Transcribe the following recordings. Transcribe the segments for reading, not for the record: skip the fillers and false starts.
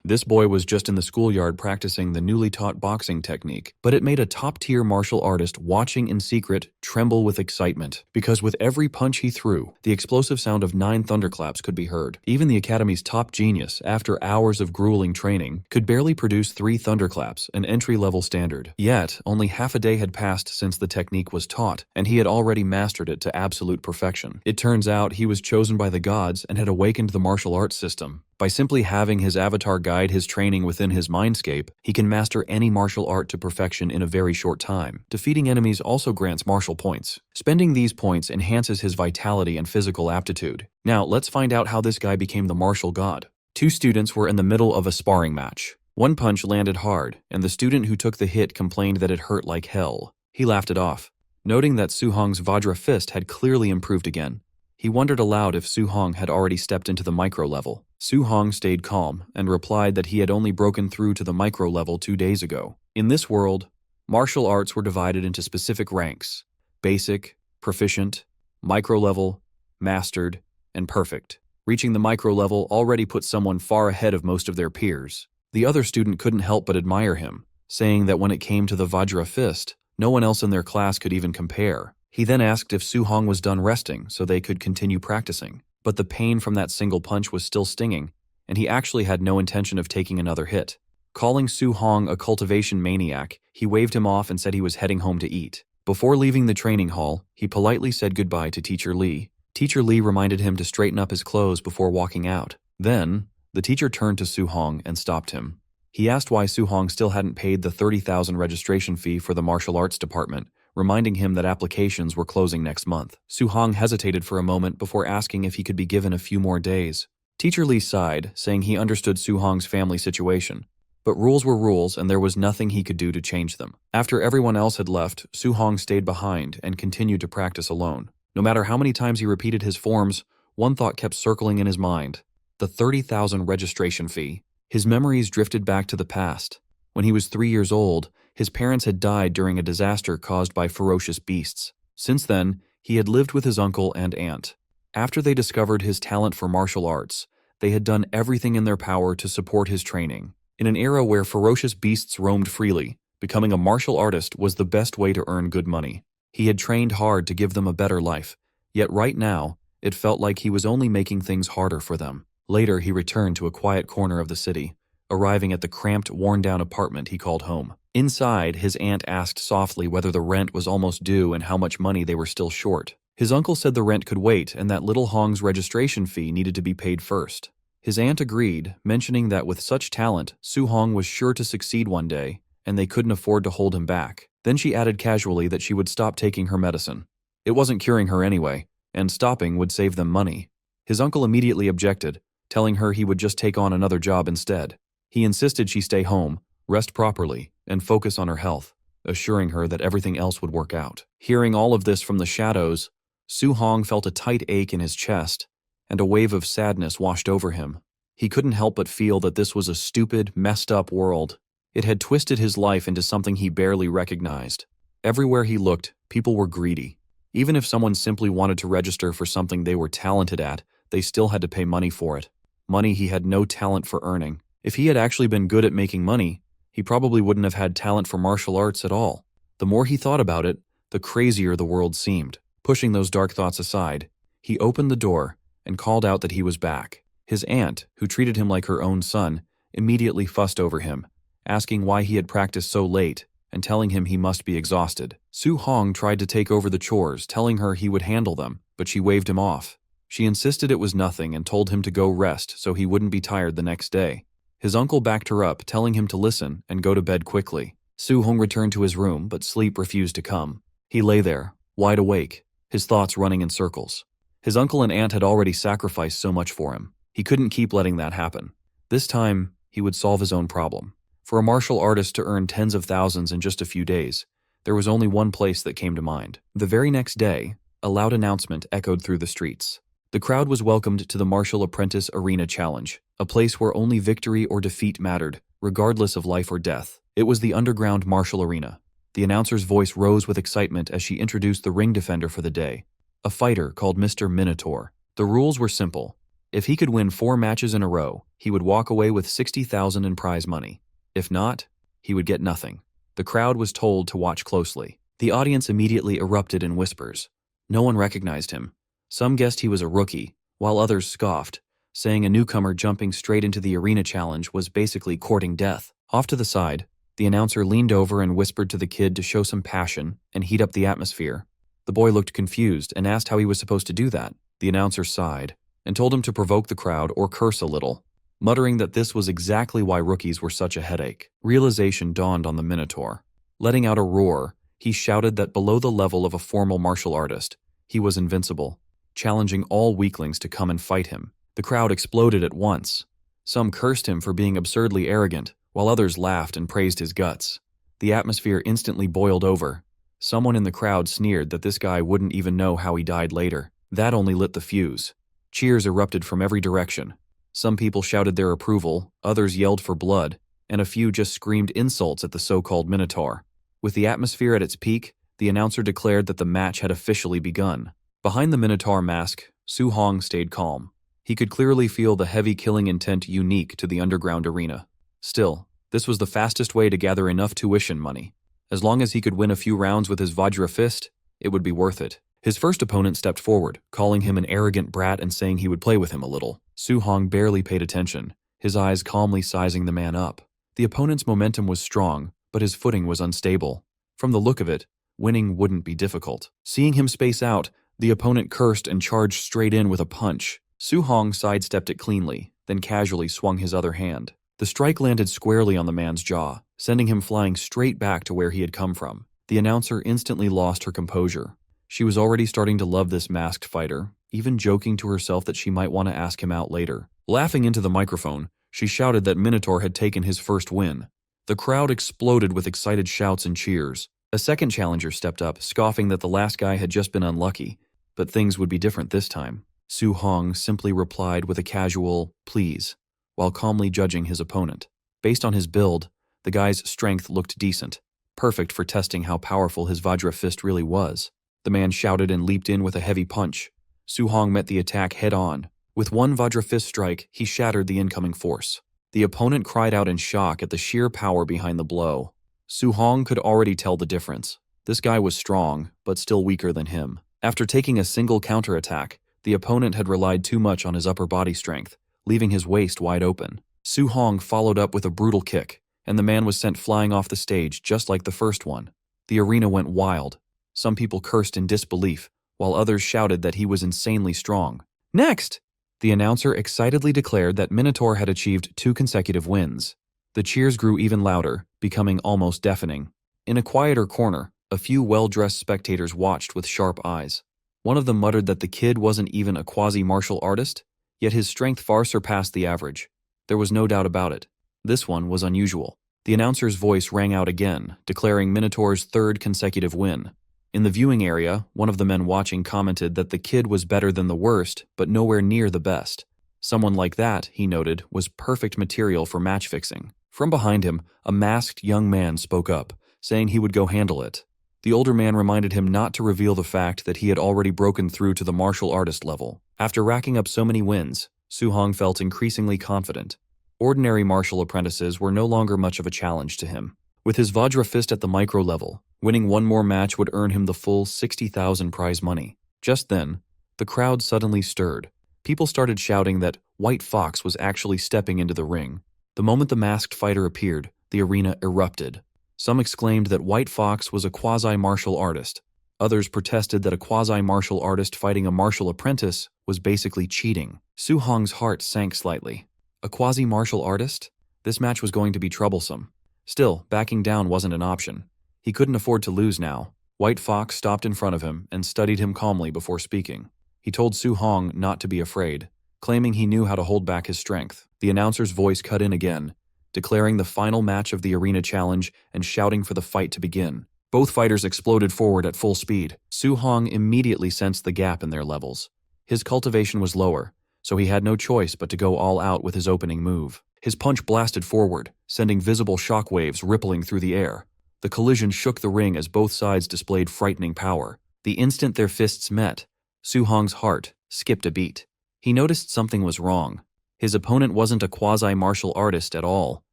This boy was just in the schoolyard practicing the newly taught boxing technique, but it made a top-tier martial artist watching in secret tremble with excitement, because with every punch he threw, the explosive sound of 9 thunderclaps could be heard. Even the academy's top genius, after hours of grueling training, could barely produce 3 thunderclaps, an entry-level standard. Yet, only half a day had passed since the technique was taught, and he had already mastered it to absolute perfection. It turns out he was chosen by the gods and had awakened the martial arts system. By simply having his avatar guide his training within his mindscape, he can master any martial art to perfection in a very short time. Defeating enemies also grants martial points. Spending these points enhances his vitality and physical aptitude. Now, let's find out how this guy became the martial god. 2 students were in the middle of a sparring match. One punch landed hard, and the student who took the hit complained that it hurt like hell. He laughed it off, noting that Su-hong's Vajra fist had clearly improved again. He wondered aloud if Su-hong had already stepped into the micro level. Su-hong stayed calm and replied that he had only broken through to the micro level 2 days ago. In this world, martial arts were divided into specific ranks: basic, proficient, micro level, mastered, and perfect. Reaching the micro level already put someone far ahead of most of their peers. The other student couldn't help but admire him, saying that when it came to the Vajra fist, no one else in their class could even compare. He then asked if Su-hong was done resting so they could continue practicing. But the pain from that single punch was still stinging, and he actually had no intention of taking another hit. Calling Su-hong a cultivation maniac, he waved him off and said he was heading home to eat. Before leaving the training hall, he politely said goodbye to Teacher Lee. Teacher Lee reminded him to straighten up his clothes before walking out. Then, the teacher turned to Su-hong and stopped him. He asked why Su-hong still hadn't paid the 30,000 registration fee for the martial arts department, reminding him that applications were closing next month. Su-hong hesitated for a moment before asking if he could be given a few more days. Teacher Lee sighed, saying he understood Su-hong's family situation. But rules were rules, and there was nothing he could do to change them. After everyone else had left, Su-hong stayed behind and continued to practice alone. No matter how many times he repeated his forms, one thought kept circling in his mind: the 30,000 registration fee. His memories drifted back to the past. When he was 3 years old, his parents had died during a disaster caused by ferocious beasts. Since then, he had lived with his uncle and aunt. After they discovered his talent for martial arts, they had done everything in their power to support his training. In an era where ferocious beasts roamed freely, becoming a martial artist was the best way to earn good money. He had trained hard to give them a better life, yet right now, it felt like he was only making things harder for them. Later, he returned to a quiet corner of the city, arriving at the cramped, worn-down apartment he called home. Inside, his aunt asked softly whether the rent was almost due and how much money they were still short. His uncle said the rent could wait and that little Hong's registration fee needed to be paid first. His aunt agreed, mentioning that with such talent, Su-hong was sure to succeed one day, and they couldn't afford to hold him back. Then she added casually that she would stop taking her medicine. It wasn't curing her anyway, and stopping would save them money. His uncle immediately objected, telling her he would just take on another job instead. He insisted she stay home, rest properly, and focus on her health, assuring her that everything else would work out. Hearing all of this from the shadows, Su-hong felt a tight ache in his chest, and a wave of sadness washed over him. He couldn't help but feel that this was a stupid, messed up world. It had twisted his life into something he barely recognized. Everywhere he looked, people were greedy. Even if someone simply wanted to register for something they were talented at, they still had to pay money for it. Money he had no talent for earning. If he had actually been good at making money, he probably wouldn't have had talent for martial arts at all. The more he thought about it, the crazier the world seemed. Pushing those dark thoughts aside, he opened the door and called out that he was back. His aunt, who treated him like her own son, immediately fussed over him, asking why he had practiced so late and telling him he must be exhausted. Su-hong tried to take over the chores, telling her he would handle them, but she waved him off. She insisted it was nothing and told him to go rest so he wouldn't be tired the next day. His uncle backed her up, telling him to listen and go to bed quickly. Su-hong returned to his room, but sleep refused to come. He lay there, wide awake, his thoughts running in circles. His uncle and aunt had already sacrificed so much for him. He couldn't keep letting that happen. This time, he would solve his own problem. For a martial artist to earn tens of thousands in just a few days, there was only one place that came to mind. The very next day, a loud announcement echoed through the streets. The crowd was welcomed to the Martial Apprentice Arena Challenge, a place where only victory or defeat mattered, regardless of life or death. It was the underground martial arena. The announcer's voice rose with excitement as she introduced the ring defender for the day, a fighter called Mr. Minotaur. The rules were simple. If he could win 4 matches in a row, he would walk away with 60,000 in prize money. If not, he would get nothing. The crowd was told to watch closely. The audience immediately erupted in whispers. No one recognized him. Some guessed he was a rookie, while others scoffed, saying a newcomer jumping straight into the arena challenge was basically courting death. Off to the side, the announcer leaned over and whispered to the kid to show some passion and heat up the atmosphere. The boy looked confused and asked how he was supposed to do that. The announcer sighed and told him to provoke the crowd or curse a little, muttering that this was exactly why rookies were such a headache. Realization dawned on the Minotaur. Letting out a roar, he shouted that below the level of a formal martial artist, he was invincible, challenging all weaklings to come and fight him. The crowd exploded at once. Some cursed him for being absurdly arrogant, while others laughed and praised his guts. The atmosphere instantly boiled over. Someone in the crowd sneered that this guy wouldn't even know how he died later. That only lit the fuse. Cheers erupted from every direction. Some people shouted their approval, others yelled for blood, and a few just screamed insults at the so-called Minotaur. With the atmosphere at its peak, the announcer declared that the match had officially begun. Behind the Minotaur mask, Su Hong stayed calm. He could clearly feel the heavy killing intent unique to the underground arena. Still, this was the fastest way to gather enough tuition money. As long as he could win a few rounds with his Vajra fist, it would be worth it. His first opponent stepped forward, calling him an arrogant brat and saying he would play with him a little. Su Hong barely paid attention, his eyes calmly sizing the man up. The opponent's momentum was strong, but his footing was unstable. From the look of it, winning wouldn't be difficult. Seeing him space out, the opponent cursed and charged straight in with a punch. Su Hong sidestepped it cleanly, then casually swung his other hand. The strike landed squarely on the man's jaw, sending him flying straight back to where he had come from. The announcer instantly lost her composure. She was already starting to love this masked fighter, even joking to herself that she might want to ask him out later. Laughing into the microphone, she shouted that Minotaur had taken his first win. The crowd exploded with excited shouts and cheers. A second challenger stepped up, scoffing that the last guy had just been unlucky, but things would be different this time. Su Hong simply replied with a casual, "please," while calmly judging his opponent. Based on his build, the guy's strength looked decent, perfect for testing how powerful his Vajra fist really was. The man shouted and leaped in with a heavy punch. Su Hong met the attack head-on. With one Vajra fist strike, he shattered the incoming force. The opponent cried out in shock at the sheer power behind the blow. Su Hong could already tell the difference. This guy was strong, but still weaker than him. After taking a single counterattack, the opponent had relied too much on his upper body strength, leaving his waist wide open. Su Hong followed up with a brutal kick, and the man was sent flying off the stage just like the first one. The arena went wild. Some people cursed in disbelief, while others shouted that he was insanely strong. Next! The announcer excitedly declared that Minotaur had achieved 2 consecutive wins. The cheers grew even louder, becoming almost deafening. In a quieter corner, a few well-dressed spectators watched with sharp eyes. One of them muttered that the kid wasn't even a quasi-martial artist, yet his strength far surpassed the average. There was no doubt about it. This one was unusual. The announcer's voice rang out again, declaring Minotaur's 3rd consecutive win. In the viewing area, one of the men watching commented that the kid was better than the worst, but nowhere near the best. Someone like that, he noted, was perfect material for match fixing. From behind him, a masked young man spoke up, saying he would go handle it. The older man reminded him not to reveal the fact that he had already broken through to the martial artist level. After racking up so many wins, Su Hong felt increasingly confident. Ordinary martial apprentices were no longer much of a challenge to him. With his Vajra fist at the micro level, winning one more match would earn him the full 60,000 prize money. Just then, the crowd suddenly stirred. People started shouting that White Fox was actually stepping into the ring. The moment the masked fighter appeared, the arena erupted. Some exclaimed that White Fox was a quasi-martial artist. Others protested that a quasi-martial artist fighting a martial apprentice was basically cheating. Su Hong's heart sank slightly. A quasi-martial artist? This match was going to be troublesome. Still, backing down wasn't an option. He couldn't afford to lose now. White Fox stopped in front of him and studied him calmly before speaking. He told Su Hong not to be afraid, claiming he knew how to hold back his strength. The announcer's voice cut in again, declaring the final match of the arena challenge and shouting for the fight to begin. Both fighters exploded forward at full speed. Su Hong immediately sensed the gap in their levels. His cultivation was lower, so he had no choice but to go all out with his opening move. His punch blasted forward, sending visible shock waves rippling through the air. The collision shook the ring as both sides displayed frightening power. The instant their fists met, Su Hong's heart skipped a beat. He noticed something was wrong. His opponent wasn't a quasi-martial artist at all.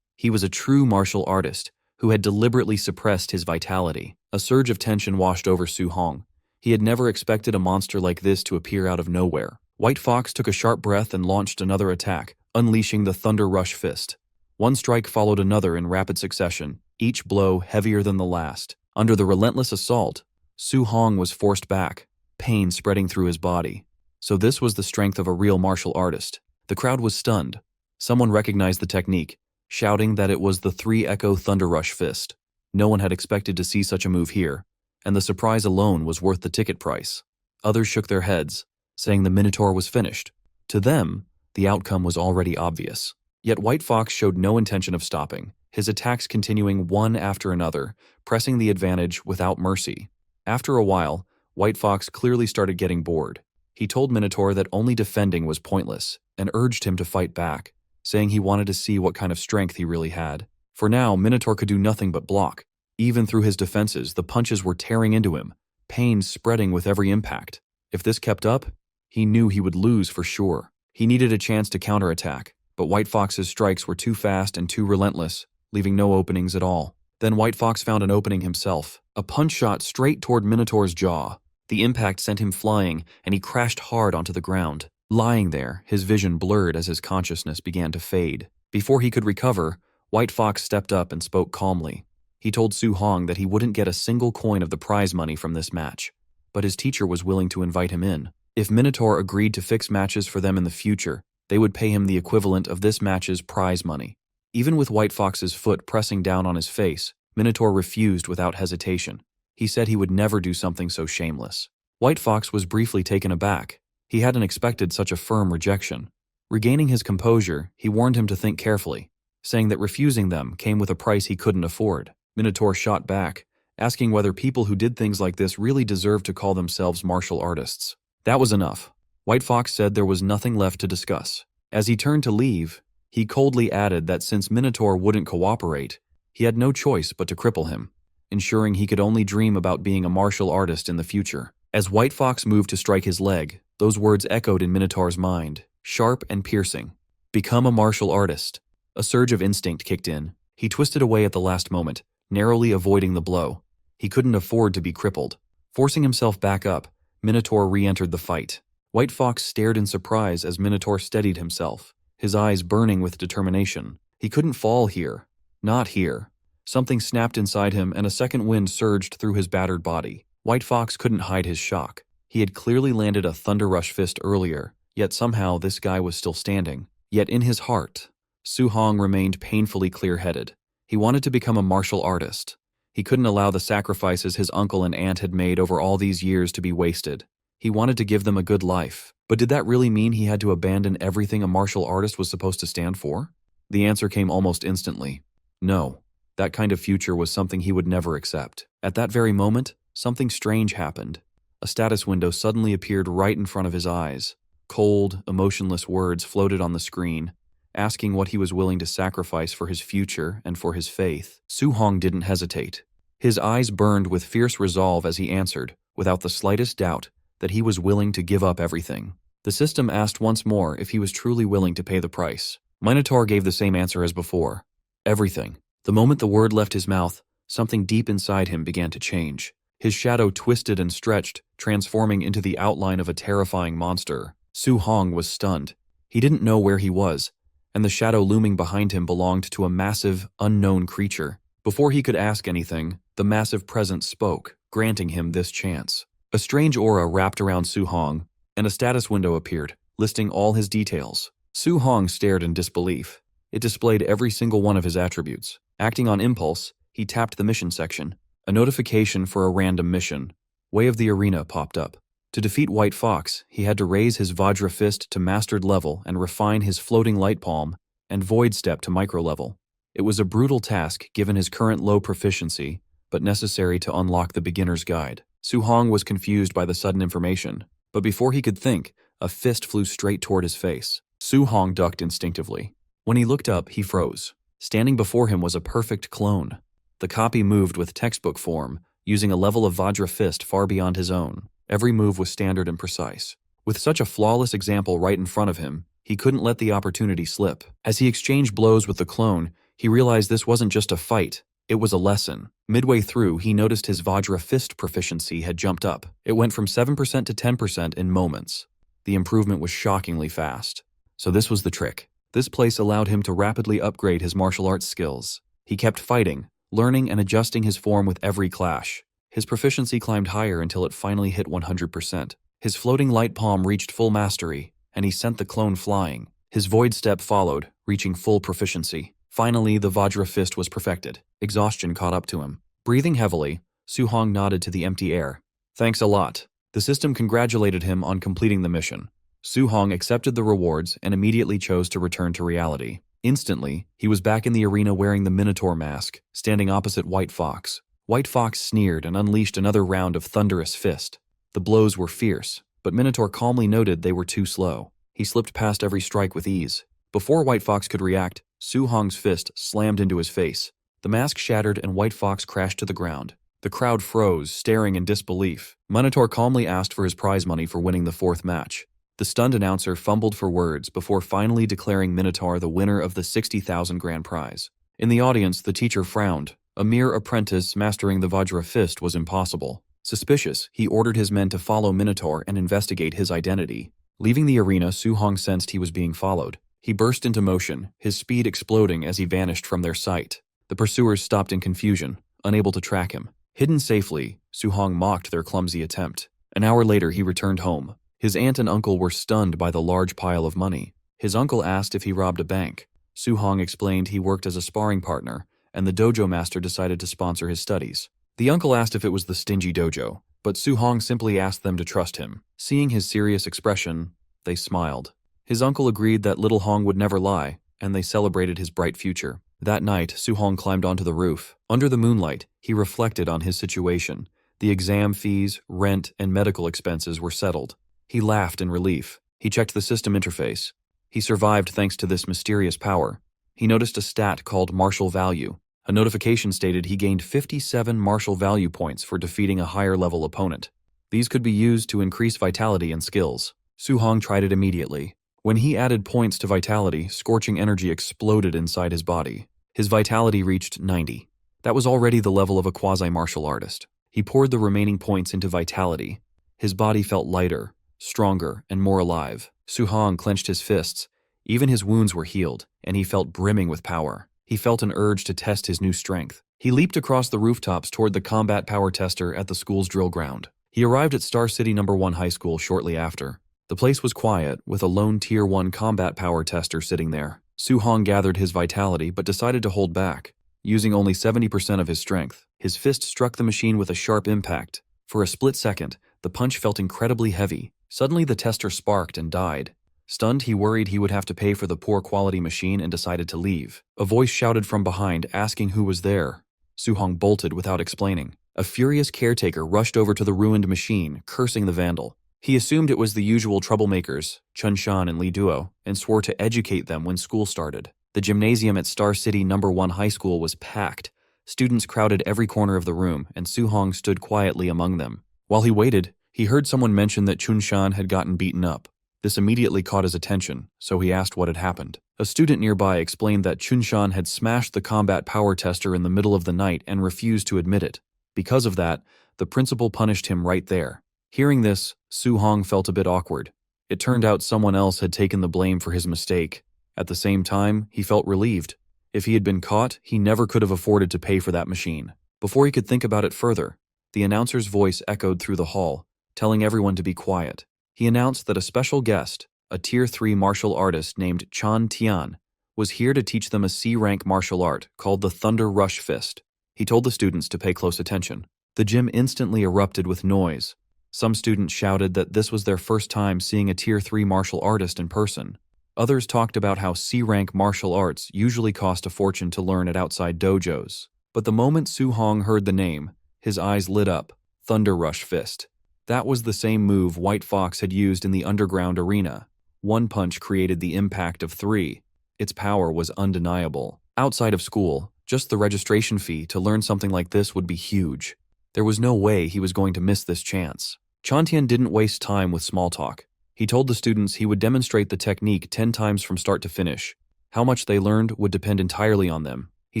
He was a true martial artist who had deliberately suppressed his vitality. A surge of tension washed over Su Hong. He had never expected a monster like this to appear out of nowhere. White Fox took a sharp breath and launched another attack, unleashing the Thunder Rush Fist. One strike followed another in rapid succession, each blow heavier than the last. Under the relentless assault, Su Hong was forced back, pain spreading through his body. So this was the strength of a real martial artist. The crowd was stunned. Someone recognized the technique, shouting that it was the 3-echo Thunder Rush Fist. No one had expected to see such a move here, and the surprise alone was worth the ticket price. Others shook their heads, saying the Minotaur was finished. To them, the outcome was already obvious. Yet White Fox showed no intention of stopping, his attacks continuing one after another, pressing the advantage without mercy. After a while, White Fox clearly started getting bored. He told Minotaur that only defending was pointless, and urged him to fight back, saying he wanted to see what kind of strength he really had. For now, Minotaur could do nothing but block. Even through his defenses, the punches were tearing into him, pain spreading with every impact. If this kept up, he knew he would lose for sure. He needed a chance to counterattack, but White Fox's strikes were too fast and too relentless, leaving no openings at all. Then White Fox found an opening himself, a punch shot straight toward Minotaur's jaw. The impact sent him flying, and he crashed hard onto the ground. Lying there, his vision blurred as his consciousness began to fade. Before he could recover, White Fox stepped up and spoke calmly. He told Su Hong that he wouldn't get a single coin of the prize money from this match, but his teacher was willing to invite him in. If Minotaur agreed to fix matches for them in the future, they would pay him the equivalent of this match's prize money. Even with White Fox's foot pressing down on his face, Minotaur refused without hesitation. He said he would never do something so shameless. White Fox was briefly taken aback. He hadn't expected such a firm rejection. Regaining his composure, he warned him to think carefully, saying that refusing them came with a price he couldn't afford. Minotaur shot back, asking whether people who did things like this really deserved to call themselves martial artists. That was enough. White Fox said there was nothing left to discuss. As he turned to leave, he coldly added that since Minotaur wouldn't cooperate, he had no choice but to cripple him, ensuring he could only dream about being a martial artist in the future. As White Fox moved to strike his leg, those words echoed in Minotaur's mind, sharp and piercing. Become a martial artist. A surge of instinct kicked in. He twisted away at the last moment, narrowly avoiding the blow. He couldn't afford to be crippled. Forcing himself back up, Minotaur re-entered the fight. White Fox stared in surprise as Minotaur steadied himself, his eyes burning with determination. He couldn't fall here. Not here. Something snapped inside him and a second wind surged through his battered body. White Fox couldn't hide his shock. He had clearly landed a Thunder Rush Fist earlier, yet somehow this guy was still standing. Yet in his heart, Su Hong remained painfully clear-headed. He wanted to become a martial artist. He couldn't allow the sacrifices his uncle and aunt had made over all these years to be wasted. He wanted to give them a good life. But did that really mean he had to abandon everything a martial artist was supposed to stand for? The answer came almost instantly. No. That kind of future was something he would never accept. At that very moment, something strange happened. A status window suddenly appeared right in front of his eyes. Cold, emotionless words floated on the screen, asking what he was willing to sacrifice for his future and for his faith. Su Hong didn't hesitate. His eyes burned with fierce resolve as he answered, without the slightest doubt, that he was willing to give up everything. The system asked once more if he was truly willing to pay the price. Minotaur gave the same answer as before. Everything. The moment the word left his mouth, something deep inside him began to change. His shadow twisted and stretched, transforming into the outline of a terrifying monster. Su Hong was stunned. He didn't know where he was, and the shadow looming behind him belonged to a massive, unknown creature. Before he could ask anything, the massive presence spoke, granting him this chance. A strange aura wrapped around Su Hong, and a status window appeared, listing all his details. Su Hong stared in disbelief. It displayed every single one of his attributes. Acting on impulse, he tapped the mission section. A notification for a random mission. Way of the Arena popped up. To defeat White Fox, he had to raise his Vajra Fist to mastered level and refine his floating light palm and void step to micro level. It was a brutal task given his current low proficiency, but necessary to unlock the beginner's guide. Su Hong was confused by the sudden information, but before he could think, a fist flew straight toward his face. Su Hong ducked instinctively. When he looked up, he froze. Standing before him was a perfect clone. The copy moved with textbook form, using a level of Vajra Fist far beyond his own. Every move was standard and precise. With such a flawless example right in front of him, he couldn't let the opportunity slip. As he exchanged blows with the clone, he realized this wasn't just a fight, it was a lesson. Midway through, he noticed his Vajra fist proficiency had jumped up. It went from 7% to 10% in moments. The improvement was shockingly fast. So this was the trick. This place allowed him to rapidly upgrade his martial arts skills. He kept fighting, learning and adjusting his form with every clash. His proficiency climbed higher until it finally hit 100%. His floating light palm reached full mastery, and he sent the clone flying. His void step followed, reaching full proficiency. Finally, the Vajra fist was perfected. Exhaustion caught up to him. Breathing heavily, Su-hong nodded to the empty air. Thanks a lot. The system congratulated him on completing the mission. Su-hong accepted the rewards and immediately chose to return to reality. Instantly, he was back in the arena wearing the Minotaur mask, standing opposite White Fox. White Fox sneered and unleashed another round of thunderous fist. The blows were fierce, but Minotaur calmly noted they were too slow. He slipped past every strike with ease. Before White Fox could react, Su-hong's fist slammed into his face. The mask shattered and White Fox crashed to the ground. The crowd froze, staring in disbelief. Minotaur calmly asked for his prize money for winning the fourth match. The stunned announcer fumbled for words before finally declaring Minotaur the winner of the 60,000 grand prize. In the audience, the teacher frowned. A mere apprentice mastering the Vajra fist was impossible. Suspicious, he ordered his men to follow Minotaur and investigate his identity. Leaving the arena, Su-hong sensed he was being followed. He burst into motion, his speed exploding as he vanished from their sight. The pursuers stopped in confusion, unable to track him. Hidden safely, Su-hong mocked their clumsy attempt. An hour later, he returned home. His aunt and uncle were stunned by the large pile of money. His uncle asked if he robbed a bank. Su-hong explained he worked as a sparring partner, and the dojo master decided to sponsor his studies. The uncle asked if it was the stingy dojo, but Su-hong simply asked them to trust him. Seeing his serious expression, they smiled. His uncle agreed that little Hong would never lie, and they celebrated his bright future. That night, Su-hong climbed onto the roof. Under the moonlight, he reflected on his situation. The exam fees, rent, and medical expenses were settled. He laughed in relief. He checked the system interface. He survived thanks to this mysterious power. He noticed a stat called martial value. A notification stated he gained 57 martial value points for defeating a higher-level opponent. These could be used to increase vitality and skills. Su-hong tried it immediately. When he added points to vitality, scorching energy exploded inside his body. His vitality reached 90. That was already the level of a quasi-martial artist. He poured the remaining points into vitality. His body felt lighter, stronger, and more alive. Su-hong clenched his fists. Even his wounds were healed, and he felt brimming with power. He felt an urge to test his new strength. He leaped across the rooftops toward the combat power tester at the school's drill ground. He arrived at Star City No. 1 High School shortly after. The place was quiet, with a lone Tier 1 combat power tester sitting there. Su-hong gathered his vitality but decided to hold back. Using only 70% of his strength, his fist struck the machine with a sharp impact. For a split second, the punch felt incredibly heavy. Suddenly the tester sparked and died. Stunned, he worried he would have to pay for the poor quality machine and decided to leave. A voice shouted from behind, asking who was there. Su-hong bolted without explaining. A furious caretaker rushed over to the ruined machine, cursing the vandal. He assumed it was the usual troublemakers, Chun-shan and Li Duo, and swore to educate them when school started. The gymnasium at Star City No. 1 High School was packed. Students crowded every corner of the room, and Su-hong stood quietly among them. While he waited, he heard someone mention that Chun-shan had gotten beaten up. This immediately caught his attention, so he asked what had happened. A student nearby explained that Chun-shan had smashed the combat power tester in the middle of the night and refused to admit it. Because of that, the principal punished him right there. Hearing this, Su-hong felt a bit awkward. It turned out someone else had taken the blame for his mistake. At the same time, he felt relieved. If he had been caught, he never could have afforded to pay for that machine. Before he could think about it further, the announcer's voice echoed through the hall, telling everyone to be quiet. He announced that a special guest, a Tier 3 martial artist named Chan Tian, was here to teach them a C-rank martial art called the Thunder Rush Fist. He told the students to pay close attention. The gym instantly erupted with noise. Some students shouted that this was their first time seeing a Tier 3 martial artist in person. Others talked about how C-rank martial arts usually cost a fortune to learn at outside dojos. But the moment Su-hong heard the name, his eyes lit up. Thunder Rush Fist. That was the same move White Fox had used in the underground arena. One punch created the impact of 3. Its power was undeniable. Outside of school, just the registration fee to learn something like this would be huge. There was no way he was going to miss this chance. Chantian didn't waste time with small talk. He told the students he would demonstrate the technique 10 times from start to finish. How much they learned would depend entirely on them. He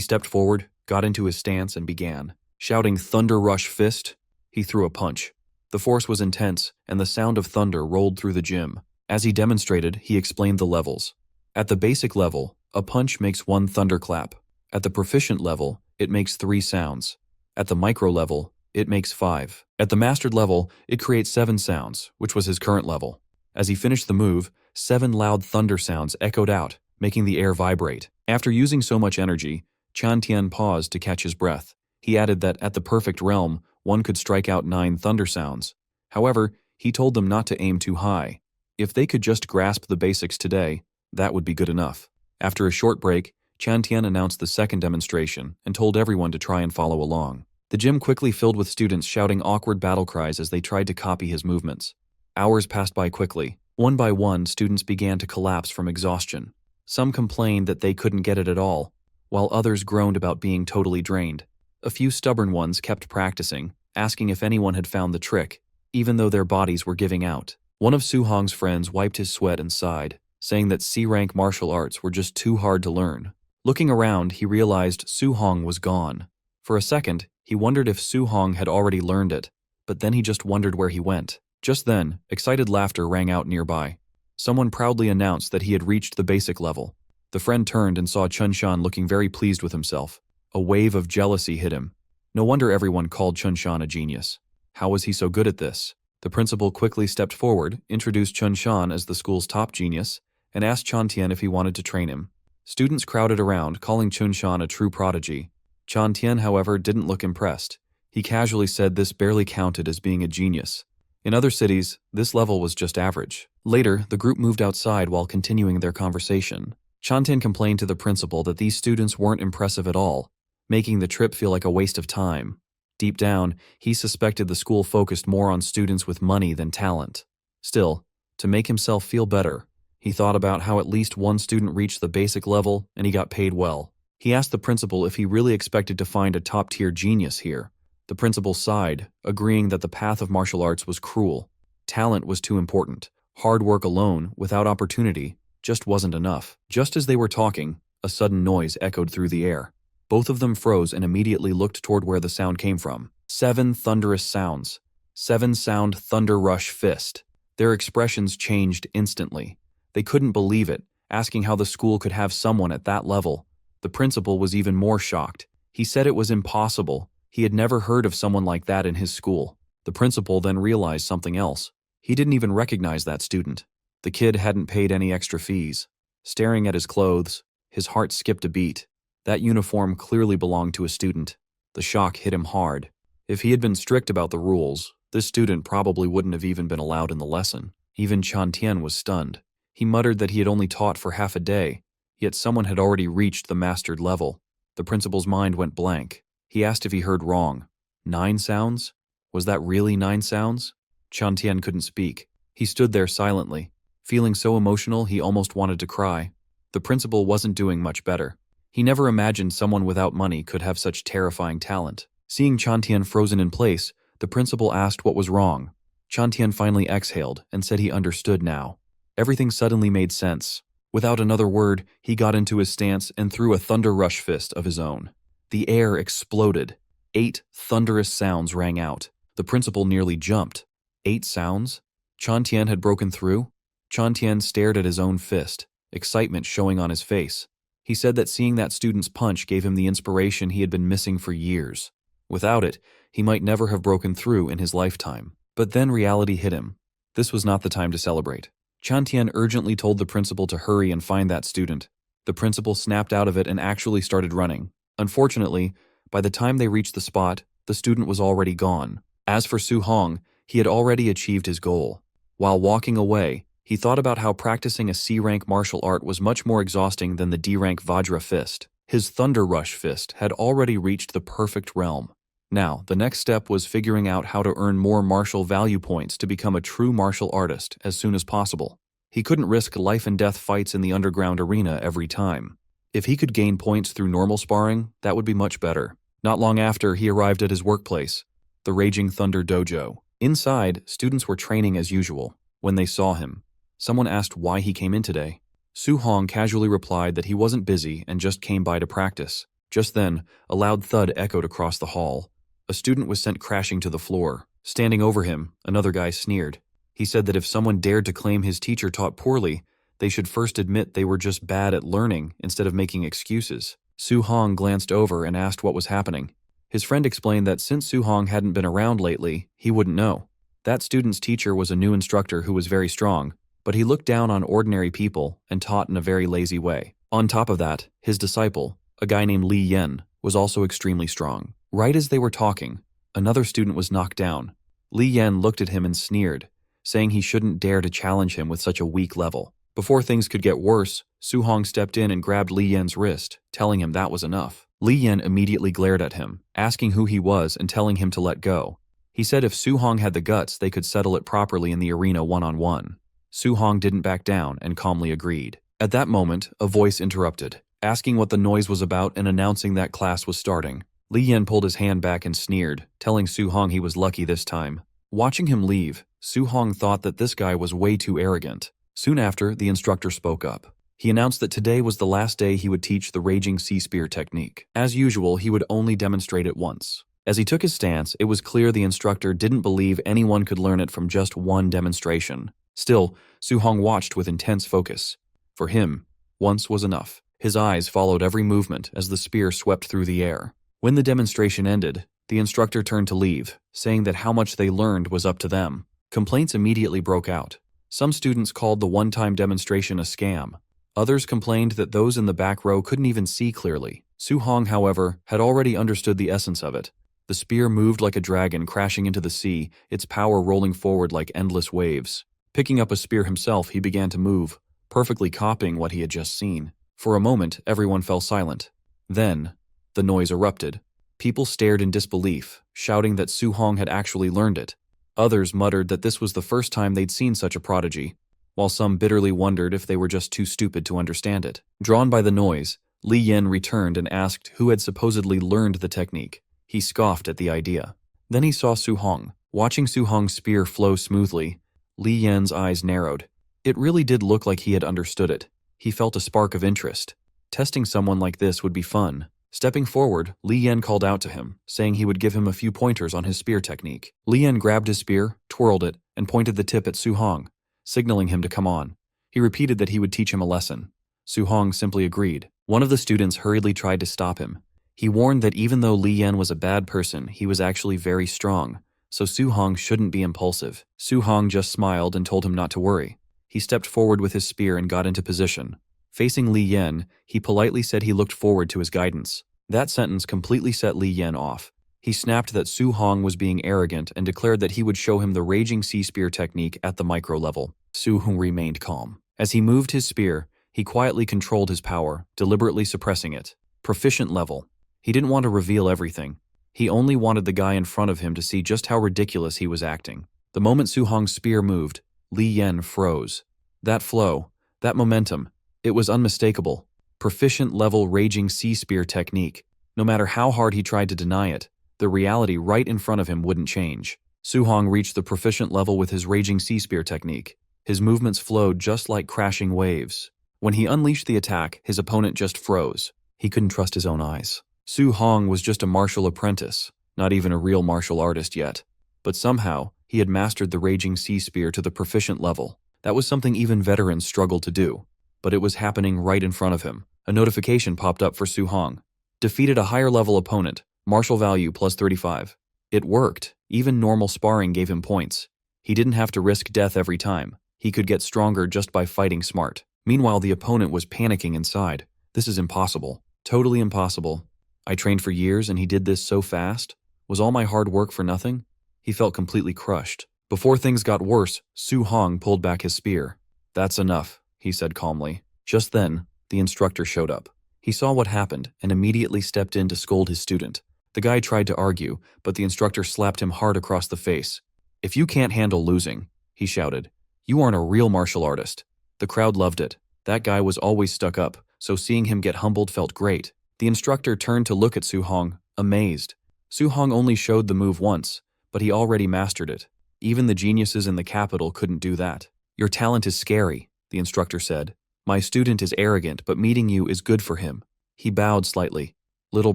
stepped forward, got into his stance, and began. Shouting "Thunder Rush Fist," he threw a punch. The force was intense, and the sound of thunder rolled through the gym. As he demonstrated, he explained the levels. At the basic level, a punch makes 1 thunderclap. At the proficient level, it makes 3 sounds. At the micro level, it makes 5. At the mastered level, it creates 7 sounds, which was his current level. As he finished the move, 7 loud thunder sounds echoed out, making the air vibrate. After using so much energy, Chan Tian paused to catch his breath. He added that at the perfect realm, one could strike out 9 thunder sounds. However, he told them not to aim too high. If they could just grasp the basics today, that would be good enough. After a short break, Chan Tian announced the second demonstration and told everyone to try and follow along. The gym quickly filled with students shouting awkward battle cries as they tried to copy his movements. Hours passed by quickly. One by one, students began to collapse from exhaustion. Some complained that they couldn't get it at all, while others groaned about being totally drained. A few stubborn ones kept practicing, asking if anyone had found the trick, even though their bodies were giving out. One of Su Hong's friends wiped his sweat and sighed, saying that C-rank martial arts were just too hard to learn. Looking around, he realized Su Hong was gone. For a second, he wondered if Su Hong had already learned it, but then he just wondered where he went. Just then, excited laughter rang out nearby. Someone proudly announced that he had reached the basic level. The friend turned and saw Chun Shan looking very pleased with himself. A wave of jealousy hit him. No wonder everyone called Chun Shan a genius. How was he so good at this? The principal quickly stepped forward, introduced Chun Shan as the school's top genius, and asked Chan Tian if he wanted to train him. Students crowded around, calling Chun Shan a true prodigy. Chan Tian, however, didn't look impressed. He casually said this barely counted as being a genius. In other cities, this level was just average. Later, the group moved outside while continuing their conversation. Chan Tian complained to the principal that these students weren't impressive at all, making the trip feel like a waste of time. Deep down, he suspected the school focused more on students with money than talent. Still, to make himself feel better, he thought about how at least one student reached the basic level and he got paid well. He asked the principal if he really expected to find a top-tier genius here. The principal sighed, agreeing that the path of martial arts was cruel. Talent was too important. Hard work alone, without opportunity, just wasn't enough. Just as they were talking, a sudden noise echoed through the air. Both of them froze and immediately looked toward where the sound came from. 7 thunderous sounds. 7 sound thunder rush fist. Their expressions changed instantly. They couldn't believe it, asking how the school could have someone at that level. The principal was even more shocked. He said it was impossible. He had never heard of someone like that in his school. The principal then realized something else. He didn't even recognize that student. The kid hadn't paid any extra fees. Staring at his clothes, his heart skipped a beat. That uniform clearly belonged to a student. The shock hit him hard. If he had been strict about the rules, this student probably wouldn't have even been allowed in the lesson. Even Chan Tian was stunned. He muttered that he had only taught for half a day, yet someone had already reached the mastered level. The principal's mind went blank. He asked if he heard wrong. 9 sounds? Was that really 9 sounds? Chan Tian couldn't speak. He stood there silently, feeling so emotional he almost wanted to cry. The principal wasn't doing much better. He never imagined someone without money could have such terrifying talent. Seeing Chan Tian frozen in place, the principal asked what was wrong. Chan Tian finally exhaled and said he understood now. Everything suddenly made sense. Without another word, he got into his stance and threw a thunder rush fist of his own. The air exploded. 8 thunderous sounds rang out. The principal nearly jumped. 8 sounds? Chan Tian had broken through? Chan Tian stared at his own fist, excitement showing on his face. He said that seeing that student's punch gave him the inspiration he had been missing for years. Without it, he might never have broken through in his lifetime. But then reality hit him. This was not the time to celebrate. Chan Tian urgently told the principal to hurry and find that student. The principal snapped out of it and actually started running. Unfortunately, by the time they reached the spot, the student was already gone. As for Su Hong, he had already achieved his goal. While walking away, he thought about how practicing a C-rank martial art was much more exhausting than the D-rank Vajra fist. His Thunder Rush fist had already reached the perfect realm. Now, the next step was figuring out how to earn more martial value points to become a true martial artist as soon as possible. He couldn't risk life-and-death fights in the underground arena every time. If he could gain points through normal sparring, that would be much better. Not long after, he arrived at his workplace, the Raging Thunder Dojo. Inside, students were training as usual. When they saw him, Someone asked why he came in today. Su Hong casually replied that he wasn't busy and just came by to practice. Just then, a loud thud echoed across the hall. A student was sent crashing to the floor. Standing over him, another guy sneered. He said that if someone dared to claim his teacher taught poorly, they should first admit they were just bad at learning instead of making excuses. Su Hong glanced over and asked what was happening. His friend explained that since Su Hong hadn't been around lately, he wouldn't know. That student's teacher was a new instructor who was very strong, but he looked down on ordinary people and taught in a very lazy way. On top of that, his disciple, a guy named Li Yen, was also extremely strong. Right as they were talking, another student was knocked down. Li Yen looked at him and sneered, saying he shouldn't dare to challenge him with such a weak level. Before things could get worse, Su Hong stepped in and grabbed Li Yen's wrist, telling him that was enough. Li Yen immediately glared at him, asking who he was and telling him to let go. He said if Su Hong had the guts, they could settle it properly in the arena one-on-one. Su Hong didn't back down and calmly agreed. At that moment, a voice interrupted, asking what the noise was about and announcing that class was starting. Li Yen pulled his hand back and sneered, telling Su Hong he was lucky this time. Watching him leave, Su Hong thought that this guy was way too arrogant. Soon after, the instructor spoke up. He announced that today was the last day he would teach the Raging Sea Spear technique. As usual, he would only demonstrate it once. As he took his stance, it was clear the instructor didn't believe anyone could learn it from just one demonstration. Still, Su Hong watched with intense focus. For him, once was enough. His eyes followed every movement as the spear swept through the air. When the demonstration ended, the instructor turned to leave, saying that how much they learned was up to them. Complaints immediately broke out. Some students called the one-time demonstration a scam. Others complained that those in the back row couldn't even see clearly. Su Hong, however, had already understood the essence of it. The spear moved like a dragon crashing into the sea, its power rolling forward like endless waves. Picking up a spear himself, he began to move, perfectly copying what he had just seen. For a moment, everyone fell silent. Then, the noise erupted. People stared in disbelief, shouting that Su Hong had actually learned it. Others muttered that this was the first time they'd seen such a prodigy, while some bitterly wondered if they were just too stupid to understand it. Drawn by the noise, Li Yen returned and asked who had supposedly learned the technique. He scoffed at the idea. Then he saw Su Hong. Watching Su Hong's spear flow smoothly, Li Yen's eyes narrowed. It really did look like he had understood it. He felt a spark of interest. Testing someone like this would be fun. Stepping forward, Li Yen called out to him, saying he would give him a few pointers on his spear technique. Li Yen grabbed his spear, twirled it, and pointed the tip at Su Hong, signaling him to come on. He repeated that he would teach him a lesson. Su Hong simply agreed. One of the students hurriedly tried to stop him. He warned that even though Li Yen was a bad person, he was actually very strong, so Su Hong shouldn't be impulsive. Su Hong just smiled and told him not to worry. He stepped forward with his spear and got into position. Facing Li Yen, he politely said he looked forward to his guidance. That sentence completely set Li Yen off. He snapped that Su Hong was being arrogant and declared that he would show him the Raging Sea Spear technique at the micro level. Su Hong remained calm. As he moved his spear, he quietly controlled his power, deliberately suppressing it. Proficient level. He didn't want to reveal everything. He only wanted the guy in front of him to see just how ridiculous he was acting. The moment Su Hong's spear moved, Li Yen froze. That flow, that momentum, it was unmistakable. Proficient level Raging Sea Spear technique. No matter how hard he tried to deny it, the reality right in front of him wouldn't change. Su Hong reached the proficient level with his Raging Sea Spear technique. His movements flowed just like crashing waves. When he unleashed the attack, his opponent just froze. He couldn't trust his own eyes. Su Hong was just a martial apprentice, not even a real martial artist yet. But somehow, he had mastered the Raging Sea Spear to the proficient level. That was something even veterans struggled to do. But it was happening right in front of him. A notification popped up for Su Hong. Defeated a higher level opponent, martial value plus 35. It worked. Even normal sparring gave him points. He didn't have to risk death every time. He could get stronger just by fighting smart. Meanwhile, the opponent was panicking inside. This is impossible. Totally impossible. I trained for years and he did this so fast? Was all my hard work for nothing? He felt completely crushed. Before things got worse, Su Hong pulled back his spear. That's enough, he said calmly. Just then, the instructor showed up. He saw what happened and immediately stepped in to scold his student. The guy tried to argue, but the instructor slapped him hard across the face. If you can't handle losing, he shouted, you aren't a real martial artist. The crowd loved it. That guy was always stuck up, so seeing him get humbled felt great. The instructor turned to look at Su Hong, amazed. Su Hong only showed the move once, but he already mastered it. Even the geniuses in the capital couldn't do that. Your talent is scary, the instructor said. My student is arrogant, but meeting you is good for him. He bowed slightly. Little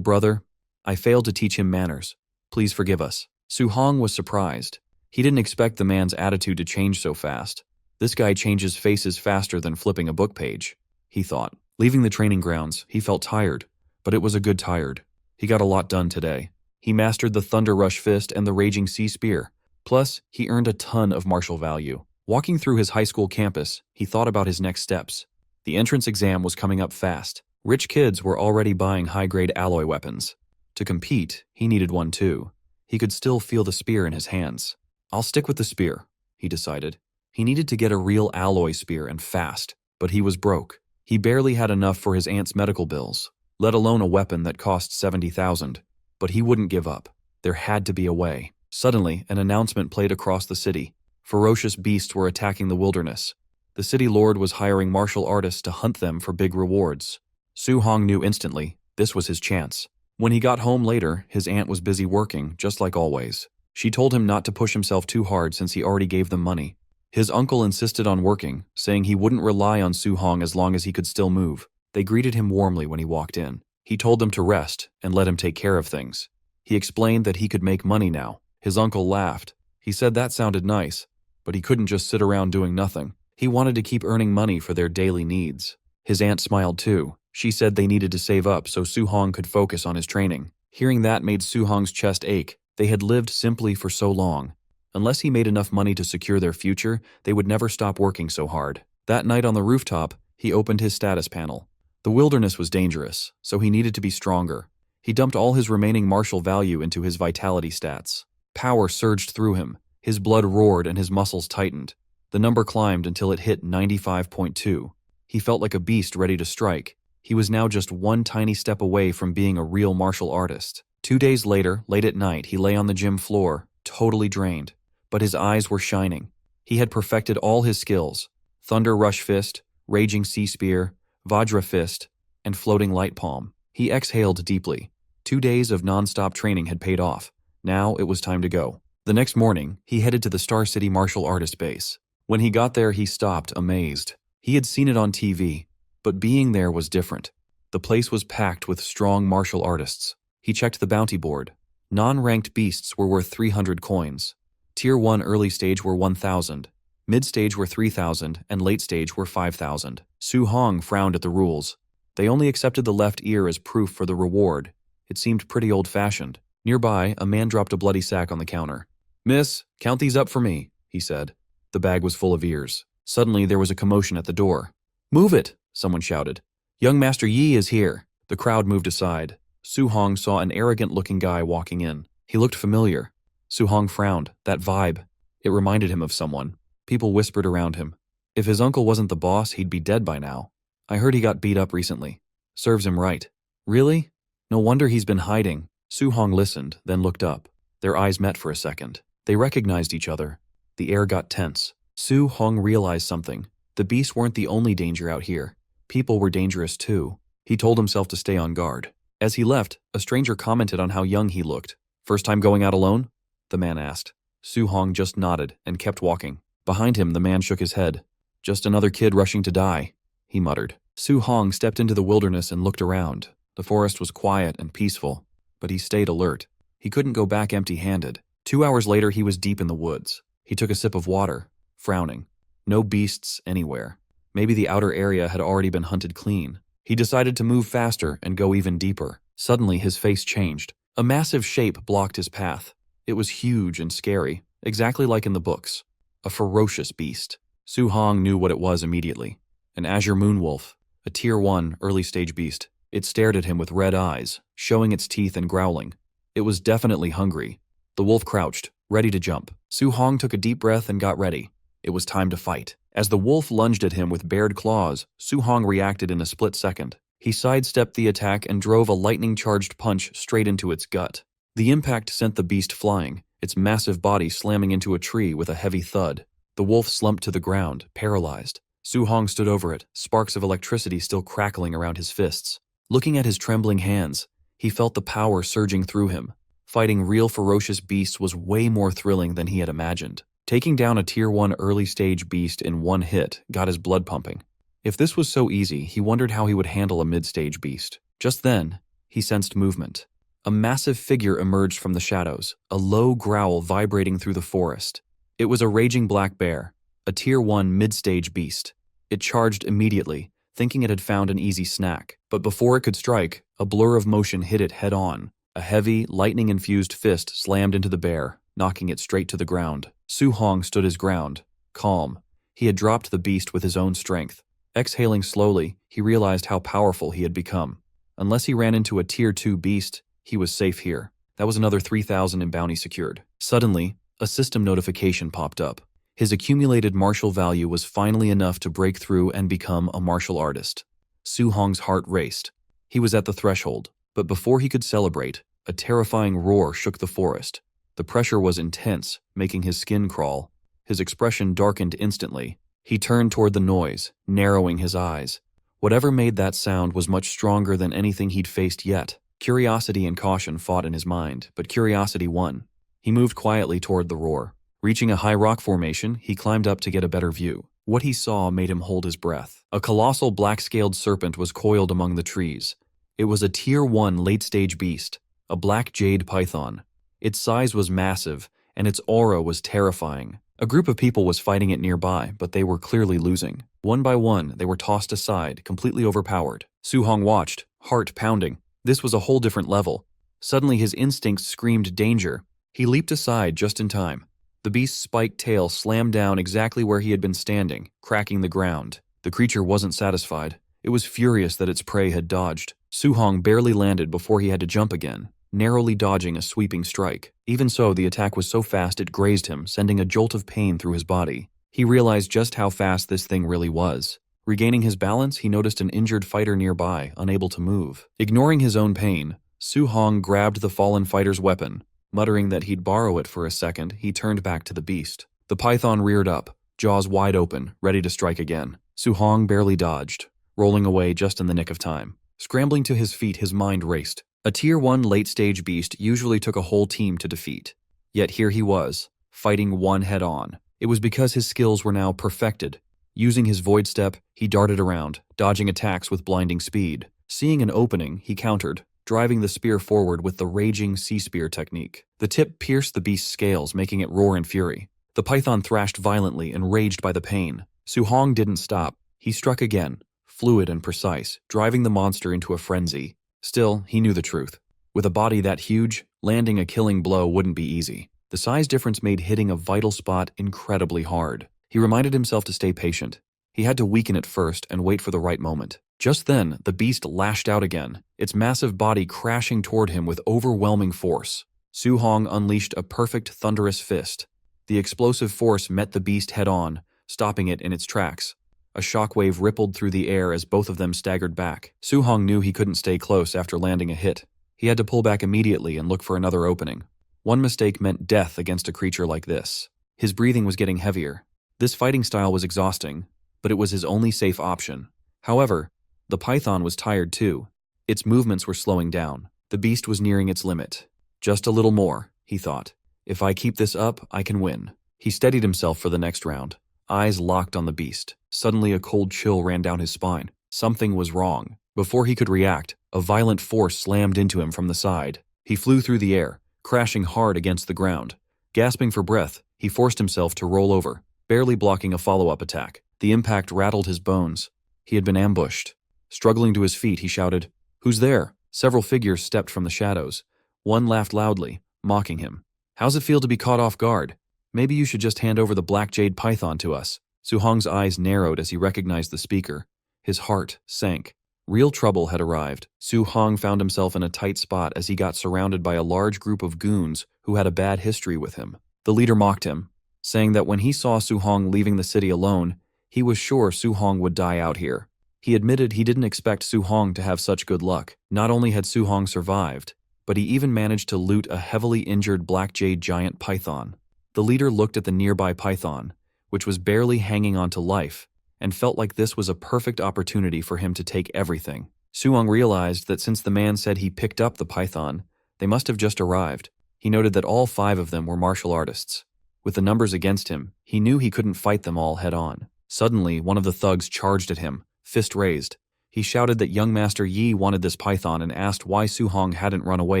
brother, I failed to teach him manners. Please forgive us. Su Hong was surprised. He didn't expect the man's attitude to change so fast. This guy changes faces faster than flipping a book page, he thought. Leaving the training grounds, he felt tired, but it was a good tired. He got a lot done today. He mastered the Thunder Rush Fist and the Raging Sea Spear. Plus, he earned a ton of martial value. Walking through his high school campus, he thought about his next steps. The entrance exam was coming up fast. Rich kids were already buying high-grade alloy weapons. To compete, he needed one too. He could still feel the spear in his hands. I'll stick with the spear, he decided. He needed to get a real alloy spear and fast, but he was broke. He barely had enough for his aunt's medical bills, let alone a weapon that cost $70,000. But he wouldn't give up. There had to be a way. Suddenly, an announcement played across the city. Ferocious beasts were attacking the wilderness. The city lord was hiring martial artists to hunt them for big rewards. Su Hong knew instantly this was his chance. When he got home later, his aunt was busy working, just like always. She told him not to push himself too hard since he already gave them money. His uncle insisted on working, saying he wouldn't rely on Su Hong as long as he could still move. They greeted him warmly when he walked in. He told them to rest and let him take care of things. He explained that he could make money now. His uncle laughed. He said that sounded nice, but he couldn't just sit around doing nothing. He wanted to keep earning money for their daily needs. His aunt smiled too. She said they needed to save up so Su Hong could focus on his training. Hearing that made Su Hong's chest ache. They had lived simply for so long. Unless he made enough money to secure their future, they would never stop working so hard. That night on the rooftop, he opened his status panel. The wilderness was dangerous, so he needed to be stronger. He dumped all his remaining martial value into his vitality stats. Power surged through him. His blood roared and his muscles tightened. The number climbed until it hit 95.2. He felt like a beast ready to strike. He was now just one tiny step away from being a real martial artist. 2 days later, late at night, he lay on the gym floor, totally drained. But his eyes were shining. He had perfected all his skills: Thunder Rush Fist, Raging Sea Spear, Vajra Fist, and Floating Light Palm. He exhaled deeply. 2 days of non-stop training had paid off. Now it was time to go. The next morning, he headed to the Star City martial artist base. When he got there, he stopped, amazed. He had seen it on TV, but being there was different. The place was packed with strong martial artists. He checked the bounty board. Non-ranked beasts were worth 300 coins. Tier 1 early stage were 1,000. Mid-stage were 3,000, and late stage were 5,000. Su Hong frowned at the rules. They only accepted the left ear as proof for the reward. It seemed pretty old-fashioned. Nearby, a man dropped a bloody sack on the counter. "Miss, count these up for me," he said. The bag was full of ears. Suddenly, there was a commotion at the door. "Move it!" someone shouted. "Young Master Yi is here." The crowd moved aside. Su Hong saw an arrogant-looking guy walking in. He looked familiar. Su Hong frowned. That vibe. It reminded him of someone. People whispered around him. If his uncle wasn't the boss, he'd be dead by now. I heard he got beat up recently. Serves him right. Really? No wonder he's been hiding. Su Hong listened, then looked up. Their eyes met for a second. They recognized each other. The air got tense. Su Hong realized something. The beasts weren't the only danger out here. People were dangerous too. He told himself to stay on guard. As he left, a stranger commented on how young he looked. "First time going out alone?" the man asked. Su Hong just nodded and kept walking. Behind him, the man shook his head. "Just another kid rushing to die," he muttered. Su Hong stepped into the wilderness and looked around. The forest was quiet and peaceful, but he stayed alert. He couldn't go back empty-handed. 2 hours later, he was deep in the woods. He took a sip of water, frowning. No beasts anywhere. Maybe the outer area had already been hunted clean. He decided to move faster and go even deeper. Suddenly, his face changed. A massive shape blocked his path. It was huge and scary, exactly like in the books. A ferocious beast. Su Hong knew what it was immediately. An azure moonwolf, a Tier 1 early-stage beast. It stared at him with red eyes, showing its teeth and growling. It was definitely hungry. The wolf crouched, ready to jump. Su Hong took a deep breath and got ready. It was time to fight. As the wolf lunged at him with bared claws, Su Hong reacted in a split second. He sidestepped the attack and drove a lightning-charged punch straight into its gut. The impact sent the beast flying, its massive body slamming into a tree with a heavy thud. The wolf slumped to the ground, paralyzed. Su Hong stood over it, sparks of electricity still crackling around his fists. Looking at his trembling hands, he felt the power surging through him. Fighting real ferocious beasts was way more thrilling than he had imagined. Taking down a Tier 1 early-stage beast in one hit got his blood pumping. If this was so easy, he wondered how he would handle a mid-stage beast. Just then, he sensed movement. A massive figure emerged from the shadows, a low growl vibrating through the forest. It was a raging black bear, a Tier 1 mid-stage beast. It charged immediately, thinking it had found an easy snack. But before it could strike, a blur of motion hit it head-on. A heavy, lightning-infused fist slammed into the bear, knocking it straight to the ground. Su Hong stood his ground, calm. He had dropped the beast with his own strength. Exhaling slowly, he realized how powerful he had become. Unless he ran into a Tier 2 beast, he was safe here. That was another 3,000 in bounty secured. Suddenly, a system notification popped up. His accumulated martial value was finally enough to break through and become a martial artist. Su Hong's heart raced. He was at the threshold, but before he could celebrate, a terrifying roar shook the forest. The pressure was intense, making his skin crawl. His expression darkened instantly. He turned toward the noise, narrowing his eyes. Whatever made that sound was much stronger than anything he'd faced yet. Curiosity and caution fought in his mind, but curiosity won. He moved quietly toward the roar. Reaching a high rock formation, he climbed up to get a better view. What he saw made him hold his breath. A colossal black-scaled serpent was coiled among the trees. It was a Tier 1 late-stage beast, a black jade python. Its size was massive, and its aura was terrifying. A group of people was fighting it nearby, but they were clearly losing. One by one, they were tossed aside, completely overpowered. Su Hong watched, heart pounding. This was a whole different level. Suddenly his instincts screamed danger. He leaped aside just in time. The beast's spiked tail slammed down exactly where he had been standing, cracking the ground. The creature wasn't satisfied. It was furious that its prey had dodged. Su Hong barely landed before he had to jump again, narrowly dodging a sweeping strike. Even so, the attack was so fast it grazed him, sending a jolt of pain through his body. He realized just how fast this thing really was. Regaining his balance, he noticed an injured fighter nearby, unable to move. Ignoring his own pain, Su Hong grabbed the fallen fighter's weapon. Muttering that he'd borrow it for a second, he turned back to the beast. The python reared up, jaws wide open, ready to strike again. Su Hong barely dodged, rolling away just in the nick of time. Scrambling to his feet, his mind raced. A Tier 1 late-stage beast usually took a whole team to defeat. Yet here he was, fighting one head-on. It was because his skills were now perfected. Using his void step, he darted around, dodging attacks with blinding speed. Seeing an opening, he countered, driving the spear forward with the raging sea spear technique. The tip pierced the beast's scales, making it roar in fury. The python thrashed violently, enraged by the pain. Su Hong didn't stop. He struck again, fluid and precise, driving the monster into a frenzy. Still, he knew the truth. With a body that huge, landing a killing blow wouldn't be easy. The size difference made hitting a vital spot incredibly hard. He reminded himself to stay patient. He had to weaken it first and wait for the right moment. Just then, the beast lashed out again, its massive body crashing toward him with overwhelming force. Su Hong unleashed a perfect thunderous fist. The explosive force met the beast head-on, stopping it in its tracks. A shockwave rippled through the air as both of them staggered back. Su Hong knew he couldn't stay close after landing a hit. He had to pull back immediately and look for another opening. One mistake meant death against a creature like this. His breathing was getting heavier. This fighting style was exhausting, but it was his only safe option. However, the python was tired too. Its movements were slowing down. The beast was nearing its limit. Just a little more, he thought. If I keep this up, I can win. He steadied himself for the next round, eyes locked on the beast. Suddenly a cold chill ran down his spine. Something was wrong. Before he could react, a violent force slammed into him from the side. He flew through the air, crashing hard against the ground. Gasping for breath, he forced himself to roll over, barely blocking a follow-up attack. The impact rattled his bones. He had been ambushed. Struggling to his feet, he shouted, "Who's there?" Several figures stepped from the shadows. One laughed loudly, mocking him. "How's it feel to be caught off guard? Maybe you should just hand over the black jade python to us." Su Hong's eyes narrowed as he recognized the speaker. His heart sank. Real trouble had arrived. Su Hong found himself in a tight spot as he got surrounded by a large group of goons who had a bad history with him. The leader mocked him, saying that when he saw Su Hong leaving the city alone, he was sure Su Hong would die out here. He admitted he didn't expect Su Hong to have such good luck. Not only had Su Hong survived, but he even managed to loot a heavily injured black jade giant python. The leader looked at the nearby python, which was barely hanging on to life, and felt like this was a perfect opportunity for him to take everything. Su Hong realized that since the man said he picked up the python, they must have just arrived. He noted that all 5 of them were martial artists. With the numbers against him, he knew he couldn't fight them all head-on. Suddenly, one of the thugs charged at him, fist raised. He shouted that young Master Yi wanted this python and asked why Su Hong hadn't run away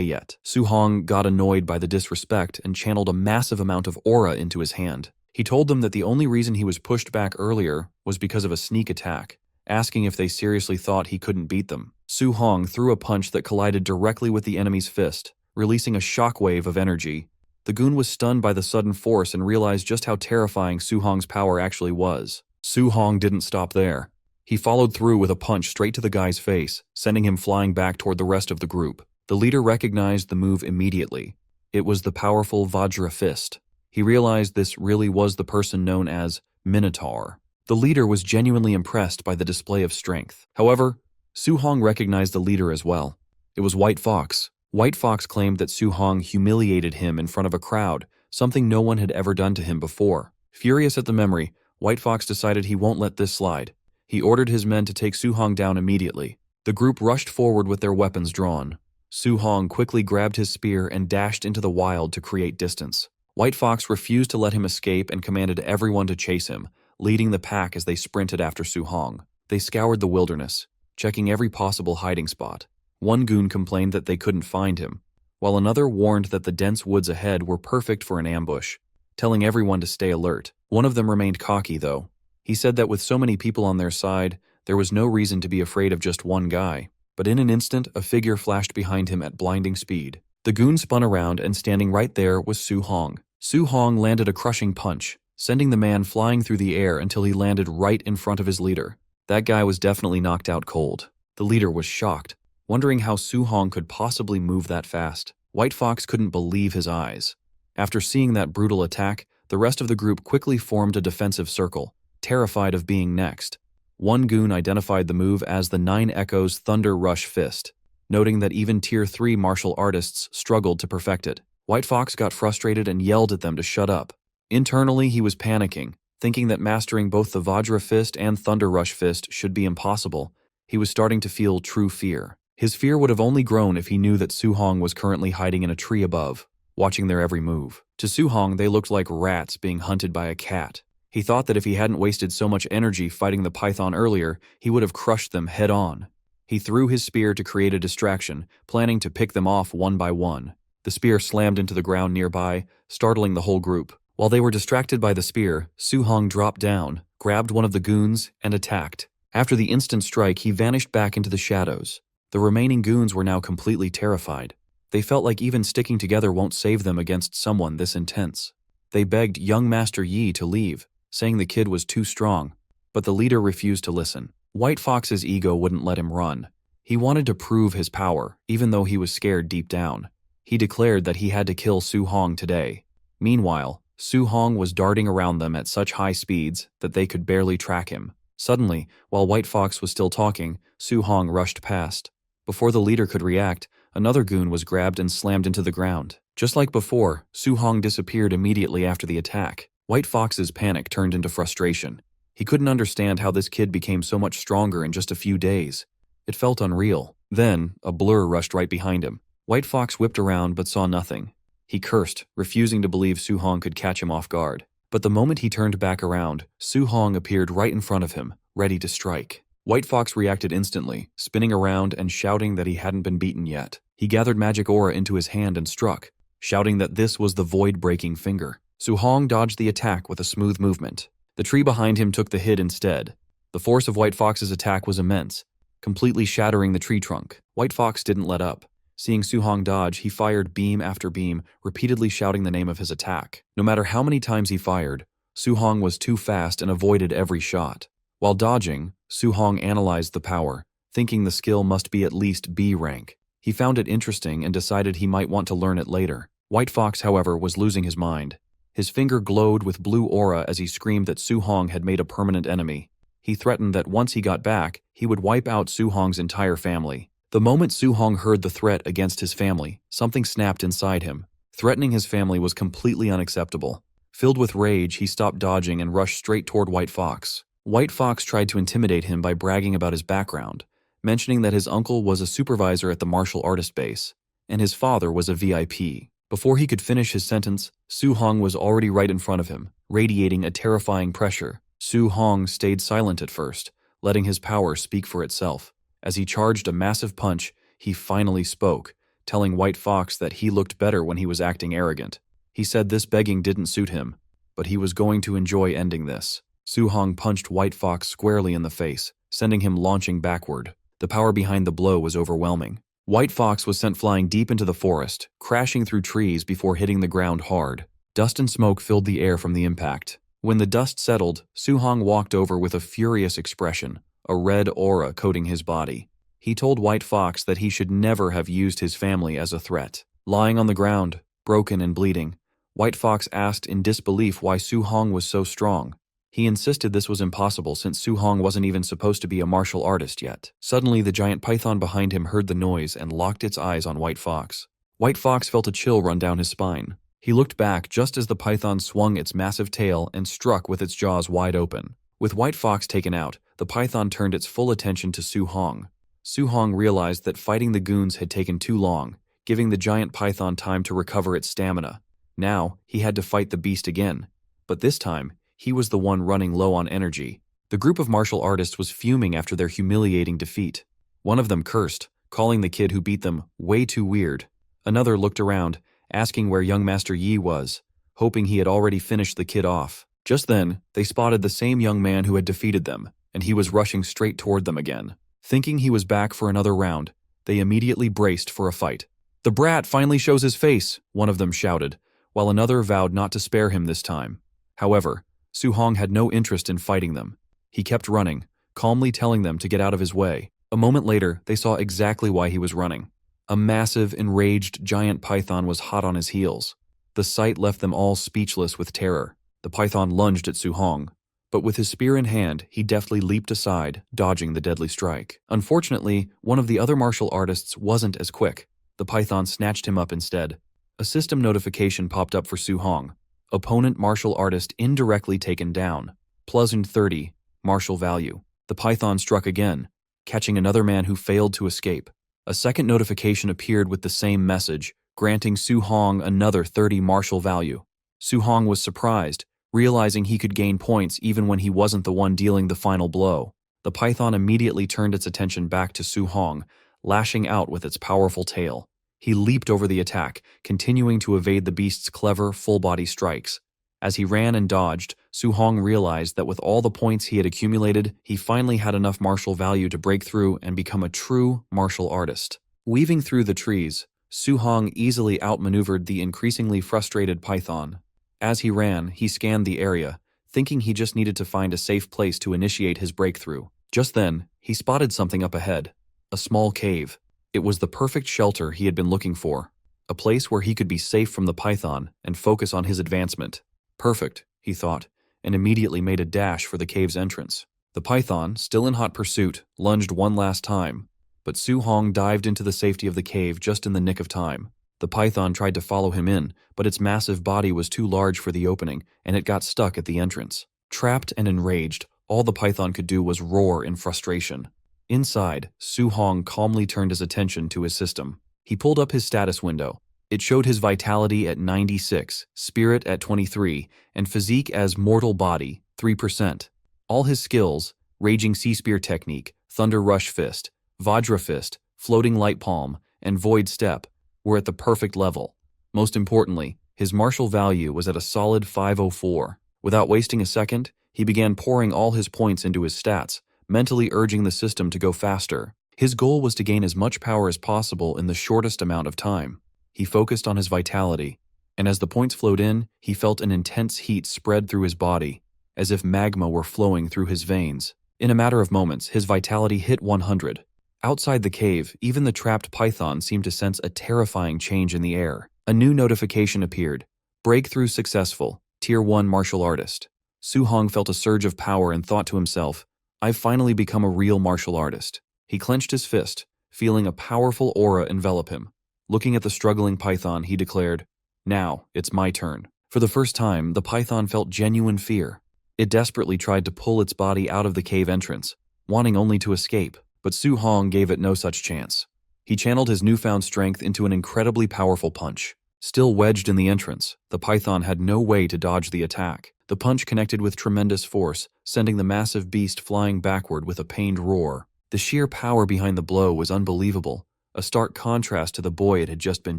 yet. Su Hong got annoyed by the disrespect and channeled a massive amount of aura into his hand. He told them that the only reason he was pushed back earlier was because of a sneak attack, asking if they seriously thought he couldn't beat them. Su Hong threw a punch that collided directly with the enemy's fist, releasing a shockwave of energy. The goon was stunned by the sudden force and realized just how terrifying Su Hong's power actually was. Su Hong didn't stop there. He followed through with a punch straight to the guy's face, sending him flying back toward the rest of the group. The leader recognized the move immediately. It was the powerful Vajra fist. He realized this really was the person known as Minotaur. The leader was genuinely impressed by the display of strength. However, Su Hong recognized the leader as well. It was White Fox. White Fox claimed that Su Hong humiliated him in front of a crowd, something no one had ever done to him before. Furious at the memory, White Fox decided he won't let this slide. He ordered his men to take Su Hong down immediately. The group rushed forward with their weapons drawn. Su Hong quickly grabbed his spear and dashed into the wild to create distance. White Fox refused to let him escape and commanded everyone to chase him, leading the pack as they sprinted after Su Hong. They scoured the wilderness, checking every possible hiding spot. One goon complained that they couldn't find him, while another warned that the dense woods ahead were perfect for an ambush, telling everyone to stay alert. One of them remained cocky, though. He said that with so many people on their side, there was no reason to be afraid of just one guy. But in an instant, a figure flashed behind him at blinding speed. The goon spun around, and standing right there was Su Hong. Su Hong landed a crushing punch, sending the man flying through the air until he landed right in front of his leader. That guy was definitely knocked out cold. The leader was shocked, wondering how Su Hong could possibly move that fast. White Fox couldn't believe his eyes. After seeing that brutal attack, the rest of the group quickly formed a defensive circle, terrified of being next. One goon identified the move as the Nine Echoes Thunder Rush Fist, noting that even Tier 3 martial artists struggled to perfect it. White Fox got frustrated and yelled at them to shut up. Internally, he was panicking, thinking that mastering both the Vajra Fist and Thunder Rush Fist should be impossible. He was starting to feel true fear. His fear would have only grown if he knew that Su Hong was currently hiding in a tree above, watching their every move. To Su Hong, they looked like rats being hunted by a cat. He thought that if he hadn't wasted so much energy fighting the python earlier, he would have crushed them head-on. He threw his spear to create a distraction, planning to pick them off one by one. The spear slammed into the ground nearby, startling the whole group. While they were distracted by the spear, Su Hong dropped down, grabbed one of the goons, and attacked. After the instant strike, he vanished back into the shadows. The remaining goons were now completely terrified. They felt like even sticking together won't save them against someone this intense. They begged young Master Yi to leave, saying the kid was too strong, but the leader refused to listen. White Fox's ego wouldn't let him run. He wanted to prove his power, even though he was scared deep down. He declared that he had to kill Su Hong today. Meanwhile, Su Hong was darting around them at such high speeds that they could barely track him. Suddenly, while White Fox was still talking, Su Hong rushed past. Before the leader could react, another goon was grabbed and slammed into the ground. Just like before, Su Hong disappeared immediately after the attack. White Fox's panic turned into frustration. He couldn't understand how this kid became so much stronger in just a few days. It felt unreal. Then, a blur rushed right behind him. White Fox whipped around but saw nothing. He cursed, refusing to believe Su Hong could catch him off guard. But the moment he turned back around, Su Hong appeared right in front of him, ready to strike. White Fox reacted instantly, spinning around and shouting that he hadn't been beaten yet. He gathered magic aura into his hand and struck, shouting that this was the void-breaking finger. Su Hong dodged the attack with a smooth movement. The tree behind him took the hit instead. The force of White Fox's attack was immense, completely shattering the tree trunk. White Fox didn't let up. Seeing Su Hong dodge, he fired beam after beam, repeatedly shouting the name of his attack. No matter how many times he fired, Su Hong was too fast and avoided every shot. While dodging, Su Hong analyzed the power, thinking the skill must be at least B rank. He found it interesting and decided he might want to learn it later. White Fox, however, was losing his mind. His finger glowed with blue aura as he screamed that Su Hong had made a permanent enemy. He threatened that once he got back, he would wipe out Su Hong's entire family. The moment Su Hong heard the threat against his family, something snapped inside him. Threatening his family was completely unacceptable. Filled with rage, he stopped dodging and rushed straight toward White Fox. White Fox tried to intimidate him by bragging about his background, mentioning that his uncle was a supervisor at the martial artist base, and his father was a VIP. Before he could finish his sentence, Su Hong was already right in front of him, radiating a terrifying pressure. Su Hong stayed silent at first, letting his power speak for itself. As he charged a massive punch, he finally spoke, telling White Fox that he looked better when he was acting arrogant. He said this begging didn't suit him, but he was going to enjoy ending this. Su Hong punched White Fox squarely in the face, sending him launching backward. The power behind the blow was overwhelming. White Fox was sent flying deep into the forest, crashing through trees before hitting the ground hard. Dust and smoke filled the air from the impact. When the dust settled, Su Hong walked over with a furious expression, a red aura coating his body. He told White Fox that he should never have used his family as a threat. Lying on the ground, broken and bleeding, White Fox asked in disbelief why Su Hong was so strong. He insisted this was impossible since Su Hong wasn't even supposed to be a martial artist yet. Suddenly, the giant python behind him heard the noise and locked its eyes on White Fox. White Fox felt a chill run down his spine. He looked back just as the python swung its massive tail and struck with its jaws wide open. With White Fox taken out, the python turned its full attention to Su Hong. Su Hong realized that fighting the goons had taken too long, giving the giant python time to recover its stamina. Now, he had to fight the beast again. But this time, he was the one running low on energy. The group of martial artists was fuming after their humiliating defeat. One of them cursed, calling the kid who beat them way too weird. Another looked around, asking where young Master Yi was, hoping he had already finished the kid off. Just then, they spotted the same young man who had defeated them, and he was rushing straight toward them again. Thinking he was back for another round, they immediately braced for a fight. "The brat finally shows his face," one of them shouted, while another vowed not to spare him this time. However, Su Hong had no interest in fighting them. He kept running, calmly telling them to get out of his way. A moment later, they saw exactly why he was running. A massive, enraged giant python was hot on his heels. The sight left them all speechless with terror. The python lunged at Su Hong, but with his spear in hand, he deftly leaped aside, dodging the deadly strike. Unfortunately, one of the other martial artists wasn't as quick. The python snatched him up instead. A system notification popped up for Su Hong. Opponent martial artist indirectly taken down. +30, martial value. The python struck again, catching another man who failed to escape. A second notification appeared with the same message, granting Su Hong another 30 martial value. Su Hong was surprised, realizing he could gain points even when he wasn't the one dealing the final blow. The python immediately turned its attention back to Su Hong, lashing out with its powerful tail. He leaped over the attack, continuing to evade the beast's clever, full-body strikes. As he ran and dodged, Su Hong realized that with all the points he had accumulated, he finally had enough martial value to break through and become a true martial artist. Weaving through the trees, Su Hong easily outmaneuvered the increasingly frustrated python. As he ran, he scanned the area, thinking he just needed to find a safe place to initiate his breakthrough. Just then, he spotted something up ahead. A small cave. It was the perfect shelter he had been looking for, a place where he could be safe from the python and focus on his advancement. Perfect, he thought, and immediately made a dash for the cave's entrance. The python, still in hot pursuit, lunged one last time, but Su Hong dived into the safety of the cave just in the nick of time. The python tried to follow him in, but its massive body was too large for the opening, and it got stuck at the entrance. Trapped and enraged, all the python could do was roar in frustration. Inside, Su Hong calmly turned his attention to his system. He pulled up his status window. It showed his vitality at 96, spirit at 23, and physique as mortal body, 3%. All his skills, Raging Sea Spear Technique, Thunder Rush Fist, Vajra Fist, Floating Light Palm, and Void Step, were at the perfect level. Most importantly, his martial value was at a solid 504. Without wasting a second, he began pouring all his points into his stats, mentally urging the system to go faster. His goal was to gain as much power as possible in the shortest amount of time. He focused on his vitality, and as the points flowed in, he felt an intense heat spread through his body, as if magma were flowing through his veins. In a matter of moments, his vitality hit 100. Outside the cave, even the trapped python seemed to sense a terrifying change in the air. A new notification appeared. Breakthrough successful. Tier 1 martial artist. Su Hong felt a surge of power and thought to himself, "I've finally become a real martial artist." He clenched his fist, feeling a powerful aura envelop him. Looking at the struggling python, he declared, "Now, it's my turn." For the first time, the python felt genuine fear. It desperately tried to pull its body out of the cave entrance, wanting only to escape, but Su Hong gave it no such chance. He channeled his newfound strength into an incredibly powerful punch. Still wedged in the entrance, the python had no way to dodge the attack. The punch connected with tremendous force, sending the massive beast flying backward with a pained roar. The sheer power behind the blow was unbelievable, a stark contrast to the boy it had just been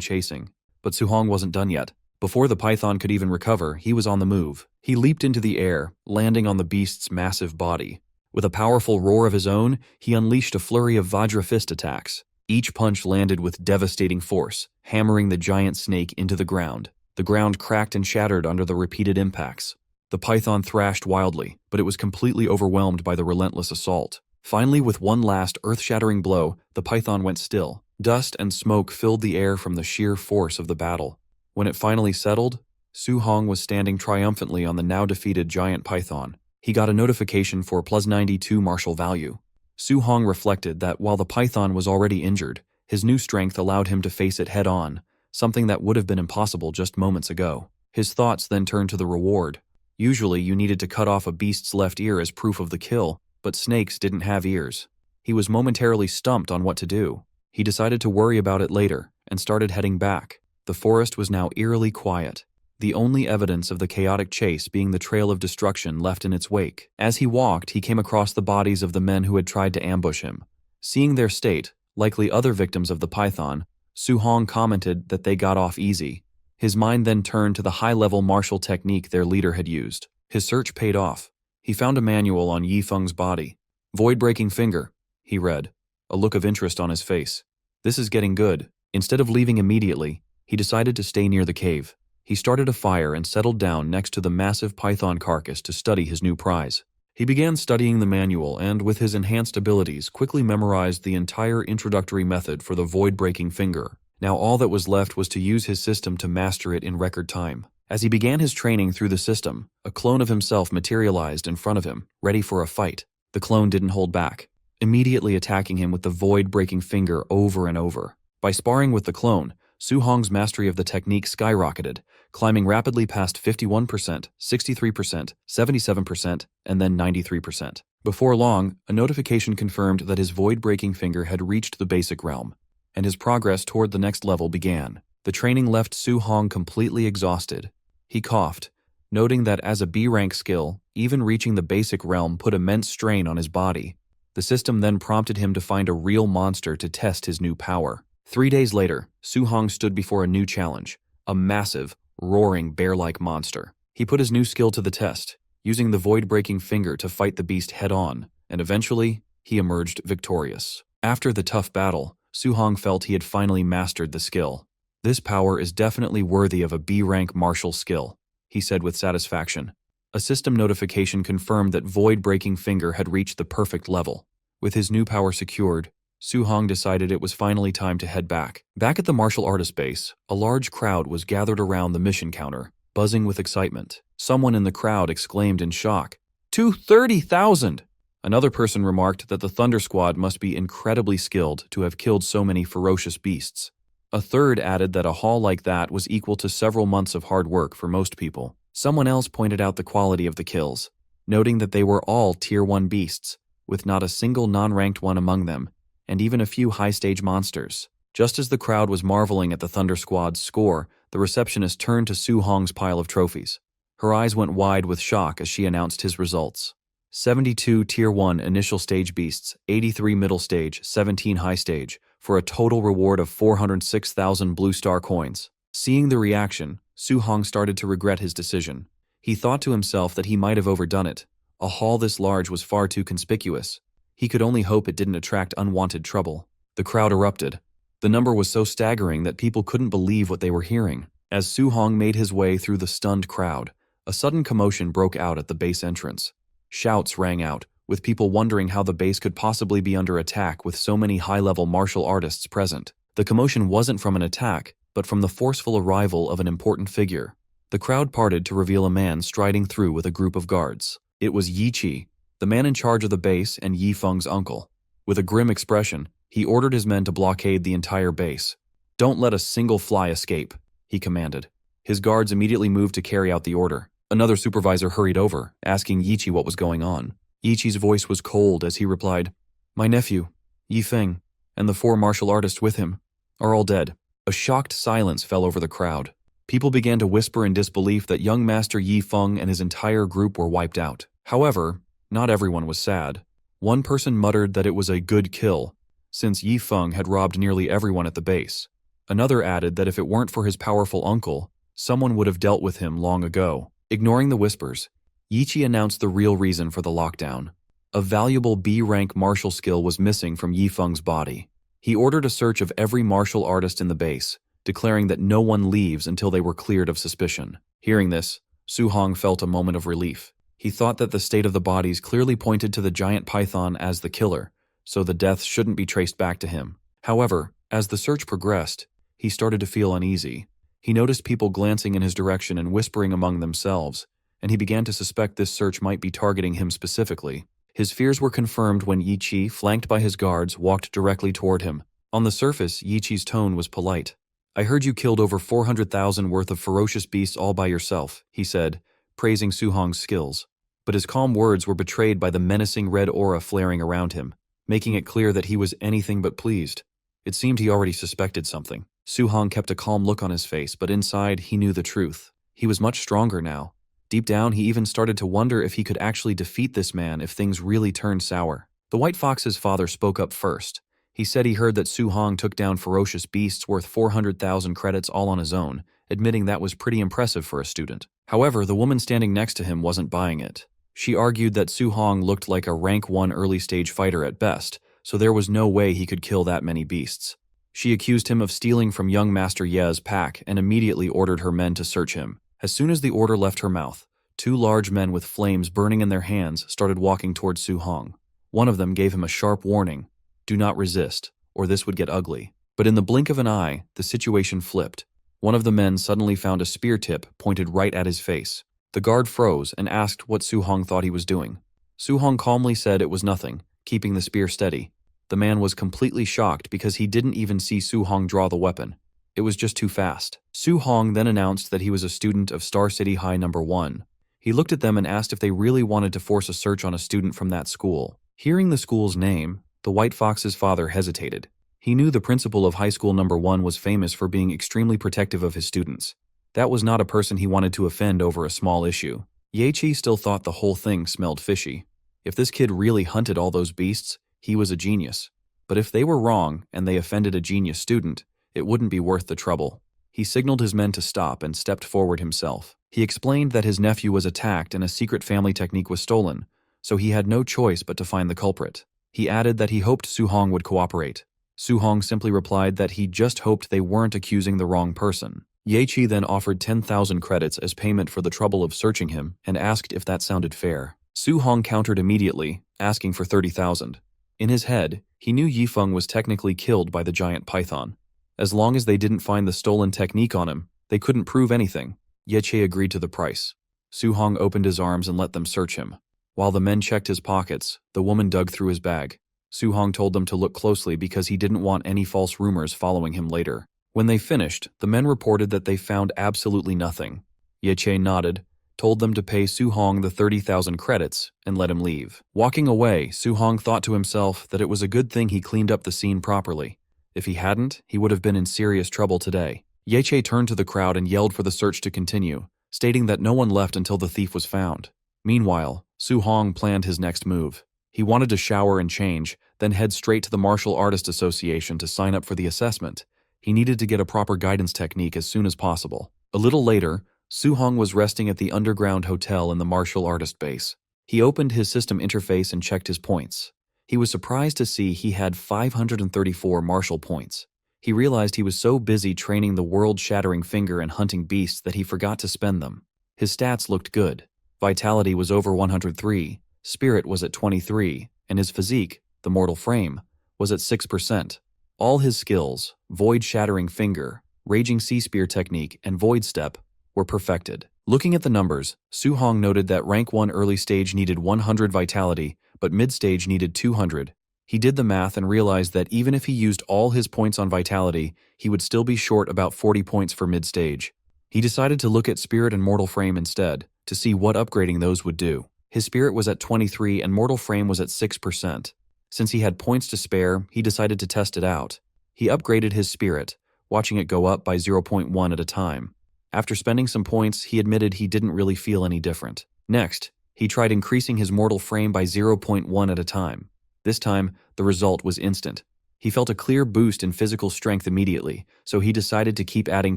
chasing. But Su-hong wasn't done yet. Before the python could even recover, he was on the move. He leaped into the air, landing on the beast's massive body. With a powerful roar of his own, he unleashed a flurry of Vajra fist attacks. Each punch landed with devastating force, hammering the giant snake into the ground. The ground cracked and shattered under the repeated impacts. The python thrashed wildly, but it was completely overwhelmed by the relentless assault. Finally, with one last earth-shattering blow, the python went still. Dust and smoke filled the air from the sheer force of the battle. When it finally settled, Su-hong was standing triumphantly on the now-defeated giant python. He got a notification for +92 martial value. Su-hong reflected that while the python was already injured, his new strength allowed him to face it head-on, something that would have been impossible just moments ago. His thoughts then turned to the reward. Usually, you needed to cut off a beast's left ear as proof of the kill, but snakes didn't have ears. He was momentarily stumped on what to do. He decided to worry about it later, and started heading back. The forest was now eerily quiet, the only evidence of the chaotic chase being the trail of destruction left in its wake. As he walked, he came across the bodies of the men who had tried to ambush him. Seeing their state, likely other victims of the python, Su-hong commented that they got off easy. His mind then turned to the high-level martial technique their leader had used. His search paid off. He found a manual on Yi Feng's body. "Void-breaking finger," he read, a look of interest on his face. "This is getting good." Instead of leaving immediately, he decided to stay near the cave. He started a fire and settled down next to the massive python carcass to study his new prize. He began studying the manual and, with his enhanced abilities, quickly memorized the entire introductory method for the void-breaking finger. Now all that was left was to use his system to master it in record time. As he began his training through the system, a clone of himself materialized in front of him, ready for a fight. The clone didn't hold back, immediately attacking him with the void-breaking finger over and over. By sparring with the clone, Su-hong's mastery of the technique skyrocketed, climbing rapidly past 51%, 63%, 77%, and then 93%. Before long, a notification confirmed that his void-breaking finger had reached the basic realm, and his progress toward the next level began. The training left Su-hong completely exhausted. He coughed, noting that as a B-rank skill, even reaching the basic realm put immense strain on his body. The system then prompted him to find a real monster to test his new power. 3 days later, Su-hong stood before a new challenge, a massive, roaring bear-like monster. He put his new skill to the test, using the void-breaking finger to fight the beast head-on, and eventually, he emerged victorious. After the tough battle, Su-hong felt he had finally mastered the skill. "This power is definitely worthy of a B-rank martial skill," he said with satisfaction. A system notification confirmed that void-breaking finger had reached the perfect level. With his new power secured, Su-hong decided it was finally time to head back. Back at the martial artist base, a large crowd was gathered around the mission counter, buzzing with excitement. Someone in the crowd exclaimed in shock, "230,000!" Another person remarked that the Thunder Squad must be incredibly skilled to have killed so many ferocious beasts. A third added that a haul like that was equal to several months of hard work for most people. Someone else pointed out the quality of the kills, noting that they were all Tier 1 beasts, with not a single non-ranked one among them, and even a few high-stage monsters. Just as the crowd was marveling at the Thunder Squad's score, the receptionist turned to Su-hong's pile of trophies. Her eyes went wide with shock as she announced his results. 72 Tier 1 initial stage beasts, 83 middle stage, 17 high stage, for a total reward of 406,000 blue star coins. Seeing the reaction, Su-hong started to regret his decision. He thought to himself that he might have overdone it. A haul this large was far too conspicuous. He could only hope it didn't attract unwanted trouble. The crowd erupted. The number was so staggering that people couldn't believe what they were hearing. As Su-hong made his way through the stunned crowd, a sudden commotion broke out at the base entrance. Shouts rang out, with people wondering how the base could possibly be under attack with so many high-level martial artists present. The commotion wasn't from an attack, but from the forceful arrival of an important figure. The crowd parted to reveal a man striding through with a group of guards. It was Yi Chi, the man in charge of the base and Yi Feng's uncle. With a grim expression, he ordered his men to blockade the entire base. "Don't let a single fly escape," he commanded. His guards immediately moved to carry out the order. Another supervisor hurried over, asking Yi Chi what was going on. Yi Chi's voice was cold as he replied, "My nephew, Yi Feng, and the 4 martial artists with him are all dead." A shocked silence fell over the crowd. People began to whisper in disbelief that young Master Yi Feng and his entire group were wiped out. However, not everyone was sad. One person muttered that it was a good kill, since Yi Feng had robbed nearly everyone at the base. Another added that if it weren't for his powerful uncle, someone would have dealt with him long ago. Ignoring the whispers, Yichi announced the real reason for the lockdown. A valuable B-rank martial skill was missing from Yi Feng's body. He ordered a search of every martial artist in the base, declaring that no one leaves until they were cleared of suspicion. Hearing this, Su Hong felt a moment of relief. He thought that the state of the bodies clearly pointed to the giant python as the killer, so the deaths shouldn't be traced back to him. However, as the search progressed, he started to feel uneasy. He noticed people glancing in his direction and whispering among themselves, and he began to suspect this search might be targeting him specifically. His fears were confirmed when Yi Chi, flanked by his guards, walked directly toward him. On the surface, Yi Chi's tone was polite. "I heard you killed over 400,000 worth of ferocious beasts all by yourself," he said, praising Su Hong's skills. But his calm words were betrayed by the menacing red aura flaring around him, making it clear that he was anything but pleased. It seemed he already suspected something. Su Hong kept a calm look on his face, but inside he knew the truth. He was much stronger now. Deep down, he even started to wonder if he could actually defeat this man if things really turned sour. The White Fox's father spoke up first. He said he heard that Su Hong took down ferocious beasts worth 400,000 credits all on his own, admitting that was pretty impressive for a student. However, the woman standing next to him wasn't buying it. She argued that Su Hong looked like a rank 1 early-stage fighter at best, so there was no way he could kill that many beasts. She accused him of stealing from young Master Ye's pack and immediately ordered her men to search him. As soon as the order left her mouth, 2 large men with flames burning in their hands started walking towards Su Hong. One of them gave him a sharp warning: "Do not resist, or this would get ugly." But in the blink of an eye, the situation flipped. One of the men suddenly found a spear tip pointed right at his face. The guard froze and asked what Su Hong thought he was doing. Su Hong calmly said it was nothing, keeping the spear steady. The man was completely shocked because he didn't even see Su Hong draw the weapon. It was just too fast. Su Hong then announced that he was a student of Star City High No. 1. He looked at them and asked if they really wanted to force a search on a student from that school. Hearing the school's name, the White Fox's father hesitated. He knew the principal of High School No. 1 was famous for being extremely protective of his students. That was not a person he wanted to offend over a small issue. Ye Chi still thought the whole thing smelled fishy. If this kid really hunted all those beasts, he was a genius. But if they were wrong and they offended a genius student, it wouldn't be worth the trouble. He signaled his men to stop and stepped forward himself. He explained that his nephew was attacked and a secret family technique was stolen, so he had no choice but to find the culprit. He added that he hoped Su Hong would cooperate. Su Hong simply replied that he just hoped they weren't accusing the wrong person. Ye Chi then offered 10,000 credits as payment for the trouble of searching him and asked if that sounded fair. Su Hong countered immediately, asking for 30,000. In his head, he knew Yi Feng was technically killed by the giant python. As long as they didn't find the stolen technique on him, they couldn't prove anything. Ye Che agreed to the price. Su Hong opened his arms and let them search him. While the men checked his pockets, the woman dug through his bag. Su Hong told them to look closely because he didn't want any false rumors following him later. When they finished, the men reported that they found absolutely nothing. Ye Che nodded, told them to pay Su Hong the 30,000 credits, and let him leave. Walking away, Su Hong thought to himself that it was a good thing he cleaned up the scene properly. If he hadn't, he would have been in serious trouble today. Ye Che turned to the crowd and yelled for the search to continue, stating that no one left until the thief was found. Meanwhile, Su Hong planned his next move. He wanted to shower and change, then head straight to the Martial Artist Association to sign up for the assessment. He needed to get a proper guidance technique as soon as possible. A little later, Su Hong was resting at the underground hotel in the martial artist base. He opened his system interface and checked his points. He was surprised to see he had 534 martial points. He realized he was so busy training the world-shattering finger and hunting beasts that he forgot to spend them. His stats looked good. Vitality was over 103, spirit was at 23, and his physique, the mortal frame, was at 6%. All his skills, void-shattering finger, raging sea spear technique, and void step, were perfected. Looking at the numbers, Su Hong noted that rank 1 early stage needed 100 vitality, but mid-stage needed 200. He did the math and realized that even if he used all his points on vitality, he would still be short about 40 points for mid-stage. He decided to look at spirit and mortal frame instead, to see what upgrading those would do. His spirit was at 23 and mortal frame was at 6%. Since he had points to spare, he decided to test it out. He upgraded his spirit, watching it go up by 0.1 at a time. After spending some points, he admitted he didn't really feel any different. Next, he tried increasing his mortal frame by 0.1 at a time. This time, the result was instant. He felt a clear boost in physical strength immediately, so he decided to keep adding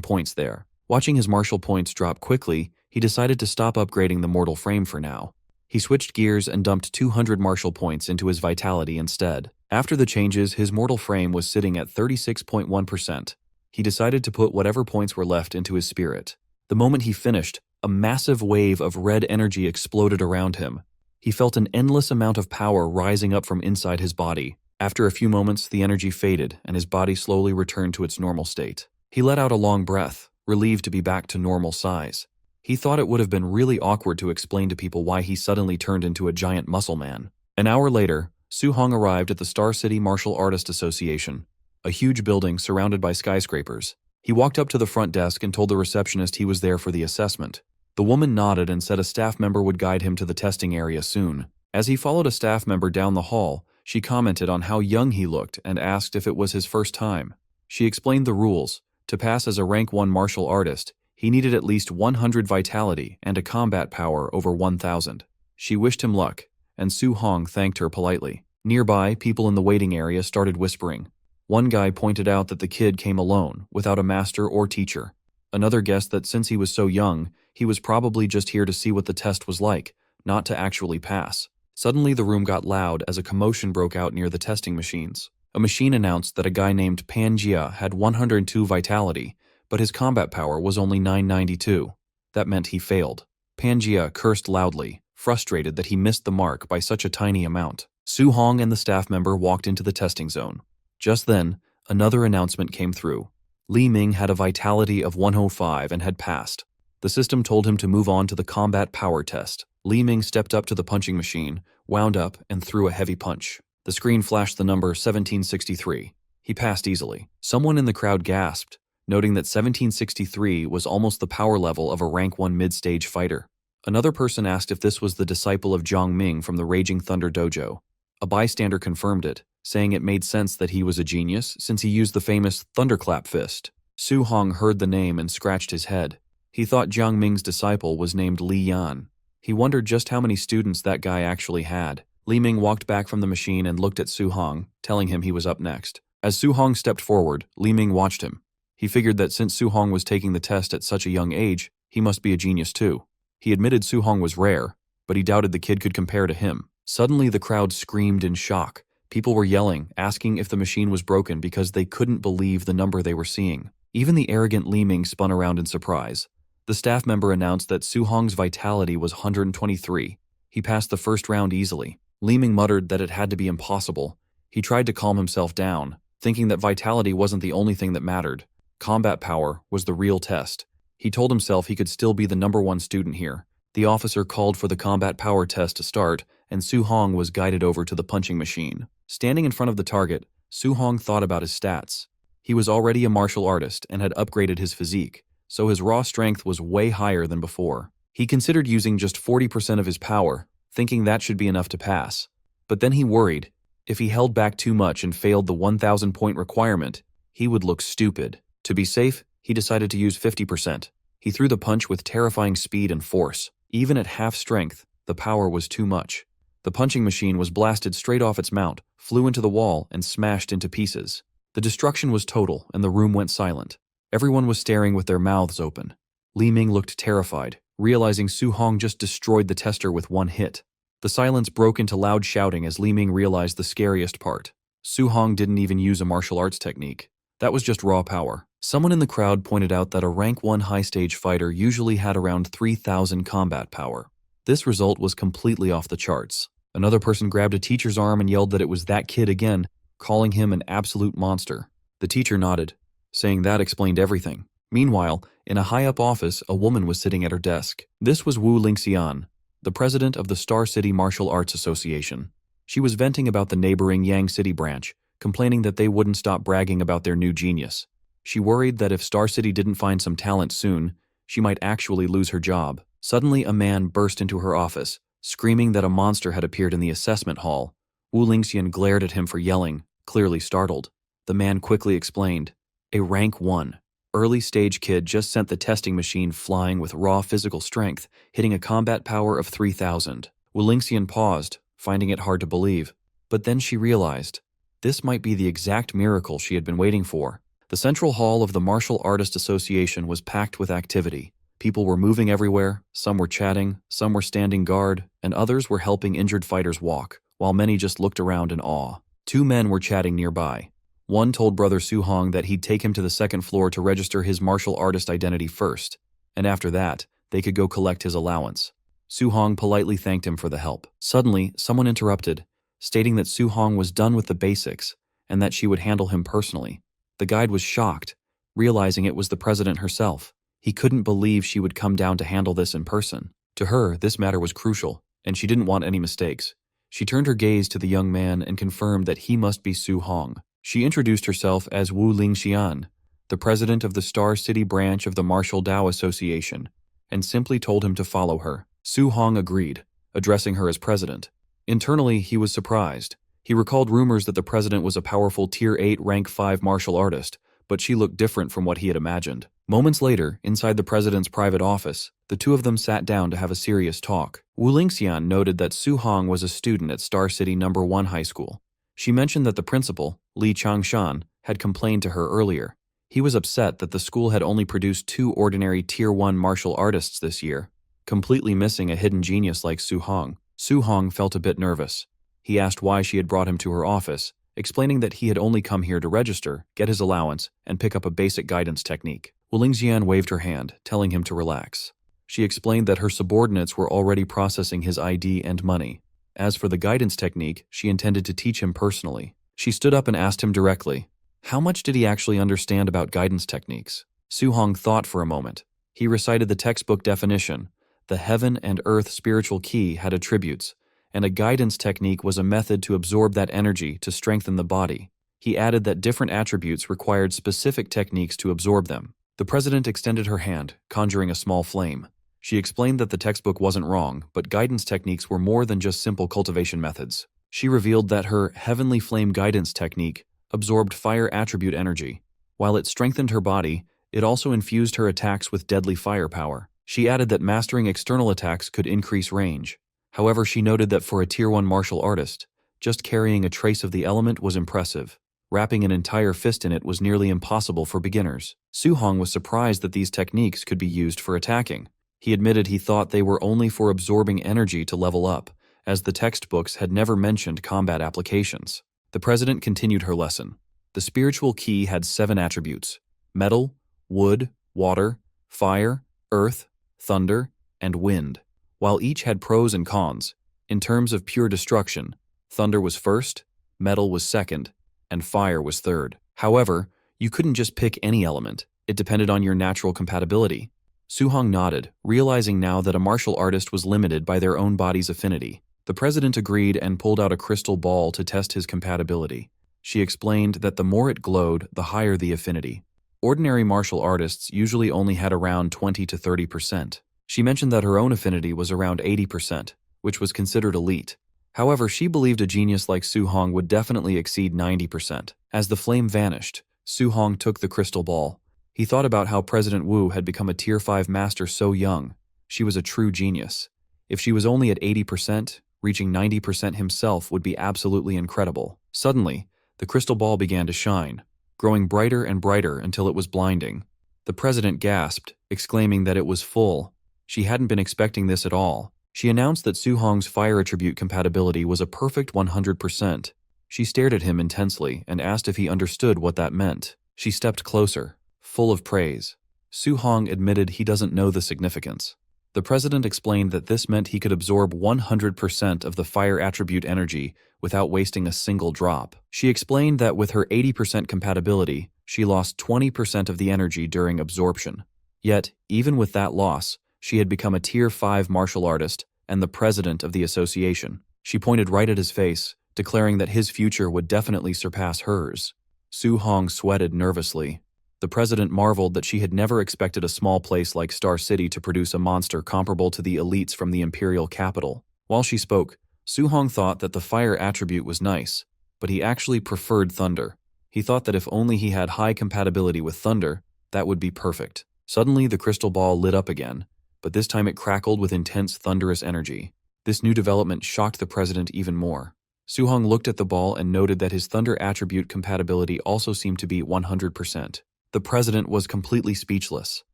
points there. Watching his martial points drop quickly, he decided to stop upgrading the mortal frame for now. He switched gears and dumped 200 martial points into his vitality instead. After the changes, his mortal frame was sitting at 36.1%. He decided to put whatever points were left into his spirit. The moment he finished, a massive wave of red energy exploded around him. He felt an endless amount of power rising up from inside his body. After a few moments, the energy faded and his body slowly returned to its normal state. He let out a long breath, relieved to be back to normal size. He thought it would have been really awkward to explain to people why he suddenly turned into a giant muscle man. An hour later, Su Hong arrived at the Star City Martial Artist Association, a huge building surrounded by skyscrapers. He walked up to the front desk and told the receptionist he was there for the assessment. The woman nodded and said a staff member would guide him to the testing area soon. As he followed a staff member down the hall, she commented on how young he looked and asked if it was his first time. She explained the rules. To pass as a rank 1 martial artist, he needed at least 100 vitality and a combat power over 1,000. She wished him luck, and Su Hong thanked her politely. Nearby, people in the waiting area started whispering. One guy pointed out that the kid came alone, without a master or teacher. Another guessed that since he was so young, he was probably just here to see what the test was like, not to actually pass. Suddenly the room got loud as a commotion broke out near the testing machines. A machine announced that a guy named Panjia had 102 vitality, but his combat power was only 992. That meant he failed. Panjia cursed loudly, frustrated that he missed the mark by such a tiny amount. Su Hong and the staff member walked into the testing zone. Just then, another announcement came through. Li Ming had a vitality of 105 and had passed. The system told him to move on to the combat power test. Li Ming stepped up to the punching machine, wound up, and threw a heavy punch. The screen flashed the number 1763. He passed easily. Someone in the crowd gasped, noting that 1763 was almost the power level of a rank 1 mid-stage fighter. Another person asked if this was the disciple of Zhang Ming from the Raging Thunder Dojo. A bystander confirmed it, saying it made sense that he was a genius since he used the famous thunderclap fist. Su Hong heard the name and scratched his head. He thought Zhang Ming's disciple was named Li Yan. He wondered just how many students that guy actually had. Li Ming walked back from the machine and looked at Su Hong, telling him he was up next. As Su Hong stepped forward, Li Ming watched him. He figured that since Su Hong was taking the test at such a young age, he must be a genius too. He admitted Su Hong was rare, but he doubted the kid could compare to him. Suddenly the crowd screamed in shock. People were yelling, asking if the machine was broken because they couldn't believe the number they were seeing. Even the arrogant Li Ming spun around in surprise. The staff member announced that Su Hong's vitality was 123. He passed the first round easily. Li Ming muttered that it had to be impossible. He tried to calm himself down, thinking that vitality wasn't the only thing that mattered. Combat power was the real test. He told himself he could still be the number 1 student here. The officer called for the combat power test to start, and Su Hong was guided over to the punching machine. Standing in front of the target, Su Hong thought about his stats. He was already a martial artist and had upgraded his physique, so his raw strength was way higher than before. He considered using just 40% of his power, thinking that should be enough to pass. But then he worried. If he held back too much and failed the 1,000-point requirement, he would look stupid. To be safe, he decided to use 50%. He threw the punch with terrifying speed and force. Even at half strength, the power was too much. The punching machine was blasted straight off its mount, flew into the wall, and smashed into pieces. The destruction was total, and the room went silent. Everyone was staring with their mouths open. Li Ming looked terrified, realizing Su Hong just destroyed the tester with one hit. The silence broke into loud shouting as Li Ming realized the scariest part. Su Hong didn't even use a martial arts technique. That was just raw power. Someone in the crowd pointed out that a rank 1 high-stage fighter usually had around 3,000 combat power. This result was completely off the charts. Another person grabbed a teacher's arm and yelled that it was that kid again, calling him an absolute monster. The teacher nodded, saying that explained everything. Meanwhile, in a high-up office, a woman was sitting at her desk. This was Wu Lingxian, the president of the Star City Martial Arts Association. She was venting about the neighboring Yang City branch, complaining that they wouldn't stop bragging about their new genius. She worried that if Star City didn't find some talent soon, she might actually lose her job. Suddenly, a man burst into her office, screaming that a monster had appeared in the assessment hall. Wu Lingxian glared at him for yelling, clearly startled. The man quickly explained, A rank 1. Early stage kid just sent the testing machine flying with raw physical strength, hitting a combat power of 3,000. Wulingshan paused, finding it hard to believe. But then she realized, this might be the exact miracle she had been waiting for. The central hall of the Martial Artist Association was packed with activity. People were moving everywhere, some were chatting, some were standing guard, and others were helping injured fighters walk, while many just looked around in awe. 2 men were chatting nearby. One told Brother Su-hong that he'd take him to the second floor to register his martial artist identity first, and after that, they could go collect his allowance. Su-hong politely thanked him for the help. Suddenly, someone interrupted, stating that Su-hong was done with the basics and that she would handle him personally. The guide was shocked, realizing it was the president herself. He couldn't believe she would come down to handle this in person. To her, this matter was crucial, and she didn't want any mistakes. She turned her gaze to the young man and confirmed that he must be Su-hong. She introduced herself as Wu Lingxian, the president of the Star City branch of the Martial Dao Association, and simply told him to follow her. Su-hong agreed, addressing her as president. Internally, he was surprised. He recalled rumors that the president was a powerful Tier 8 Rank 5 martial artist, but she looked different from what he had imagined. Moments later, inside the president's private office, the two of them sat down to have a serious talk. Wu Lingxian noted that Su-hong was a student at Star City No. 1 High School. She mentioned that the principal, Li Changshan, had complained to her earlier. He was upset that the school had only produced 2 ordinary Tier 1 martial artists this year, completely missing a hidden genius like Su-hong. Su-hong felt a bit nervous. He asked why she had brought him to her office, explaining that he had only come here to register, get his allowance, and pick up a basic guidance technique. Wu Lingxian waved her hand, telling him to relax. She explained that her subordinates were already processing his ID and money. As for the guidance technique, she intended to teach him personally. She stood up and asked him directly, how much did he actually understand about guidance techniques? Su-hong thought for a moment. He recited the textbook definition. The heaven and earth spiritual key had attributes, and a guidance technique was a method to absorb that energy to strengthen the body. He added that different attributes required specific techniques to absorb them. The president extended her hand, conjuring a small flame. She explained that the textbook wasn't wrong, but guidance techniques were more than just simple cultivation methods. She revealed that her heavenly flame guidance technique absorbed fire attribute energy. While it strengthened her body, it also infused her attacks with deadly firepower. She added that mastering external attacks could increase range. However, she noted that for a Tier 1 martial artist, just carrying a trace of the element was impressive. Wrapping an entire fist in it was nearly impossible for beginners. Su-hong was surprised that these techniques could be used for attacking. He admitted he thought they were only for absorbing energy to level up, as the textbooks had never mentioned combat applications. The president continued her lesson. The spiritual key had 7 attributes: metal, wood, water, fire, earth, thunder, and wind. While each had pros and cons, in terms of pure destruction, thunder was first, metal was second, and fire was third. However, you couldn't just pick any element. It depended on your natural compatibility. Su-hong nodded, realizing now that a martial artist was limited by their own body's affinity. The president agreed and pulled out a crystal ball to test his compatibility. She explained that the more it glowed, the higher the affinity. Ordinary martial artists usually only had around 20 to 30%. She mentioned that her own affinity was around 80%, which was considered elite. However, she believed a genius like Su-hong would definitely exceed 90%. As the flame vanished, Su-hong took the crystal ball. He thought about how President Wu had become a Tier 5 master so young. She was a true genius. If she was only at 80%, reaching 90% himself would be absolutely incredible. Suddenly, the crystal ball began to shine, growing brighter and brighter until it was blinding. The president gasped, exclaiming that it was full. She hadn't been expecting this at all. She announced that Su-hong's fire attribute compatibility was a perfect 100%. She stared at him intensely and asked if he understood what that meant. She stepped closer, full of praise. Su-hong admitted he doesn't know the significance. The president explained that this meant he could absorb 100% of the fire attribute energy without wasting a single drop. She explained that with her 80% compatibility, she lost 20% of the energy during absorption. Yet, even with that loss, she had become a Tier 5 martial artist and the president of the association. She pointed right at his face, declaring that his future would definitely surpass hers. Su-hong sweated nervously. The president marveled that she had never expected a small place like Star City to produce a monster comparable to the elites from the imperial capital. While she spoke, Su-hong thought that the fire attribute was nice, but he actually preferred thunder. He thought that if only he had high compatibility with thunder, that would be perfect. Suddenly, the crystal ball lit up again, but this time it crackled with intense thunderous energy. This new development shocked the president even more. Suhong looked at the ball and noted that his thunder attribute compatibility also seemed to be 100%. The president was completely speechless.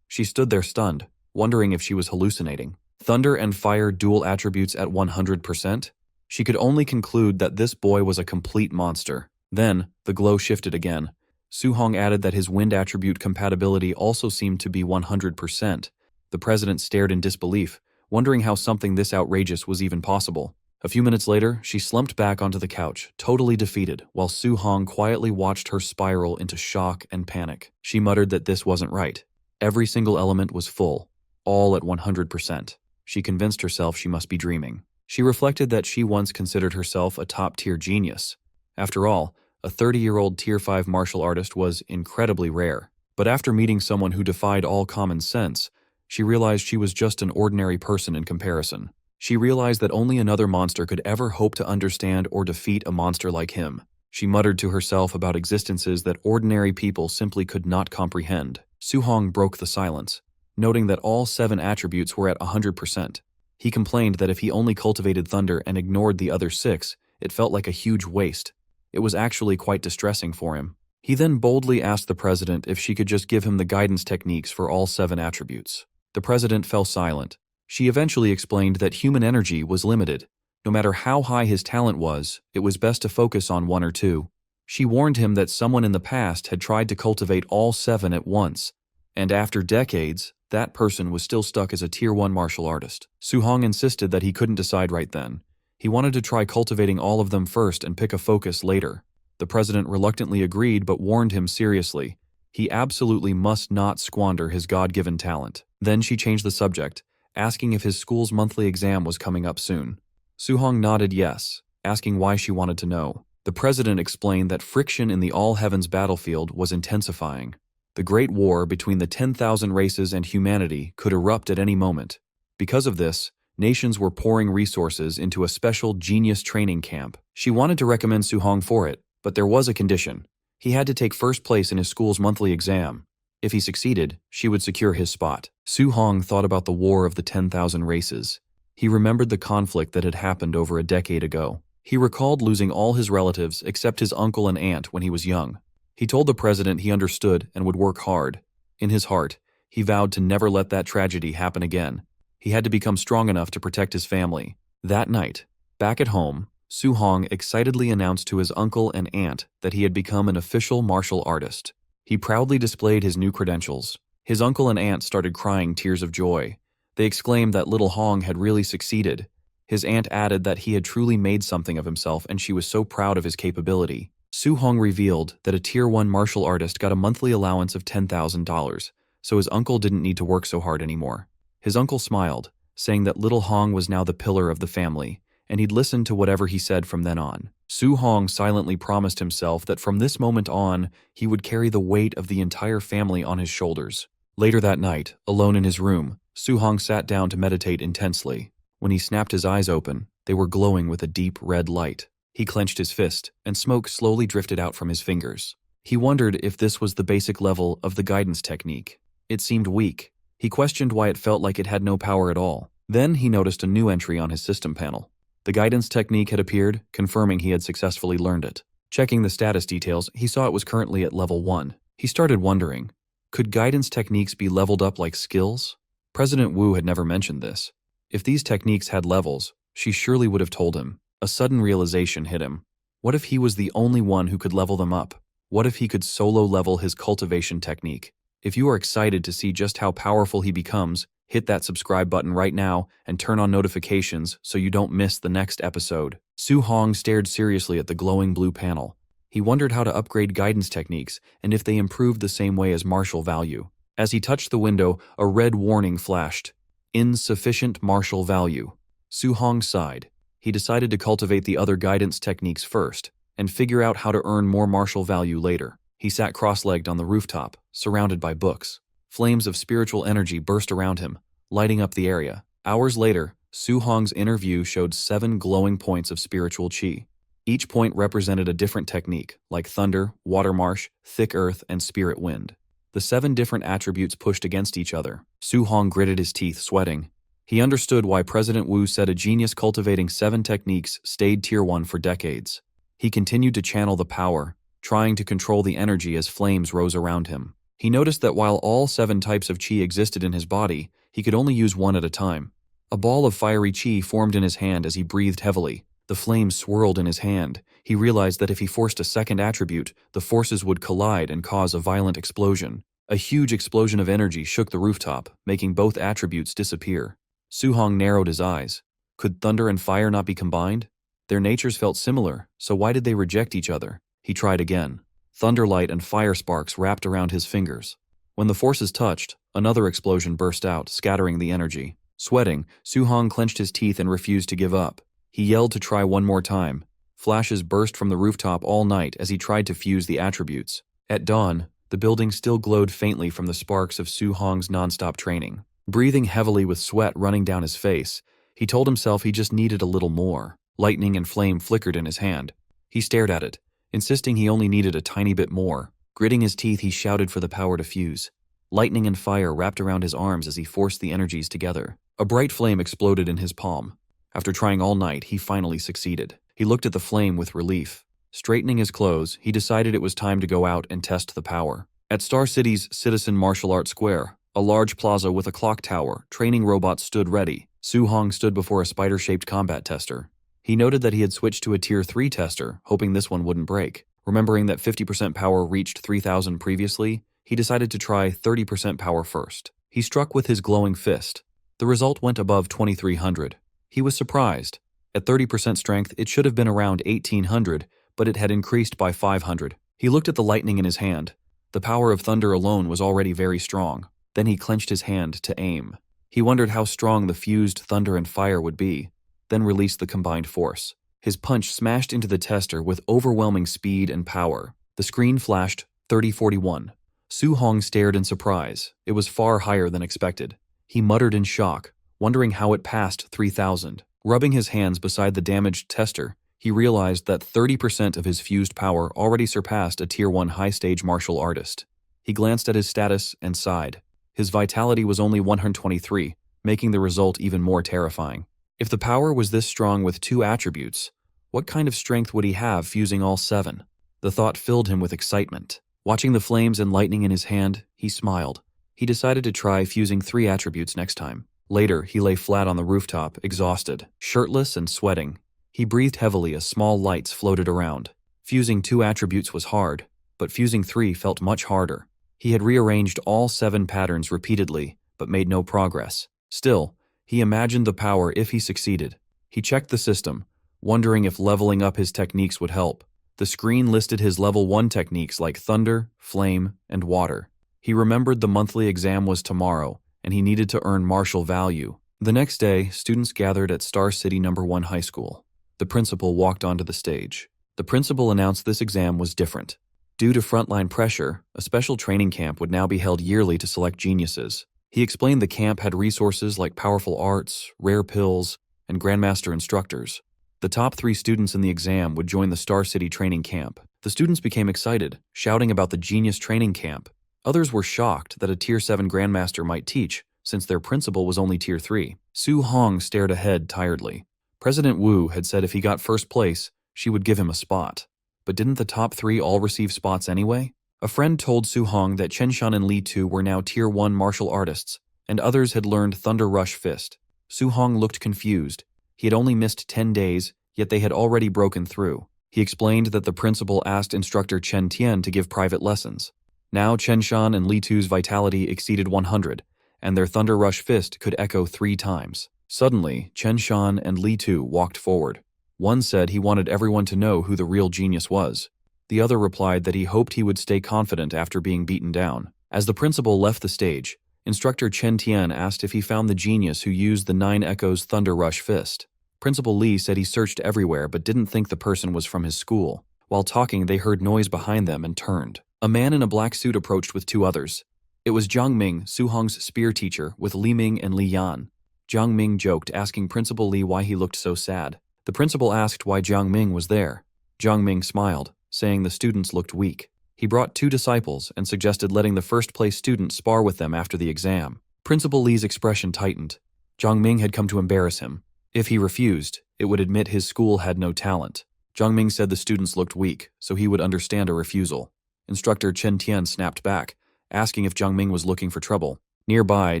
She stood there stunned, wondering if she was hallucinating. Thunder and fire dual attributes at 100%? She could only conclude that this boy was a complete monster. Then, the glow shifted again. Suhong added that his wind attribute compatibility also seemed to be 100%. The president stared in disbelief, wondering how something this outrageous was even possible. A few minutes later, she slumped back onto the couch, totally defeated, while Suhong quietly watched her spiral into shock and panic. She muttered that this wasn't right. Every single element was full, all at 100%. She convinced herself she must be dreaming. She reflected that she once considered herself a top-tier genius. After all, a 30-year-old Tier 5 martial artist was incredibly rare. But after meeting someone who defied all common sense, she realized she was just an ordinary person in comparison. She realized that only another monster could ever hope to understand or defeat a monster like him. She muttered to herself about existences that ordinary people simply could not comprehend. Suhong broke the silence, noting that all 7 attributes were at 100%. He complained that if he only cultivated thunder and ignored the other 6, it felt like a huge waste. It was actually quite distressing for him. He then boldly asked the president if she could just give him the guidance techniques for all 7 attributes. The president fell silent. She eventually explained that human energy was limited. No matter how high his talent was, it was best to focus on 1 or 2. She warned him that someone in the past had tried to cultivate all 7 at once, and after decades, that person was still stuck as a Tier 1 martial artist. Suhong insisted that he couldn't decide right then. He wanted to try cultivating all of them first and pick a focus later. The president reluctantly agreed but warned him seriously. He absolutely must not squander his God-given talent. Then she changed the subject, asking if his school's monthly exam was coming up soon. Suhong nodded yes, asking why she wanted to know. The president explained that friction in the all-heavens battlefield was intensifying. The Great War between the 10,000 races and humanity could erupt at any moment. Because of this, nations were pouring resources into a special genius training camp. She wanted to recommend Suhong for it, but there was a condition. He had to take first place in his school's monthly exam. If he succeeded, she would secure his spot. Suhong thought about the War of the 10,000 Races. He remembered the conflict that had happened over a decade ago. He recalled losing all his relatives except his uncle and aunt when he was young. He told the president he understood and would work hard. In his heart, he vowed to never let that tragedy happen again. He had to become strong enough to protect his family. That night, back at home, Suhong excitedly announced to his uncle and aunt that he had become an official martial artist. He proudly displayed his new credentials. His uncle and aunt started crying tears of joy. They exclaimed that little Hong had really succeeded. His aunt added that he had truly made something of himself and she was so proud of his capability. Suhong revealed that a Tier 1 martial artist got a monthly allowance of $10,000, so his uncle didn't need to work so hard anymore. His uncle smiled, saying that little Hong was now the pillar of the family, and he'd listen to whatever he said from then on. Suhong silently promised himself that from this moment on, he would carry the weight of the entire family on his shoulders. Later that night, alone in his room, Suhong sat down to meditate intensely. When he snapped his eyes open, they were glowing with a deep red light. He clenched his fist, and smoke slowly drifted out from his fingers. He wondered if this was the basic level of the guidance technique. It seemed weak. He questioned why it felt like it had no power at all. Then he noticed a new entry on his system panel. The guidance technique had appeared, confirming he had successfully learned it. Checking the status details, he saw it was currently at level 1. He started wondering, could guidance techniques be leveled up like skills? President Wu had never mentioned this. If these techniques had levels, she surely would have told him. A sudden realization hit him. What if he was the only one who could level them up? What if he could solo level his cultivation technique? If you are excited to see just how powerful he becomes, hit that subscribe button right now and turn on notifications so you don't miss the next episode. Suhong stared seriously at the glowing blue panel. He wondered how to upgrade guidance techniques and if they improved the same way as martial value. As he touched the window, a red warning flashed. Insufficient martial value. Suhong sighed. He decided to cultivate the other guidance techniques first and figure out how to earn more martial value later. He sat cross-legged on the rooftop, surrounded by books. Flames of spiritual energy burst around him, lighting up the area. Hours later, Suhong's inner view showed 7 glowing points of spiritual qi. Each point represented a different technique, like thunder, water marsh, thick earth, and spirit wind. The 7 different attributes pushed against each other. Su Hong gritted his teeth, sweating. He understood why President Wu said a genius cultivating 7 techniques stayed Tier 1 for decades. He continued to channel the power, trying to control the energy as flames rose around him. He noticed that while all 7 types of qi existed in his body, he could only use one at a time. A ball of fiery qi formed in his hand as he breathed heavily. The flames swirled in his hand. He realized that if he forced a second attribute, the forces would collide and cause a violent explosion. A huge explosion of energy shook the rooftop, making both attributes disappear. Su Hong narrowed his eyes. Could thunder and fire not be combined? Their natures felt similar, so why did they reject each other? He tried again. Thunderlight and fire sparks wrapped around his fingers. When the forces touched, another explosion burst out, scattering the energy. Sweating, Su Hong clenched his teeth and refused to give up. He yelled to try one more time. Flashes burst from the rooftop all night as he tried to fuse the attributes. At dawn, the building still glowed faintly from the sparks of Su Hong's nonstop training. Breathing heavily with sweat running down his face, he told himself he just needed a little more. Lightning and flame flickered in his hand. He stared at it, insisting he only needed a tiny bit more. Gritting his teeth, he shouted for the power to fuse. Lightning and fire wrapped around his arms as he forced the energies together. A bright flame exploded in his palm. After trying all night, he finally succeeded. He looked at the flame with relief. Straightening his clothes, he decided it was time to go out and test the power. At Star City's Citizen Martial Arts Square, a large plaza with a clock tower, training robots stood ready. Su Hong stood before a spider-shaped combat tester. He noted that he had switched to a Tier 3 tester, hoping this one wouldn't break. Remembering that 50% power reached 3,000 previously, he decided to try 30% power first. He struck with his glowing fist. The result went above 2,300. He was surprised. At 30% strength, it should have been around 1,800, but it had increased by 500. He looked at the lightning in his hand. The power of thunder alone was already very strong. Then he clenched his hand to aim. He wondered how strong the fused thunder and fire would be, then released the combined force. His punch smashed into the tester with overwhelming speed and power. The screen flashed 3041. Su Hong stared in surprise. It was far higher than expected. He muttered in shock, wondering how it passed 3,000. Rubbing his hands beside the damaged tester, he realized that 30% of his fused power already surpassed a Tier 1 high-stage martial artist. He glanced at his status and sighed. His vitality was only 123, making the result even more terrifying. If the power was this strong with 2 attributes, what kind of strength would he have fusing all 7? The thought filled him with excitement. Watching the flames and lightning in his hand, he smiled. He decided to try fusing 3 attributes next time. Later, he lay flat on the rooftop, exhausted, shirtless and sweating. He breathed heavily as small lights floated around. Fusing 2 attributes was hard, but fusing 3 felt much harder. He had rearranged all 7 patterns repeatedly, but made no progress. Still, he imagined the power if he succeeded. He checked the system, wondering if leveling up his techniques would help. The screen listed his level 1 techniques like thunder, flame, and water. He remembered the monthly exam was tomorrow, and he needed to earn martial value. The next day, students gathered at Star City No. 1 High School. The principal walked onto the stage. The principal announced this exam was different. Due to frontline pressure, a special training camp would now be held yearly to select geniuses. He explained the camp had resources like powerful arts, rare pills, and grandmaster instructors. The top 3 students in the exam would join the Star City training camp. The students became excited, shouting about the genius training camp. Others were shocked that a Tier 7 grandmaster might teach, since their principal was only Tier 3. Su Hong stared ahead tiredly. President Wu had said if he got first place, she would give him a spot. But didn't the top 3 all receive spots anyway? A friend told Su Hong that Chen Shan and Li Tu were now Tier 1 martial artists, and others had learned Thunder Rush Fist. Su Hong looked confused. He had only missed 10 days, yet they had already broken through. He explained that the principal asked instructor Chen Tian to give private lessons. Now Chen Shan and Li Tu's vitality exceeded 100, and their Thunder Rush Fist could echo 3 times. Suddenly, Chen Shan and Li Tu walked forward. One said he wanted everyone to know who the real genius was. The other replied that he hoped he would stay confident after being beaten down. As the principal left the stage, instructor Chen Tian asked if he found the genius who used the 9 Echoes Thunder Rush Fist. Principal Li said he searched everywhere but didn't think the person was from his school. While talking, they heard noise behind them and turned. A man in a black suit approached with 2 others. It was Jiang Ming, Su Hong's spear teacher, with Li Ming and Li Yan. Jiang Ming joked, asking Principal Li why he looked so sad. The principal asked why Jiang Ming was there. Jiang Ming smiled, saying the students looked weak. He brought 2 disciples and suggested letting the first-place student spar with them after the exam. Principal Li's expression tightened. Jiang Ming had come to embarrass him. If he refused, it would admit his school had no talent. Jiang Ming said the students looked weak, so he would understand a refusal. Instructor Chen Tian snapped back, asking if Jiang Ming was looking for trouble. Nearby,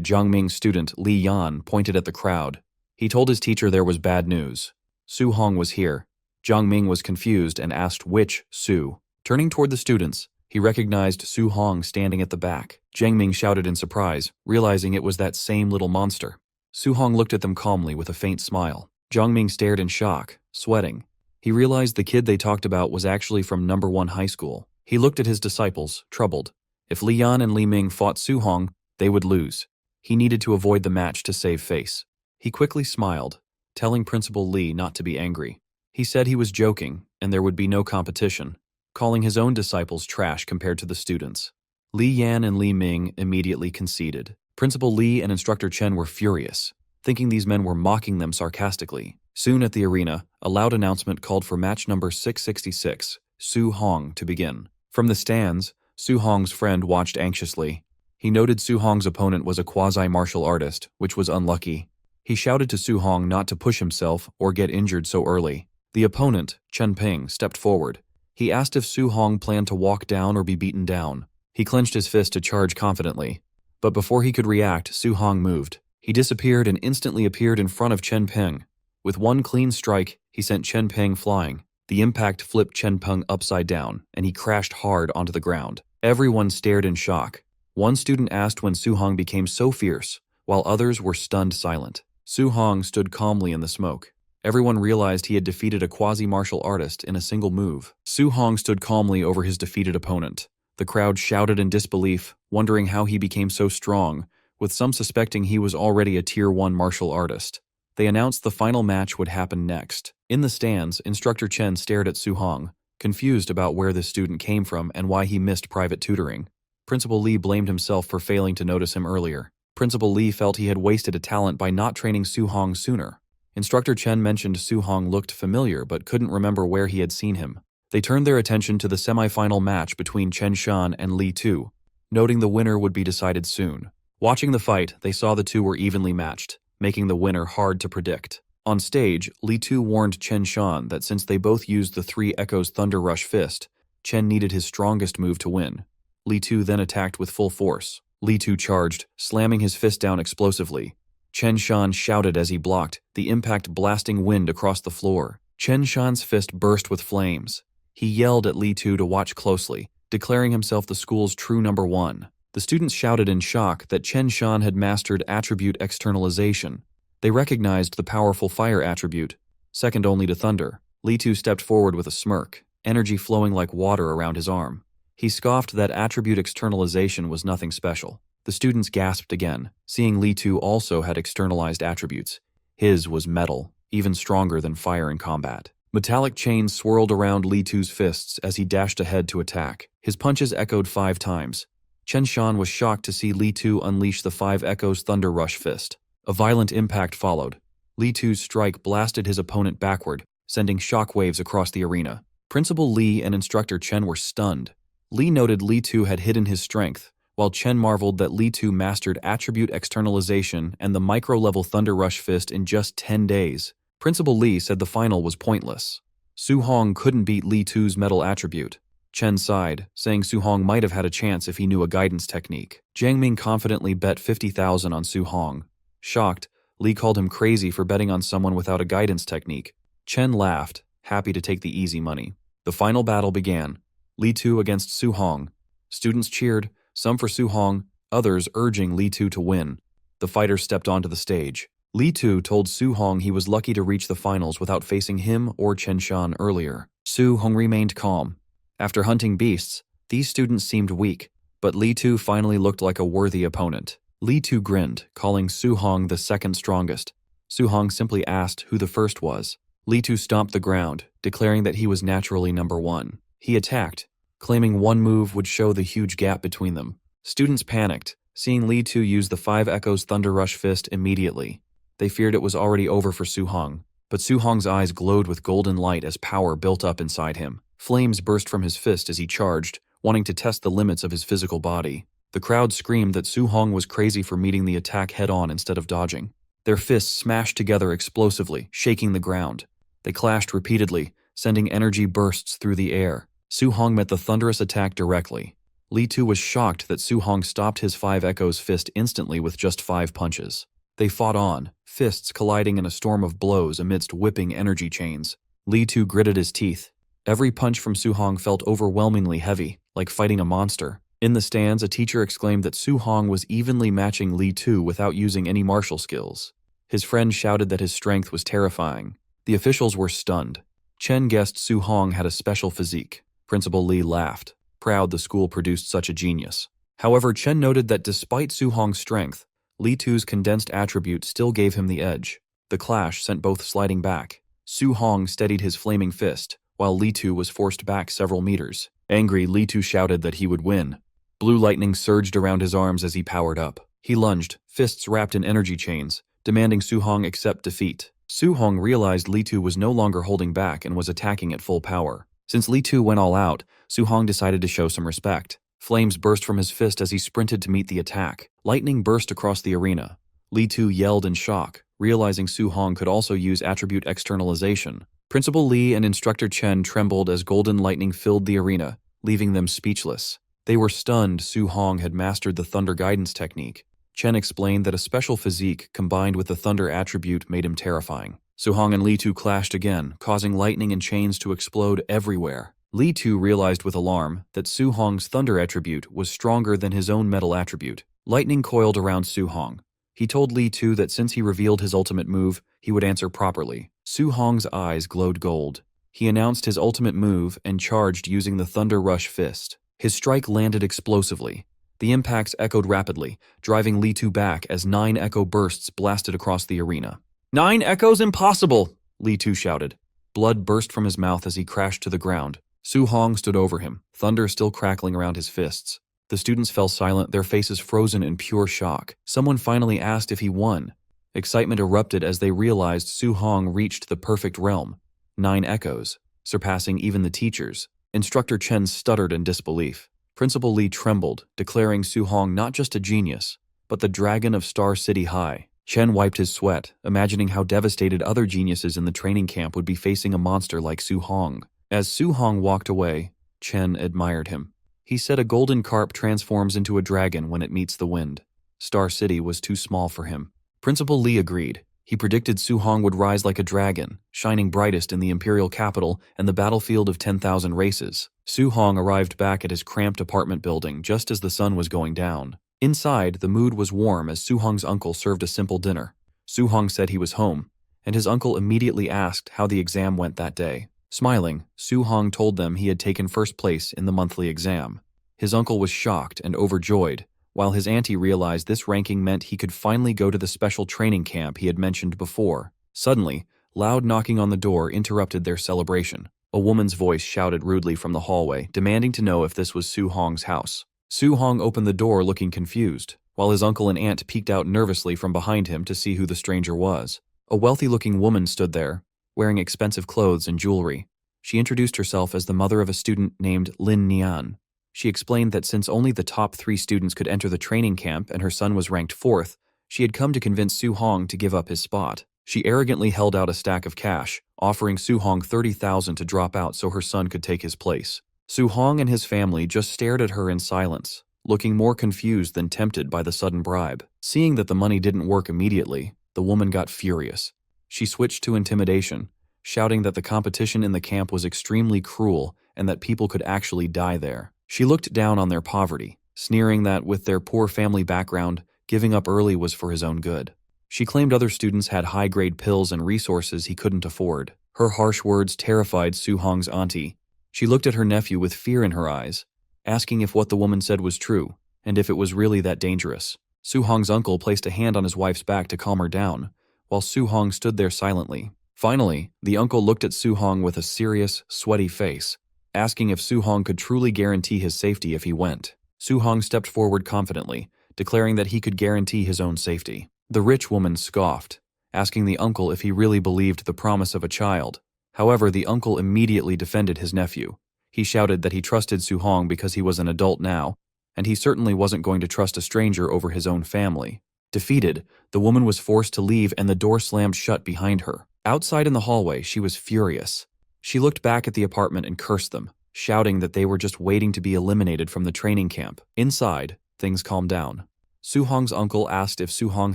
Jiang Ming's student Li Yan pointed at the crowd. He told his teacher there was bad news. Su Hong was here. Jiang Ming was confused and asked which Su. Turning toward the students, he recognized Su Hong standing at the back. Jiang Ming shouted in surprise, realizing it was that same little monster. Su Hong looked at them calmly with a faint smile. Jiang Ming stared in shock, sweating. He realized the kid they talked about was actually from No. 1 high school. He looked at his disciples, troubled. If Li Yan and Li Ming fought Su Hong, they would lose. He needed to avoid the match to save face. He quickly smiled, telling Principal Li not to be angry. He said he was joking, and there would be no competition, calling his own disciples trash compared to the students. Li Yan and Li Ming immediately conceded. Principal Li and Instructor Chen were furious, thinking these men were mocking them sarcastically. Soon at the arena, a loud announcement called for match number 666, Su Hong, to begin. From the stands, Su Hong's friend watched anxiously. He noted Su Hong's opponent was a quasi-martial artist, which was unlucky. He shouted to Su Hong not to push himself or get injured so early. The opponent, Chen Ping, stepped forward. He asked if Su Hong planned to walk down or be beaten down. He clenched his fist to charge confidently. But before he could react, Su Hong moved. He disappeared and instantly appeared in front of Chen Ping. With one clean strike, he sent Chen Ping flying. The impact flipped Chen Ping upside down, and he crashed hard onto the ground. Everyone stared in shock. One student asked when Su Hong became so fierce, while others were stunned silent. Su Hong stood calmly in the smoke. Everyone realized he had defeated a quasi-martial artist in a single move. Su Hong stood calmly over his defeated opponent. The crowd shouted in disbelief, wondering how he became so strong, with some suspecting he was already a Tier 1 martial artist. They announced the final match would happen next. In the stands, Instructor Chen stared at Su Hong, confused about where this student came from and why he missed private tutoring. Principal Li blamed himself for failing to notice him earlier. Principal Li felt he had wasted a talent by not training Su Hong sooner. Instructor Chen mentioned Su Hong looked familiar but couldn't remember where he had seen him. They turned their attention to the semi-final match between Chen Shan and Li Tu, noting the winner would be decided soon. Watching the fight, they saw the two were evenly matched, making the winner hard to predict. On stage, Li Tu warned Chen Shan that since they both used the 3 Echoes Thunder Rush Fist, Chen needed his strongest move to win. Li Tu then attacked with full force. Li Tu charged, slamming his fist down explosively. Chen Shan shouted as he blocked, the impact blasting wind across the floor. Chen Shan's fist burst with flames. He yelled at Li Tu to watch closely, declaring himself the school's true No. 1. The students shouted in shock that Chen Shan had mastered attribute externalization. They recognized the powerful fire attribute, second only to thunder. Li Tu stepped forward with a smirk, energy flowing like water around his arm. He scoffed that attribute externalization was nothing special. The students gasped again, seeing Li Tu also had externalized attributes. His was metal, even stronger than fire in combat. Metallic chains swirled around Li Tu's fists as he dashed ahead to attack. His punches echoed 5 times. Chen Shan was shocked to see Li Tu unleash the 5 Echoes Thunder Rush Fist. A violent impact followed. Li Tu's strike blasted his opponent backward, sending shockwaves across the arena. Principal Li and Instructor Chen were stunned. Li noted Li Tu had hidden his strength, while Chen marveled that Li Tu mastered attribute externalization and the micro-level Thunder Rush Fist in just 10 days. Principal Li said the final was pointless. Su Hong couldn't beat Li Tu's metal attribute. Chen sighed, saying Su Hong might have had a chance if he knew a guidance technique. Jiang Ming confidently bet 50,000 on Su Hong. Shocked, Li called him crazy for betting on someone without a guidance technique. Chen laughed, happy to take the easy money. The final battle began. Li Tu against Su Hong. Students cheered, some for Su Hong, others urging Li Tu to win. The fighters stepped onto the stage. Li Tu told Su Hong he was lucky to reach the finals without facing him or Chen Shan earlier. Su Hong remained calm. After hunting beasts, these students seemed weak, but Li Tu finally looked like a worthy opponent. Li Tu grinned, calling Su Hong the second strongest. Su Hong simply asked who the first was. Li Tu stomped the ground, declaring that he was naturally No. 1. He attacked, claiming one move would show the huge gap between them. Students panicked, seeing Li Tu use the 5 Echoes Thunder Rush Fist immediately. They feared it was already over for Su Hong. But Su Hong's eyes glowed with golden light as power built up inside him. Flames burst from his fist as he charged, wanting to test the limits of his physical body. The crowd screamed that Su Hong was crazy for meeting the attack head-on instead of dodging. Their fists smashed together explosively, shaking the ground. They clashed repeatedly, sending energy bursts through the air. Su Hong met the thunderous attack directly. Li Tu was shocked that Su Hong stopped his 5 Echoes fist instantly with just 5 punches. They fought on, fists colliding in a storm of blows amidst whipping energy chains. Li Tu gritted his teeth. Every punch from Su Hong felt overwhelmingly heavy, like fighting a monster. In the stands, a teacher exclaimed that Su Hong was evenly matching Li Tu without using any martial skills. His friend shouted that his strength was terrifying. The officials were stunned. Chen guessed Su Hong had a special physique. Principal Li laughed, proud the school produced such a genius. However, Chen noted that despite Su Hong's strength, Li Tu's condensed attribute still gave him the edge. The clash sent both sliding back. Su Hong steadied his flaming fist, while Li Tu was forced back several meters. Angry, Li Tu shouted that he would win. Blue lightning surged around his arms as he powered up. He lunged, fists wrapped in energy chains, demanding Su Hong accept defeat. Su Hong realized Li Tu was no longer holding back and was attacking at full power. Since Li Tu went all out, Su Hong decided to show some respect. Flames burst from his fist as he sprinted to meet the attack. Lightning burst across the arena. Li Tu yelled in shock, realizing Su Hong could also use attribute externalization. Principal Li and Instructor Chen trembled as golden lightning filled the arena, leaving them speechless. They were stunned Su Hong had mastered the thunder guidance technique. Chen explained that a special physique combined with the thunder attribute made him terrifying. Su Hong and Li Tu clashed again, causing lightning and chains to explode everywhere. Li Tu realized with alarm that Su Hong's thunder attribute was stronger than his own metal attribute. Lightning coiled around Su Hong. He told Li Tu that since he revealed his ultimate move, he would answer properly. Su Hong's eyes glowed gold. He announced his ultimate move and charged using the Thunder Rush Fist. His strike landed explosively. The impacts echoed rapidly, driving Li Tu back as 9 echo bursts blasted across the arena. 9 echoes impossible! Li Tu shouted. Blood burst from his mouth as he crashed to the ground. Su Hong stood over him, thunder still crackling around his fists. The students fell silent, their faces frozen in pure shock. Someone finally asked if he won. Excitement erupted as they realized Su Hong reached the perfect realm. 9 echoes, surpassing even the teachers. Instructor Chen stuttered in disbelief. Principal Li trembled, declaring Su Hong not just a genius, but the dragon of Star City High. Chen wiped his sweat, imagining how devastated other geniuses in the training camp would be facing a monster like Su Hong. As Su Hong walked away, Chen admired him. He said a golden carp transforms into a dragon when it meets the wind. Star City was too small for him. Principal Li agreed. He predicted Su Hong would rise like a dragon, shining brightest in the imperial capital and the battlefield of 10,000 races. Su Hong arrived back at his cramped apartment building just as the sun was going down. Inside, the mood was warm as Su Hong's uncle served a simple dinner. Su Hong said he was home, and his uncle immediately asked how the exam went that day. Smiling, Su Hong told them he had taken first place in the monthly exam. His uncle was shocked and overjoyed, while his auntie realized this ranking meant he could finally go to the special training camp he had mentioned before. Suddenly, loud knocking on the door interrupted their celebration. A woman's voice shouted rudely from the hallway, demanding to know if this was Su Hong's house. Su Hong opened the door looking confused, while his uncle and aunt peeked out nervously from behind him to see who the stranger was. A wealthy-looking woman stood there, wearing expensive clothes and jewelry. She introduced herself as the mother of a student named Lin Nian. She explained that since only the top 3 students could enter the training camp and her son was ranked 4th, she had come to convince Su Hong to give up his spot. She arrogantly held out a stack of cash, offering Su Hong 30,000 to drop out so her son could take his place. Su Hong and his family just stared at her in silence, looking more confused than tempted by the sudden bribe. Seeing that the money didn't work immediately, the woman got furious. She switched to intimidation, shouting that the competition in the camp was extremely cruel and that people could actually die there. She looked down on their poverty, sneering that with their poor family background, giving up early was for his own good. She claimed other students had high-grade pills and resources he couldn't afford. Her harsh words terrified Su Hong's auntie. She looked at her nephew with fear in her eyes, asking if what the woman said was true, and if it was really that dangerous. Su Hong's uncle placed a hand on his wife's back to calm her down, while Su Hong stood there silently. Finally, the uncle looked at Su Hong with a serious, sweaty face, asking if Su Hong could truly guarantee his safety if he went. Su Hong stepped forward confidently, declaring that he could guarantee his own safety. The rich woman scoffed, asking the uncle if he really believed the promise of a child. However, the uncle immediately defended his nephew. He shouted that he trusted Su-hong because he was an adult now, and he certainly wasn't going to trust a stranger over his own family. Defeated, the woman was forced to leave and the door slammed shut behind her. Outside in the hallway, she was furious. She looked back at the apartment and cursed them, shouting that they were just waiting to be eliminated from the training camp. Inside, things calmed down. Su-hong's uncle asked if Su-hong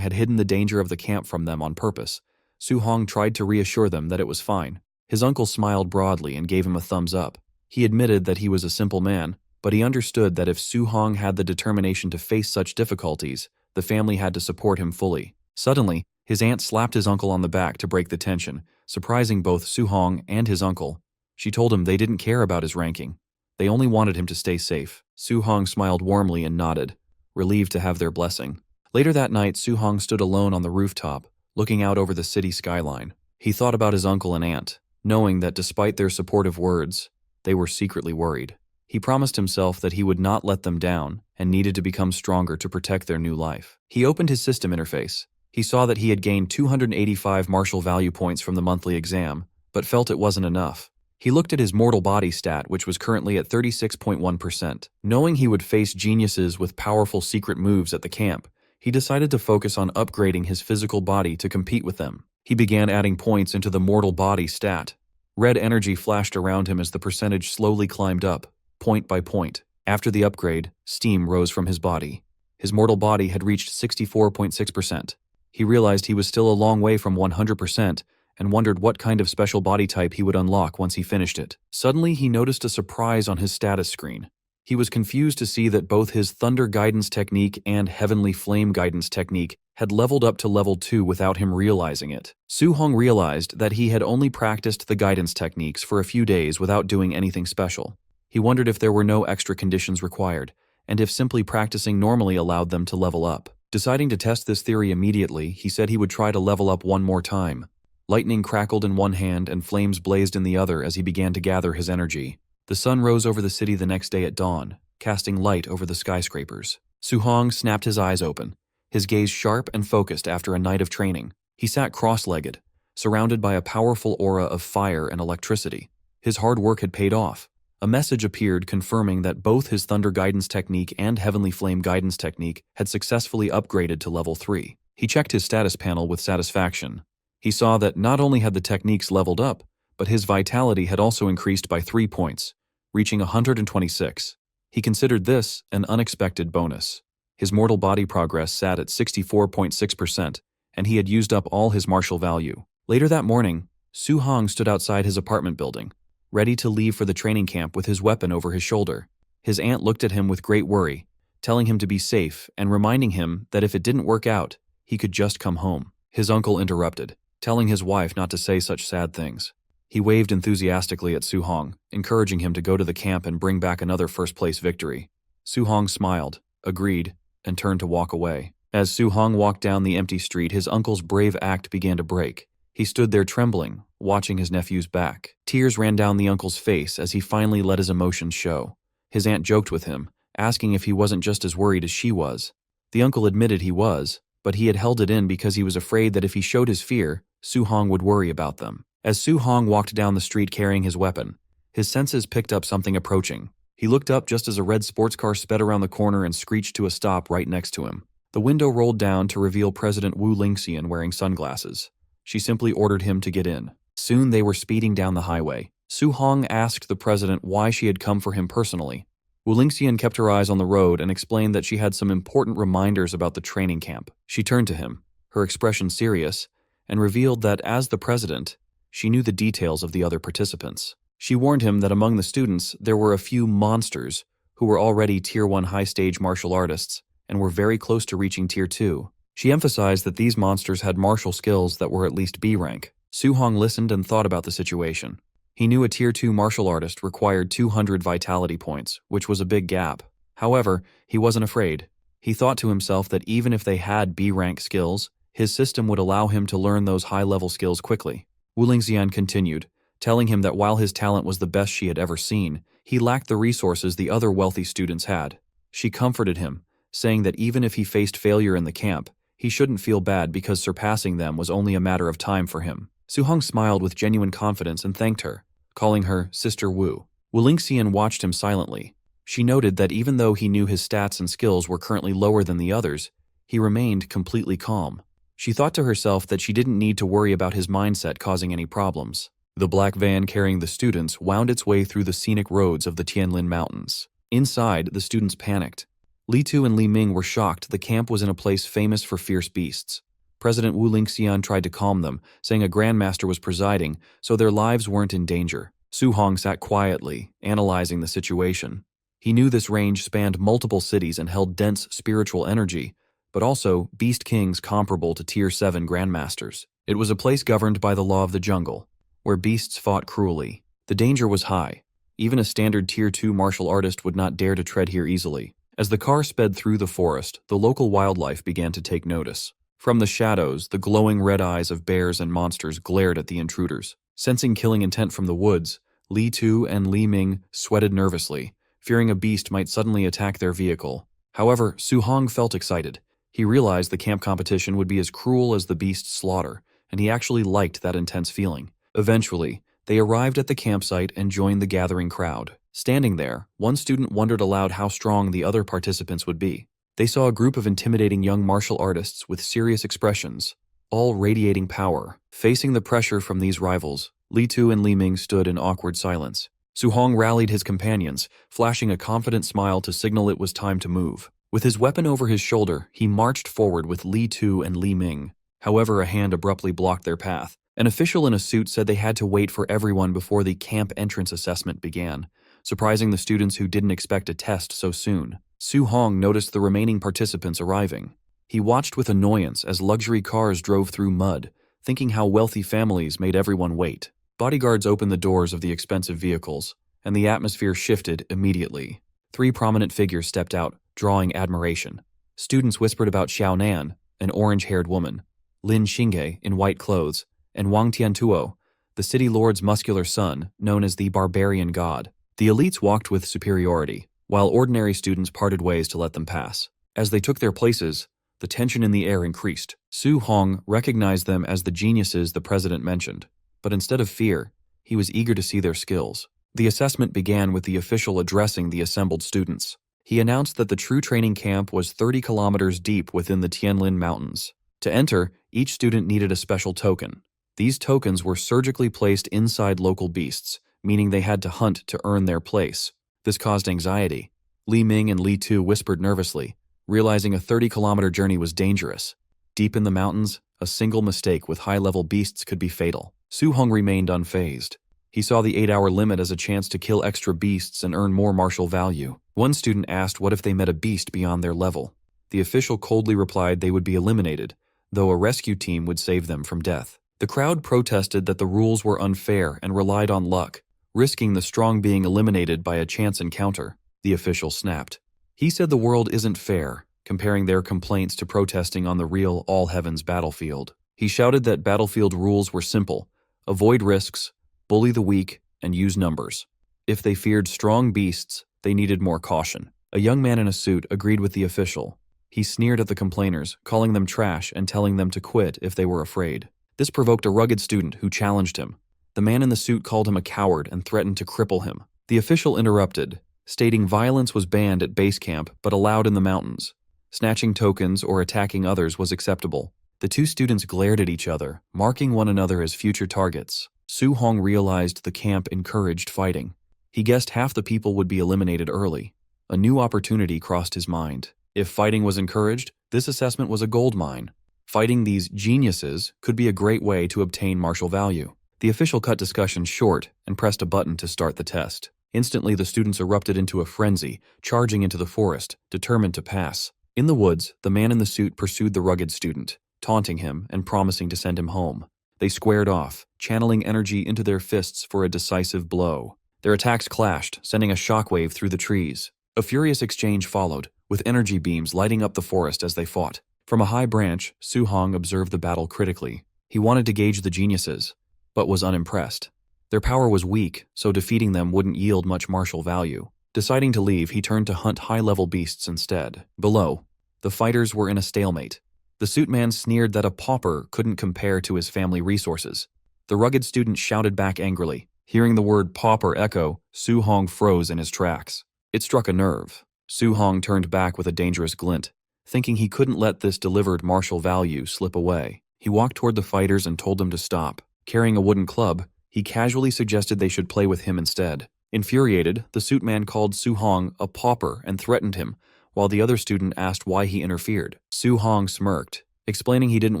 had hidden the danger of the camp from them on purpose. Su-hong tried to reassure them that it was fine. His uncle smiled broadly and gave him a thumbs up. He admitted that he was a simple man, but he understood that if Su-hong had the determination to face such difficulties, the family had to support him fully. Suddenly, his aunt slapped his uncle on the back to break the tension, surprising both Su-hong and his uncle. She told him they didn't care about his ranking. They only wanted him to stay safe. Su-hong smiled warmly and nodded, relieved to have their blessing. Later that night, Su-hong stood alone on the rooftop, looking out over the city skyline. He thought about his uncle and aunt, knowing that despite their supportive words, they were secretly worried. He promised himself that he would not let them down and needed to become stronger to protect their new life. He opened his system interface. He saw that he had gained 285 martial value points from the monthly exam, but felt it wasn't enough. He looked at his mortal body stat, which was currently at 36.1%. Knowing he would face geniuses with powerful secret moves at the camp, he decided to focus on upgrading his physical body to compete with them. He began adding points into the mortal body stat. Red energy flashed around him as the percentage slowly climbed up, point by point. After the upgrade, steam rose from his body. His mortal body had reached 64.6%. He realized he was still a long way from 100% and wondered what kind of special body type he would unlock once he finished it. Suddenly, he noticed a surprise on his status screen. He was confused to see that both his Thunder Guidance Technique and Heavenly Flame Guidance Technique had leveled up to level 2 without him realizing it. Su-hong realized that he had only practiced the guidance techniques for a few days without doing anything special. He wondered if there were no extra conditions required, and if simply practicing normally allowed them to level up. Deciding to test this theory immediately, he said he would try to level up one more time. Lightning crackled in one hand and flames blazed in the other as he began to gather his energy. The sun rose over the city the next day at dawn, casting light over the skyscrapers. Su-hong snapped his eyes open, his gaze sharp and focused after a night of training. He sat cross-legged, surrounded by a powerful aura of fire and electricity. His hard work had paid off. A message appeared confirming that both his Thunder Guidance Technique and Heavenly Flame Guidance Technique had successfully upgraded to level 3. He checked his status panel with satisfaction. He saw that not only had the techniques leveled up, but his vitality had also increased by 3 points, reaching 126. He considered this an unexpected bonus. His mortal body progress sat at 64.6%, and he had used up all his martial value. Later that morning, Su-hong stood outside his apartment building, ready to leave for the training camp with his weapon over his shoulder. His aunt looked at him with great worry, telling him to be safe and reminding him that if it didn't work out, he could just come home. His uncle interrupted, telling his wife not to say such sad things. He waved enthusiastically at Su-hong, encouraging him to go to the camp and bring back another first-place victory. Su-hong smiled, agreed, and turned to walk away. As Su-hong walked down the empty street, his uncle's brave act began to break. He stood there trembling, watching his nephew's back. Tears ran down the uncle's face as he finally let his emotions show. His aunt joked with him, asking if he wasn't just as worried as she was. The uncle admitted he was, but he had held it in because he was afraid that if he showed his fear, Su-hong would worry about them. As Su-hong walked down the street carrying his weapon, his senses picked up something approaching. He looked up just as a red sports car sped around the corner and screeched to a stop right next to him. The window rolled down to reveal President Wu Lingxian wearing sunglasses. She simply ordered him to get in. Soon they were speeding down the highway. Su-hong asked the president why she had come for him personally. Wu Lingxian kept her eyes on the road and explained that she had some important reminders about the training camp. She turned to him, her expression serious, and revealed that as the president, she knew the details of the other participants. She warned him that among the students there were a few monsters who were already Tier 1 high-stage martial artists and were very close to reaching Tier 2. She emphasized that these monsters had martial skills that were at least B rank. Su-hong listened and thought about the situation. He knew a Tier 2 martial artist required 200 vitality points, which was a big gap. However, he wasn't afraid. He thought to himself that even if they had B rank skills, his system would allow him to learn those high-level skills quickly. Wu Lingxian continued, telling him that while his talent was the best she had ever seen, he lacked the resources the other wealthy students had. She comforted him, saying that even if he faced failure in the camp, He shouldn't feel bad because surpassing them was only a matter of time for him. Su-hong smiled with genuine confidence and thanked her, calling her Sister Wu. Wu Lingxian watched him silently. She noted that even though he knew his stats and skills were currently lower than the others, he remained completely calm. She thought to herself that she didn't need to worry about his mindset causing any problems. The black van carrying the students wound its way through the scenic roads of the Tianlin Mountains. Inside, the students panicked. Li Tu and Li Ming were shocked the camp was in a place famous for fierce beasts. President Wu Lingxian tried to calm them, saying a grandmaster was presiding, so their lives weren't in danger. Su-hong sat quietly, analyzing the situation. He knew this range spanned multiple cities and held dense spiritual energy, but also beast kings comparable to Tier 7 grandmasters. It was a place governed by the law of the jungle, where beasts fought cruelly. The danger was high. Even a standard Tier 2 martial artist would not dare to tread here easily. As the car sped through the forest, the local wildlife began to take notice. From the shadows, the glowing red eyes of bears and monsters glared at the intruders. Sensing killing intent from the woods, Li Tu and Li Ming sweated nervously, fearing a beast might suddenly attack their vehicle. However, Su-hong felt excited. He realized the camp competition would be as cruel as the beast's slaughter, and he actually liked that intense feeling. Eventually, they arrived at the campsite and joined the gathering crowd. Standing there, one student wondered aloud how strong the other participants would be. They saw a group of intimidating young martial artists with serious expressions, all radiating power. Facing the pressure from these rivals, Li Tu and Li Ming stood in awkward silence. Su-hong rallied his companions, flashing a confident smile to signal it was time to move. With his weapon over his shoulder, he marched forward with Li Tu and Li Ming. However, a hand abruptly blocked their path. An official in a suit said they had to wait for everyone before the camp entrance assessment began, surprising the students who didn't expect a test so soon. Su-hong noticed the remaining participants arriving. He watched with annoyance as luxury cars drove through mud, thinking how wealthy families made everyone wait. Bodyguards opened the doors of the expensive vehicles, and the atmosphere shifted immediately. 3 prominent figures stepped out, drawing admiration. Students whispered about Xiao Nan, an orange-haired woman, Lin Xingge in white clothes, and Wang Tiantuo, the city lord's muscular son, known as the barbarian god. The elites walked with superiority, while ordinary students parted ways to let them pass. As they took their places, the tension in the air increased. Su-hong recognized them as the geniuses the president mentioned, but instead of fear, he was eager to see their skills. The assessment began with the official addressing the assembled students. He announced that the true training camp was 30 kilometers deep within the Tianlin Mountains. To enter, each student needed a special token. These tokens were surgically placed inside local beasts, meaning they had to hunt to earn their place. This caused anxiety. Li Ming and Li Tu whispered nervously, realizing a 30-kilometer journey was dangerous. Deep in the mountains, a single mistake with high-level beasts could be fatal. Su-hong remained unfazed. He saw the 8-hour limit as a chance to kill extra beasts and earn more martial value. One student asked what if they met a beast beyond their level. The official coldly replied they would be eliminated, though a rescue team would save them from death. The crowd protested that the rules were unfair and relied on luck, risking the strong being eliminated by a chance encounter. The official snapped. He said the world isn't fair, comparing their complaints to protesting on the real all-heavens battlefield. He shouted that battlefield rules were simple: avoid risks, bully the weak, and use numbers. If they feared strong beasts, they needed more caution. A young man in a suit agreed with the official. He sneered at the complainers, calling them trash and telling them to quit if they were afraid. This provoked a rugged student who challenged him. The man in the suit called him a coward and threatened to cripple him. The official interrupted, stating violence was banned at base camp but allowed in the mountains. Snatching tokens or attacking others was acceptable. The 2 students glared at each other, marking one another as future targets. Su-hong realized the camp encouraged fighting. He guessed half the people would be eliminated early. A new opportunity crossed his mind. If fighting was encouraged, this assessment was a gold mine. Fighting these geniuses could be a great way to obtain martial value. The official cut discussion short and pressed a button to start the test. Instantly, the students erupted into a frenzy, charging into the forest, determined to pass. In the woods, the man in the suit pursued the rugged student, taunting him and promising to send him home. They squared off, channeling energy into their fists for a decisive blow. Their attacks clashed, sending a shockwave through the trees. A furious exchange followed, with energy beams lighting up the forest as they fought. From a high branch, Su-hong observed the battle critically. He wanted to gauge the geniuses, but was unimpressed. Their power was weak, so defeating them wouldn't yield much martial value. Deciding to leave, he turned to hunt high-level beasts instead. Below, the fighters were in a stalemate. The suit man sneered that a pauper couldn't compare to his family resources. The rugged student shouted back angrily. Hearing the word pauper echo, Su Hong froze in his tracks. It struck a nerve. Su Hong turned back with a dangerous glint, thinking he couldn't let this delivered martial value slip away. He walked toward the fighters and told them to stop. Carrying a wooden club, he casually suggested they should play with him instead. Infuriated, the suit man called Su Hong a pauper and threatened him, while the other student asked why he interfered. Su Hong smirked, explaining he didn't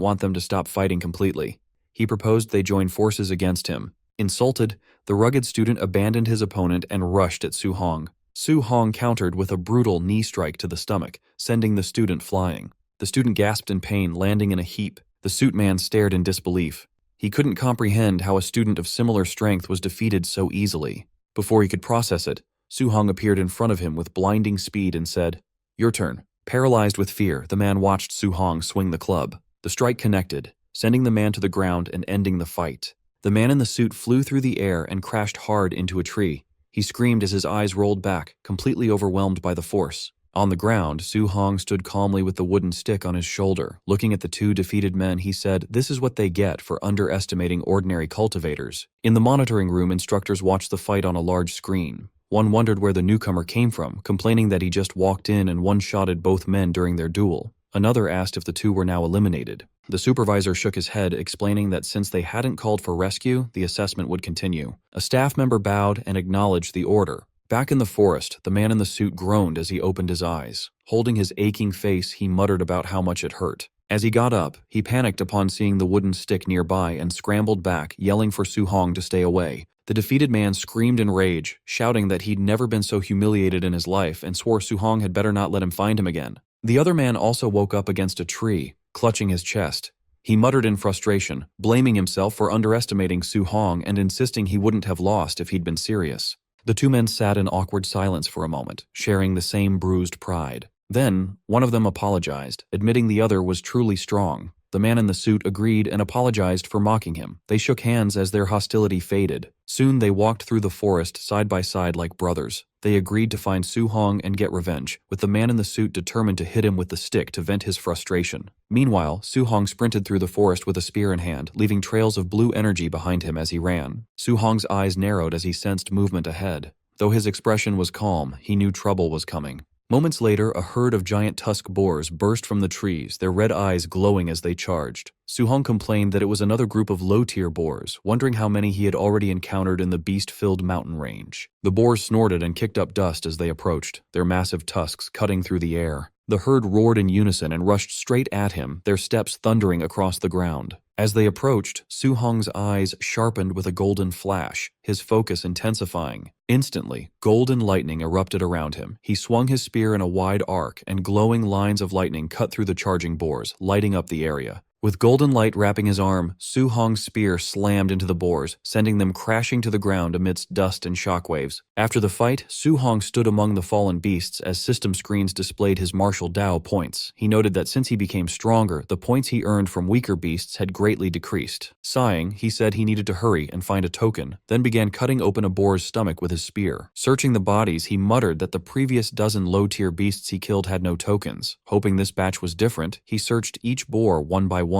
want them to stop fighting completely. He proposed they join forces against him. Insulted, the rugged student abandoned his opponent and rushed at Su Hong. Su Hong countered with a brutal knee strike to the stomach, sending the student flying. The student gasped in pain, landing in a heap. The suit man stared in disbelief. He couldn't comprehend how a student of similar strength was defeated so easily. Before he could process it, Su Hong appeared in front of him with blinding speed and said, "Your turn." Paralyzed with fear, the man watched Su Hong swing the club. The strike connected, sending the man to the ground and ending the fight. The man in the suit flew through the air and crashed hard into a tree. He screamed as his eyes rolled back, completely overwhelmed by the force. On the ground, Su Hong stood calmly with the wooden stick on his shoulder. Looking at the two defeated men, he said, "This is what they get for underestimating ordinary cultivators." In the monitoring room, instructors watched the fight on a large screen. One wondered where the newcomer came from, complaining that he just walked in and one-shotted both men during their duel. Another asked if the two were now eliminated. The supervisor shook his head, explaining that since they hadn't called for rescue, the assessment would continue. A staff member bowed and acknowledged the order. Back in the forest, the man in the suit groaned as he opened his eyes. Holding his aching face, he muttered about how much it hurt. As he got up, he panicked upon seeing the wooden stick nearby and scrambled back, yelling for Su Hong to stay away. The defeated man screamed in rage, shouting that he'd never been so humiliated in his life and swore Su Hong had better not let him find him again. The other man also woke up against a tree, clutching his chest. He muttered in frustration, blaming himself for underestimating Su Hong and insisting he wouldn't have lost if he'd been serious. The two men sat in awkward silence for a moment, sharing the same bruised pride. Then, one of them apologized, admitting the other was truly strong. The man in the suit agreed and apologized for mocking him. They shook hands as their hostility faded. Soon they walked through the forest side by side like brothers. They agreed to find Su Hong and get revenge, with the man in the suit determined to hit him with the stick to vent his frustration. Meanwhile, Su Hong sprinted through the forest with a spear in hand, leaving trails of blue energy behind him as he ran. Su Hong's eyes narrowed as he sensed movement ahead. Though his expression was calm, he knew trouble was coming. Moments later, a herd of giant tusk boars burst from the trees, their red eyes glowing as they charged. Su Hong complained that it was another group of low-tier boars, wondering how many he had already encountered in the beast-filled mountain range. The boars snorted and kicked up dust as they approached, their massive tusks cutting through the air. The herd roared in unison and rushed straight at him, their steps thundering across the ground. As they approached, Su Hong's eyes sharpened with a golden flash, his focus intensifying. Instantly, golden lightning erupted around him. He swung his spear in a wide arc, and glowing lines of lightning cut through the charging boars, lighting up the area. With golden light wrapping his arm, Su Hong's spear slammed into the boars, sending them crashing to the ground amidst dust and shockwaves. After the fight, Su Hong stood among the fallen beasts as system screens displayed his martial Dao points. He noted that since he became stronger, the points he earned from weaker beasts had greatly decreased. Sighing, he said he needed to hurry and find a token, then began cutting open a boar's stomach with his spear. Searching the bodies, he muttered that the previous dozen low-tier beasts he killed had no tokens. Hoping this batch was different, he searched each boar one by one.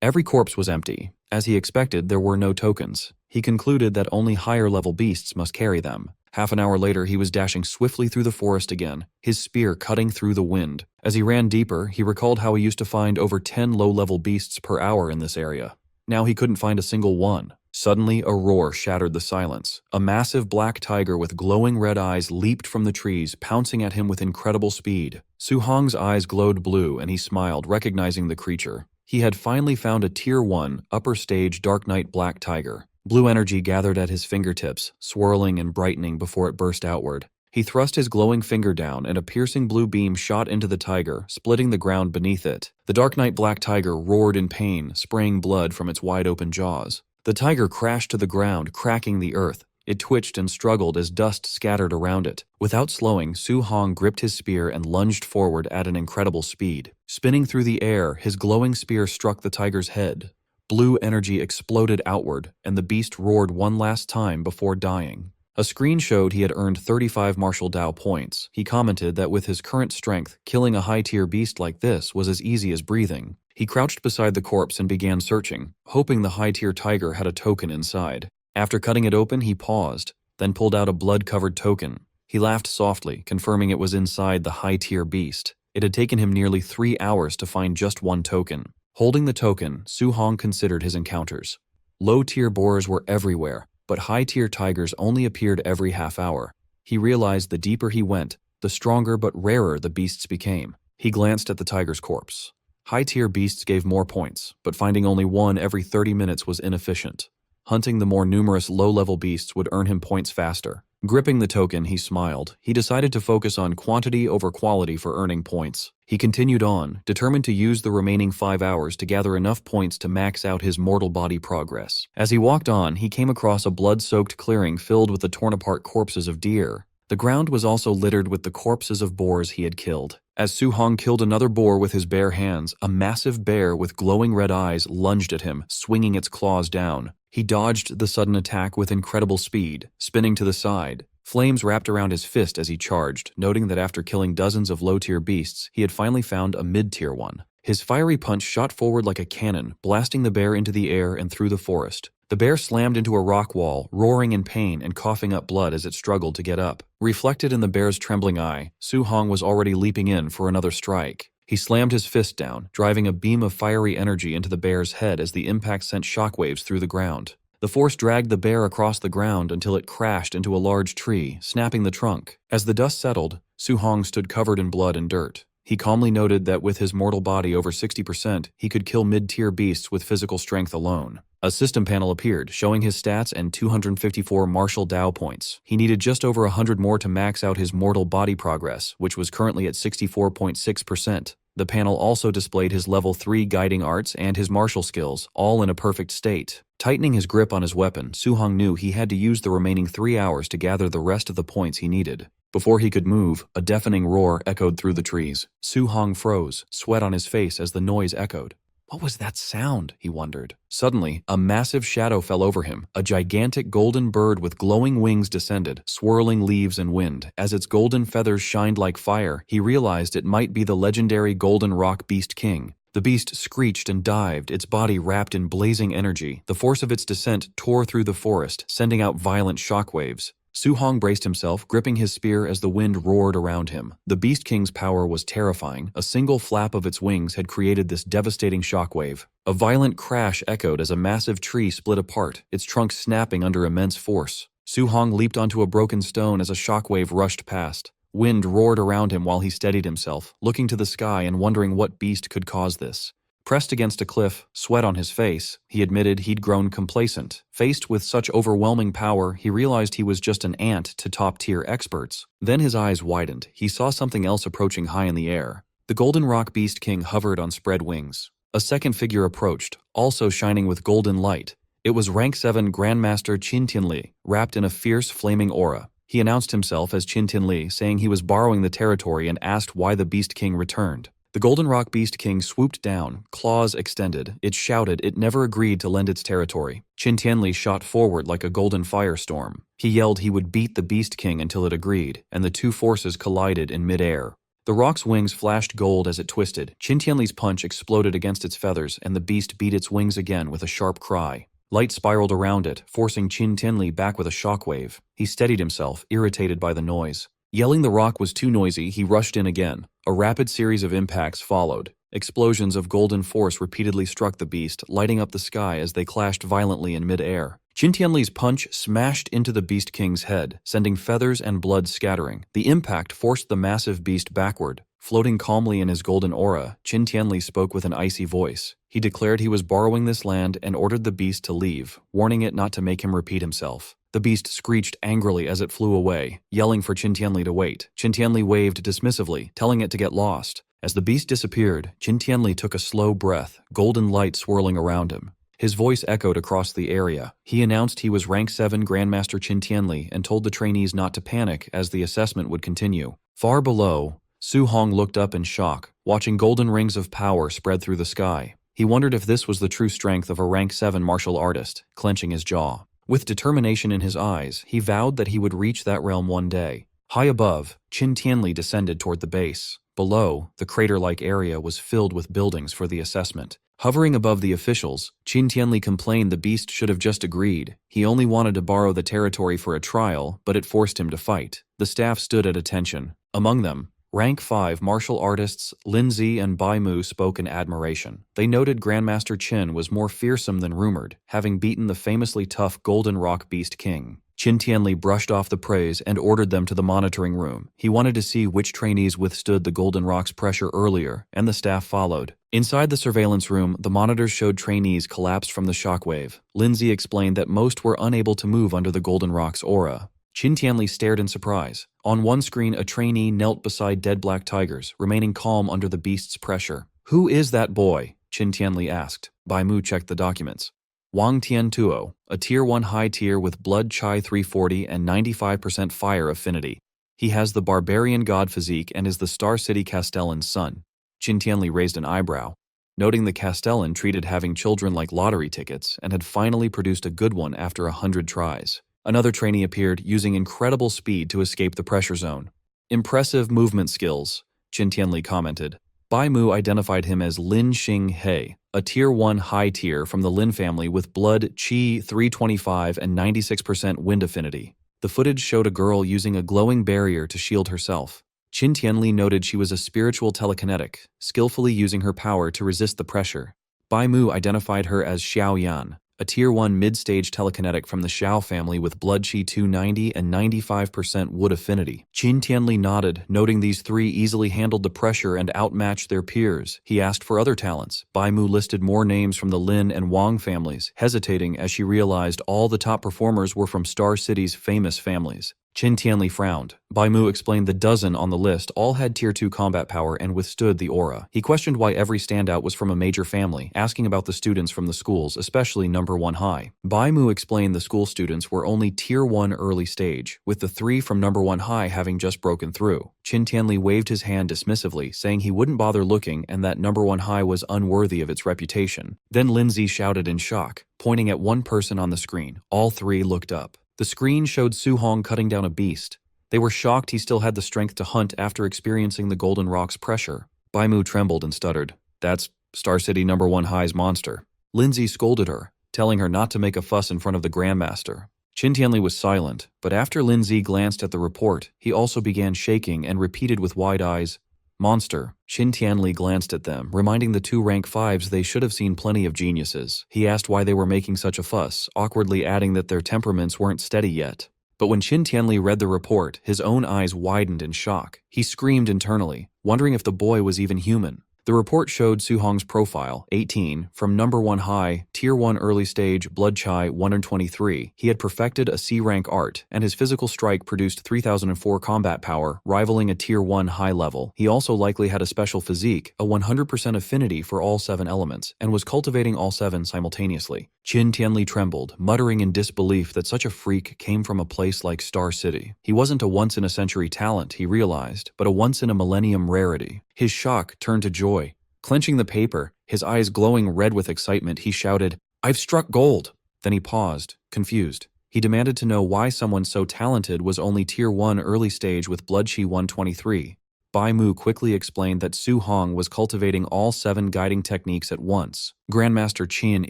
Every corpse was empty. As he expected, there were no tokens. He concluded that only higher-level beasts must carry them. Half an hour later, he was dashing swiftly through the forest again, his spear cutting through the wind. As he ran deeper, he recalled how he used to find over 10 low-level beasts per hour in this area. Now he couldn't find a single one. Suddenly, a roar shattered the silence. A massive black tiger with glowing red eyes leaped from the trees, pouncing at him with incredible speed. Su Hong's eyes glowed blue, and he smiled, recognizing the creature. He had finally found a Tier 1, upper stage Dark Knight black tiger. Blue energy gathered at his fingertips, swirling and brightening before it burst outward. He thrust his glowing finger down, and a piercing blue beam shot into the tiger, splitting the ground beneath it. The Dark Knight black tiger roared in pain, spraying blood from its wide-open jaws. The tiger crashed to the ground, cracking the earth. It twitched and struggled as dust scattered around it. Without slowing, Su Hong gripped his spear and lunged forward at an incredible speed. Spinning through the air, his glowing spear struck the tiger's head. Blue energy exploded outward, and the beast roared one last time before dying. A screen showed he had earned 35 martial Dao points. He commented that with his current strength, killing a high-tier beast like this was as easy as breathing. He crouched beside the corpse and began searching, hoping the high-tier tiger had a token inside. After cutting it open, he paused, then pulled out a blood-covered token. He laughed softly, confirming it was inside the high-tier beast. It had taken him nearly 3 hours to find just one token. Holding the token, Su Hong considered his encounters. Low-tier boars were everywhere, but high-tier tigers only appeared every half hour. He realized the deeper he went, the stronger but rarer the beasts became. He glanced at the tiger's corpse. High-tier beasts gave more points, but finding only one every 30 minutes was inefficient. Hunting the more numerous low-level beasts would earn him points faster. Gripping the token, he smiled. He decided to focus on quantity over quality for earning points. He continued on, determined to use the remaining 5 hours to gather enough points to max out his mortal body progress. As he walked on, he came across a blood-soaked clearing filled with the torn-apart corpses of deer. The ground was also littered with the corpses of boars he had killed. As Su Hong killed another boar with his bare hands, a massive bear with glowing red eyes lunged at him, swinging its claws down. He dodged the sudden attack with incredible speed, spinning to the side. Flames wrapped around his fist as he charged, noting that after killing dozens of low-tier beasts, he had finally found a mid-tier one. His fiery punch shot forward like a cannon, blasting the bear into the air and through the forest. The bear slammed into a rock wall, roaring in pain and coughing up blood as it struggled to get up. Reflected in the bear's trembling eye, Su Hong was already leaping in for another strike. He slammed his fist down, driving a beam of fiery energy into the bear's head as the impact sent shockwaves through the ground. The force dragged the bear across the ground until it crashed into a large tree, snapping the trunk. As the dust settled, Su Hong stood covered in blood and dirt. He calmly noted that with his mortal body over 60%, he could kill mid-tier beasts with physical strength alone. A system panel appeared, showing his stats and 254 martial Dao points. He needed just over 100 more to max out his mortal body progress, which was currently at 64.6%. The panel also displayed his level 3 guiding arts and his martial skills, all in a perfect state. Tightening his grip on his weapon, Su Hong knew he had to use the remaining 3 hours to gather the rest of the points he needed. Before he could move, a deafening roar echoed through the trees. Su Hong froze, sweat on his face as the noise echoed. What was that sound? He wondered. Suddenly, a massive shadow fell over him. A gigantic golden bird with glowing wings descended, swirling leaves and wind. As its golden feathers shined like fire, he realized it might be the legendary Golden Rock Beast King. The beast screeched and dived, its body wrapped in blazing energy. The force of its descent tore through the forest, sending out violent shockwaves. Su Hong braced himself, gripping his spear as the wind roared around him. The Beast King's power was terrifying. A single flap of its wings had created this devastating shockwave. A violent crash echoed as a massive tree split apart, its trunk snapping under immense force. Su Hong leaped onto a broken stone as a shockwave rushed past. Wind roared around him while he steadied himself, looking to the sky and wondering what beast could cause this. Pressed against a cliff, sweat on his face, he admitted he'd grown complacent. Faced with such overwhelming power, he realized he was just an ant to top-tier experts. Then his eyes widened. He saw something else approaching high in the air. The Golden Rock Beast King hovered on spread wings. A second figure approached, also shining with golden light. It was Rank 7 Grandmaster Qin Tianli, wrapped in a fierce, flaming aura. He announced himself as Qin Tianli, saying he was borrowing the territory and asked why the Beast King returned. The Golden Rock Beast King swooped down, claws extended. It shouted it never agreed to lend its territory. Qin Tianli shot forward like a golden firestorm. He yelled he would beat the Beast King until it agreed, and the two forces collided in midair. The rock's wings flashed gold as it twisted. Qin Tianli's punch exploded against its feathers, and the beast beat its wings again with a sharp cry. Light spiraled around it, forcing Qin Tianli back with a shockwave. He steadied himself, irritated by the noise. Yelling the rock was too noisy, he rushed in again. A rapid series of impacts followed. Explosions of golden force repeatedly struck the beast, lighting up the sky as they clashed violently in mid-air. Qin Tianli's punch smashed into the Beast King's head, sending feathers and blood scattering. The impact forced the massive beast backward. Floating calmly in his golden aura, Qin Tianli spoke with an icy voice. He declared he was borrowing this land and ordered the beast to leave, warning it not to make him repeat himself. The beast screeched angrily as it flew away, yelling for Qin Tianli to wait. Qin Tianli waved dismissively, telling it to get lost. As the beast disappeared, Qin Tianli took a slow breath, golden light swirling around him. His voice echoed across the area. He announced he was Rank 7 Grandmaster Qin Tianli and told the trainees not to panic as the assessment would continue. Far below, Su Hong looked up in shock, watching golden rings of power spread through the sky. He wondered if this was the true strength of a Rank 7 martial artist, clenching his jaw. With determination in his eyes, he vowed that he would reach that realm one day. High above, Qin Tianli descended toward the base. Below, the crater-like area was filled with buildings for the assessment. Hovering above the officials, Qin Tianli complained the beast should have just agreed. He only wanted to borrow the territory for a trial, but it forced him to fight. The staff stood at attention. Among them, Rank 5 martial artists Linzi and Bai Mu spoke in admiration. They noted Grandmaster Qin was more fearsome than rumored, having beaten the famously tough Golden Rock Beast King. Qin Tianli brushed off the praise and ordered them to the monitoring room. He wanted to see which trainees withstood the Golden Rock's pressure earlier, and the staff followed. Inside the surveillance room, the monitors showed trainees collapse from the shockwave. Linzi explained that most were unable to move under the Golden Rock's aura. Qin Tianli stared in surprise. On one screen, a trainee knelt beside dead black tigers, remaining calm under the beast's pressure. "Who is that boy?" Qin Tianli asked. Bai Mu checked the documents. Wang Tiantuo, a Tier 1 high tier with Blood Chai 340 and 95% fire affinity. He has the barbarian god physique and is the Star City Castellan's son. Qin Tianli raised an eyebrow, noting the Castellan treated having children like lottery tickets and had finally produced a good one after 100 tries. Another trainee appeared, using incredible speed to escape the pressure zone. "Impressive movement skills," Qin Tianli commented. Bai Mu identified him as Lin Xing He, a Tier 1 high tier from the Lin family with Blood Qi 325 and 96% wind affinity. The footage showed a girl using a glowing barrier to shield herself. Qin Tianli noted she was a spiritual telekinetic, skillfully using her power to resist the pressure. Bai Mu identified her as Xiao Yan, a Tier 1 mid-stage telekinetic from the Xiao family with Blood Qi 290 and 95% wood affinity. Qin Tianli nodded, noting these three easily handled the pressure and outmatched their peers. He asked for other talents. Bai Mu listed more names from the Lin and Wang families, hesitating as she realized all the top performers were from Star City's famous families. Qin Tianli frowned. Bai Mu explained the dozen on the list all had Tier 2 combat power and withstood the aura. He questioned why every standout was from a major family, asking about the students from the schools, especially number 1 high. Bai Mu explained the school students were only Tier 1 early stage, with the 3 from number 1 high having just broken through. Qin Tianli waved his hand dismissively, saying he wouldn't bother looking and that number 1 high was unworthy of its reputation. Then Linzi shouted in shock, pointing at one person on the screen. All three looked up. The screen showed Su Hong cutting down a beast. They were shocked he still had the strength to hunt after experiencing the Golden Rock's pressure. Bai Mu trembled and stuttered. "That's Star City number 1 high's monster." Linzi scolded her, telling her not to make a fuss in front of the Grandmaster. Qin Tianli was silent, but after Linzi glanced at the report, he also began shaking and repeated with wide eyes, "Monster." Qin Tianli glanced at them, reminding the two rank 5s they should have seen plenty of geniuses. He asked why they were making such a fuss, awkwardly adding that their temperaments weren't steady yet. But when Qin Tianli read the report, his own eyes widened in shock. He screamed internally, wondering if the boy was even human. The report showed Su Hong's profile, 18, from number 1 high, Tier 1 early stage, Blood Chai 123. He had perfected a C-rank art, and his physical strike produced 3004 combat power, rivaling a Tier 1 high level. He also likely had a special physique, a 100% affinity for all 7 elements, and was cultivating all 7 simultaneously. Qin Tianli trembled, muttering in disbelief that such a freak came from a place like Star City. He wasn't a once-in-a-century talent, he realized, but a once-in-a-millennium rarity. His shock turned to joy. Clenching the paper, his eyes glowing red with excitement, he shouted, "I've struck gold!" Then he paused, confused. He demanded to know why someone so talented was only Tier 1 early stage with Blood Qi 123. Bai Mu quickly explained that Su Hong was cultivating all 7 guiding techniques at once. Grandmaster Qin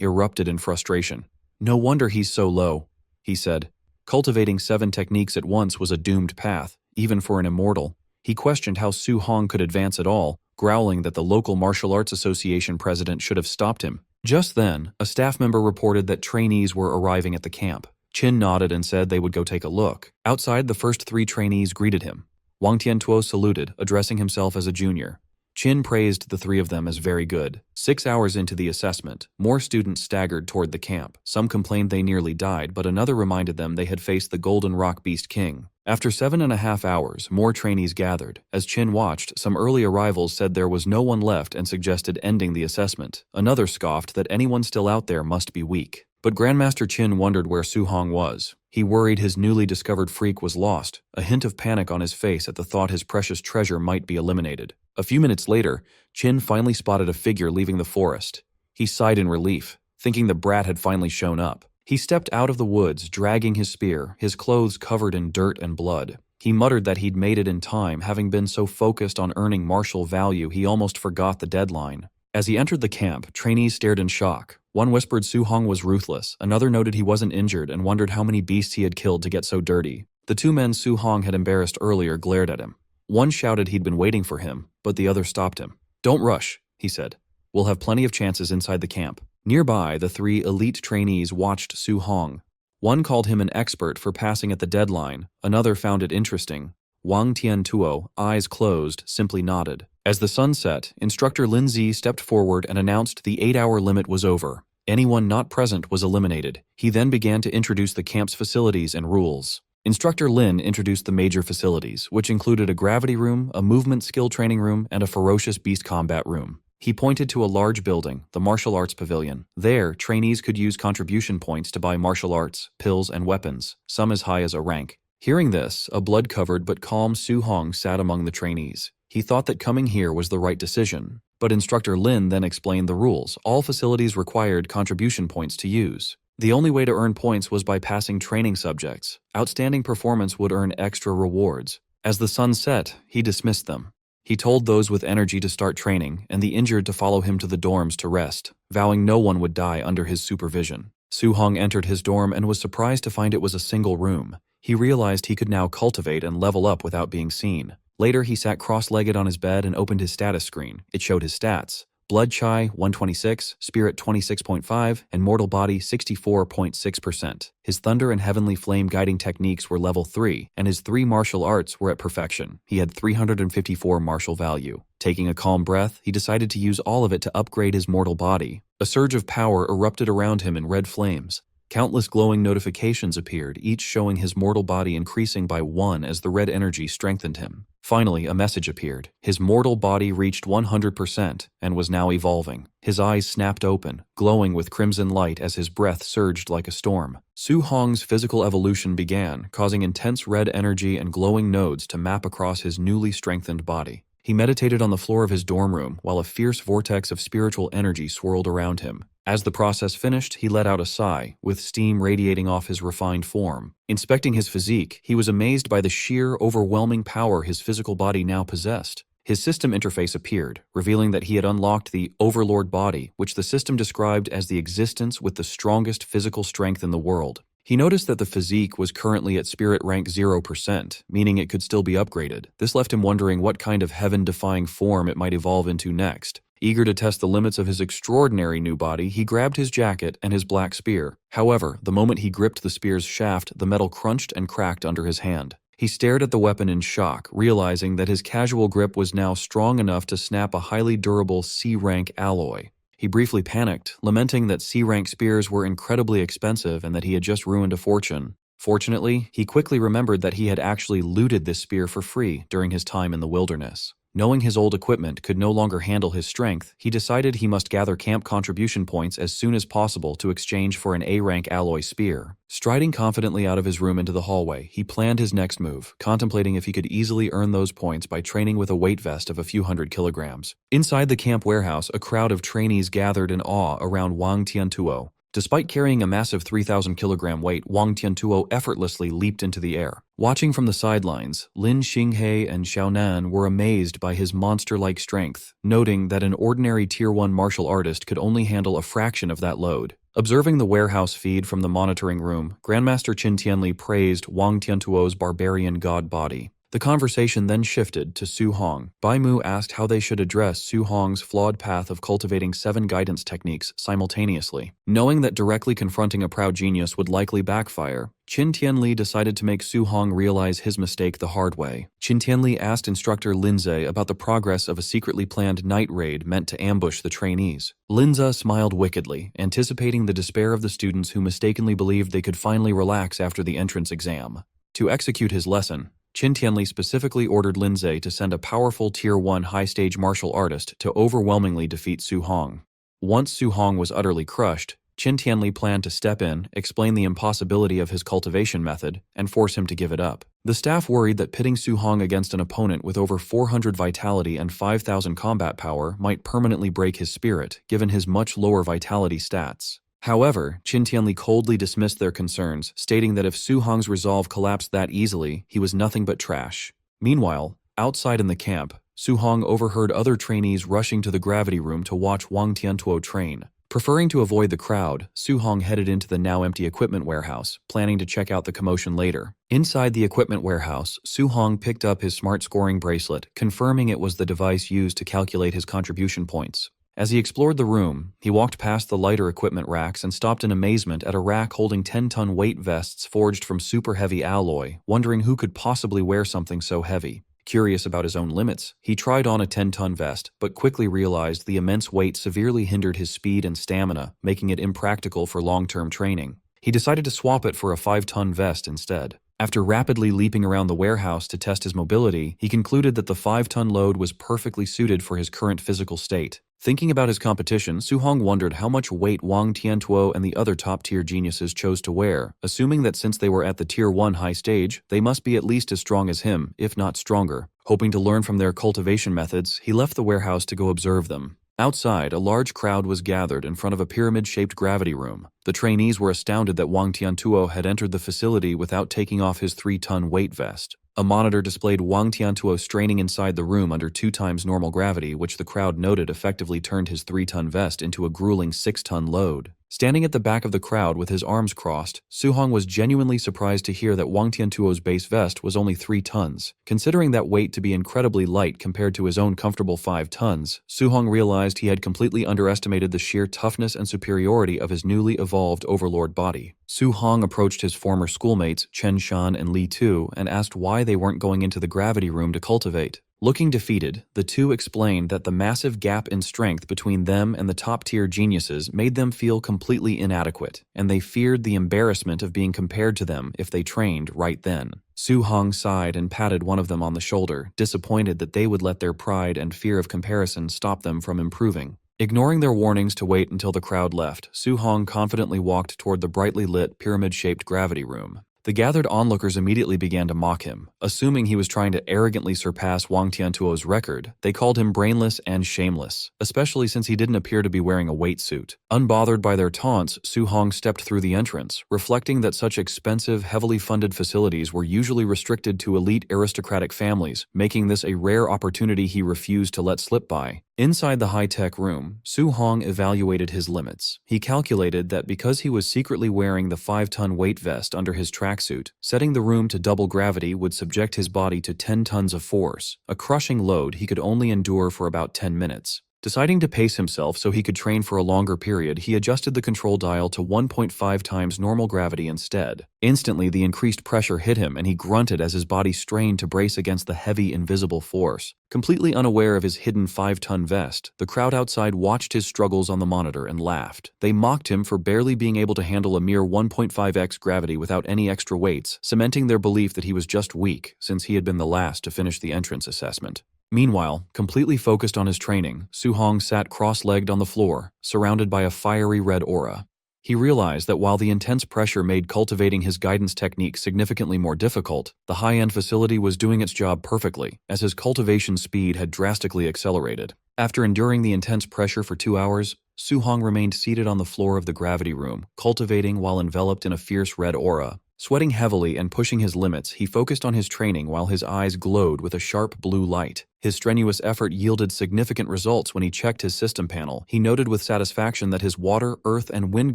erupted in frustration. "No wonder he's so low," he said. Cultivating 7 techniques at once was a doomed path, even for an immortal. He questioned how Su Hong could advance at all, growling that the local martial arts association president should have stopped him. Just then, a staff member reported that trainees were arriving at the camp. Qin nodded and said they would go take a look. Outside, the first 3 trainees greeted him. Wang Tiantuo saluted, addressing himself as a junior. Qin praised the 3 of them as very good. 6 hours into the assessment, more students staggered toward the camp. Some complained they nearly died, but another reminded them they had faced the Golden Rock Beast King. After 7.5 hours, more trainees gathered. As Qin watched, some early arrivals said there was no one left and suggested ending the assessment. Another scoffed that anyone still out there must be weak. But Grandmaster Qin wondered where Su Hong was. He worried his newly discovered freak was lost, a hint of panic on his face at the thought his precious treasure might be eliminated. A few minutes later, Qin finally spotted a figure leaving the forest. He sighed in relief, thinking the brat had finally shown up. He stepped out of the woods, dragging his spear, his clothes covered in dirt and blood. He muttered that he'd made it in time, having been so focused on earning martial value he almost forgot the deadline. As he entered the camp, trainees stared in shock. One whispered Su Hong was ruthless, another noted he wasn't injured and wondered how many beasts he had killed to get so dirty. The two men Su Hong had embarrassed earlier glared at him. One shouted he'd been waiting for him, but the other stopped him. "Don't rush," he said. "We'll have plenty of chances inside the camp." Nearby, the three elite trainees watched Su Hong. One called him an expert for passing at the deadline, another found it interesting. Wang Tiantuo, eyes closed, simply nodded. As the sun set, Instructor Lin Zi stepped forward and announced the 8-hour limit was over. Anyone not present was eliminated. He then began to introduce the camp's facilities and rules. Instructor Lin introduced the major facilities, which included a gravity room, a movement skill training room, and a ferocious beast combat room. He pointed to a large building, the Martial Arts Pavilion. There, trainees could use contribution points to buy martial arts, pills, and weapons, some as high as a rank. Hearing this, a blood-covered but calm Su Hong sat among the trainees. He thought that coming here was the right decision. But Instructor Lin then explained the rules. All facilities required contribution points to use. The only way to earn points was by passing training subjects. Outstanding performance would earn extra rewards. As the sun set, he dismissed them. He told those with energy to start training, and the injured to follow him to the dorms to rest, vowing no one would die under his supervision. Su Hong entered his dorm and was surprised to find it was a single room. He realized he could now cultivate and level up without being seen. Later, he sat cross-legged on his bed and opened his status screen. It showed his stats. Blood Chi 126, Spirit 26.5, and Mortal Body 64.6%. His Thunder and Heavenly Flame guiding techniques were level 3, and his 3 martial arts were at perfection. He had 354 martial value. Taking a calm breath, he decided to use all of it to upgrade his mortal body. A surge of power erupted around him in red flames. Countless glowing notifications appeared, each showing his mortal body increasing by 1 as the red energy strengthened him. Finally, a message appeared. His mortal body reached 100% and was now evolving. His eyes snapped open, glowing with crimson light as his breath surged like a storm. Su Hong's physical evolution began, causing intense red energy and glowing nodes to map across his newly strengthened body. He meditated on the floor of his dorm room while a fierce vortex of spiritual energy swirled around him. As the process finished, he let out a sigh, with steam radiating off his refined form. Inspecting his physique, he was amazed by the sheer, overwhelming power his physical body now possessed. His system interface appeared, revealing that he had unlocked the Overlord body, which the system described as the existence with the strongest physical strength in the world. He noticed that the physique was currently at spirit rank 0%, meaning it could still be upgraded. This left him wondering what kind of heaven-defying form it might evolve into next. Eager to test the limits of his extraordinary new body, he grabbed his jacket and his black spear. However, the moment he gripped the spear's shaft, the metal crunched and cracked under his hand. He stared at the weapon in shock, realizing that his casual grip was now strong enough to snap a highly durable C-rank alloy. He briefly panicked, lamenting that C-rank spears were incredibly expensive and that he had just ruined a fortune. Fortunately, he quickly remembered that he had actually looted this spear for free during his time in the wilderness. Knowing his old equipment could no longer handle his strength, he decided he must gather camp contribution points as soon as possible to exchange for an A-rank alloy spear. Striding confidently out of his room into the hallway, he planned his next move, contemplating if he could easily earn those points by training with a weight vest of a few hundred kilograms. Inside the camp warehouse, a crowd of trainees gathered in awe around Wang Tiantuo. Despite carrying a massive 3,000-kilogram weight, Wang Tiantuo effortlessly leaped into the air. Watching from the sidelines, Lin Xinghe and Xiaonan were amazed by his monster-like strength, noting that an ordinary Tier 1 martial artist could only handle a fraction of that load. Observing the warehouse feed from the monitoring room, Grandmaster Qin Tianli praised Wang Tiantuo's barbarian god body. The conversation then shifted to Su Hong. Bai Mu asked how they should address Su Hong's flawed path of cultivating 7 guidance techniques simultaneously. Knowing that directly confronting a proud genius would likely backfire, Qin Tianli decided to make Su Hong realize his mistake the hard way. Qin Tianli asked instructor Linze about the progress of a secretly planned night raid meant to ambush the trainees. Linze smiled wickedly, anticipating the despair of the students who mistakenly believed they could finally relax after the entrance exam. To execute his lesson, Qin Tianli specifically ordered Linze to send a powerful Tier 1 high-stage martial artist to overwhelmingly defeat Su Hong. Once Su Hong was utterly crushed, Qin Tianli planned to step in, explain the impossibility of his cultivation method, and force him to give it up. The staff worried that pitting Su Hong against an opponent with over 400 vitality and 5,000 combat power might permanently break his spirit, given his much lower vitality stats. However, Qin Tianli coldly dismissed their concerns, stating that if Su Hong's resolve collapsed that easily, he was nothing but trash. Meanwhile, outside in the camp, Su Hong overheard other trainees rushing to the gravity room to watch Wang Tiantuo train. Preferring to avoid the crowd, Su Hong headed into the now empty equipment warehouse, planning to check out the commotion later. Inside the equipment warehouse, Su Hong picked up his smart scoring bracelet, confirming it was the device used to calculate his contribution points. As he explored the room, he walked past the lighter equipment racks and stopped in amazement at a rack holding 10-ton weight vests forged from super heavy alloy, wondering who could possibly wear something so heavy. Curious about his own limits, he tried on a 10-ton vest, but quickly realized the immense weight severely hindered his speed and stamina, making it impractical for long-term training. He decided to swap it for a 5-ton vest instead. After rapidly leaping around the warehouse to test his mobility, he concluded that the 5-ton load was perfectly suited for his current physical state. Thinking about his competition, Su Hong wondered how much weight Wang Tiantuo and the other top-tier geniuses chose to wear, assuming that since they were at the Tier 1 high stage, they must be at least as strong as him, if not stronger. Hoping to learn from their cultivation methods, he left the warehouse to go observe them. Outside, a large crowd was gathered in front of a pyramid-shaped gravity room. The trainees were astounded that Wang Tiantuo had entered the facility without taking off his 3-ton weight vest. A monitor displayed Wang Tiantuo straining inside the room under 2 times normal gravity, which the crowd noted effectively turned his 3-ton vest into a grueling 6-ton load. Standing at the back of the crowd with his arms crossed, Su Hong was genuinely surprised to hear that Wang Tiantuo's base vest was only 3 tons. Considering that weight to be incredibly light compared to his own comfortable 5 tons, Su Hong realized he had completely underestimated the sheer toughness and superiority of his newly evolved overlord body. Su Hong approached his former schoolmates, Chen Shan and Li Tu, and asked why they weren't going into the gravity room to cultivate. Looking defeated, the two explained that the massive gap in strength between them and the top-tier geniuses made them feel completely inadequate, and they feared the embarrassment of being compared to them if they trained right then. Su Hong sighed and patted one of them on the shoulder, disappointed that they would let their pride and fear of comparison stop them from improving. Ignoring their warnings to wait until the crowd left, Su Hong confidently walked toward the brightly lit, pyramid-shaped gravity room. The gathered onlookers immediately began to mock him. Assuming he was trying to arrogantly surpass Wang Tiantuo's record, they called him brainless and shameless, especially since he didn't appear to be wearing a weight suit. Unbothered by their taunts, Su Hong stepped through the entrance, reflecting that such expensive, heavily funded facilities were usually restricted to elite aristocratic families, making this a rare opportunity he refused to let slip by. Inside the high-tech room, Su Hong evaluated his limits. He calculated that because he was secretly wearing the 5-ton weight vest under his tracksuit, setting the room to double gravity would subject his body to 10 tons of force, a crushing load he could only endure for about 10 minutes. Deciding to pace himself so he could train for a longer period, he adjusted the control dial to 1.5 times normal gravity instead. Instantly, the increased pressure hit him and he grunted as his body strained to brace against the heavy, invisible force. Completely unaware of his hidden 5-ton vest, the crowd outside watched his struggles on the monitor and laughed. They mocked him for barely being able to handle a mere 1.5x gravity without any extra weights, cementing their belief that he was just weak, since he had been the last to finish the entrance assessment. Meanwhile, completely focused on his training, Su Hong sat cross-legged on the floor, surrounded by a fiery red aura. He realized that while the intense pressure made cultivating his guidance technique significantly more difficult, the high-end facility was doing its job perfectly, as his cultivation speed had drastically accelerated. After enduring the intense pressure for 2 hours, Su Hong remained seated on the floor of the gravity room, cultivating while enveloped in a fierce red aura. Sweating heavily and pushing his limits, he focused on his training while his eyes glowed with a sharp blue light. His strenuous effort yielded significant results when he checked his system panel. He noted with satisfaction that his water, earth, and wind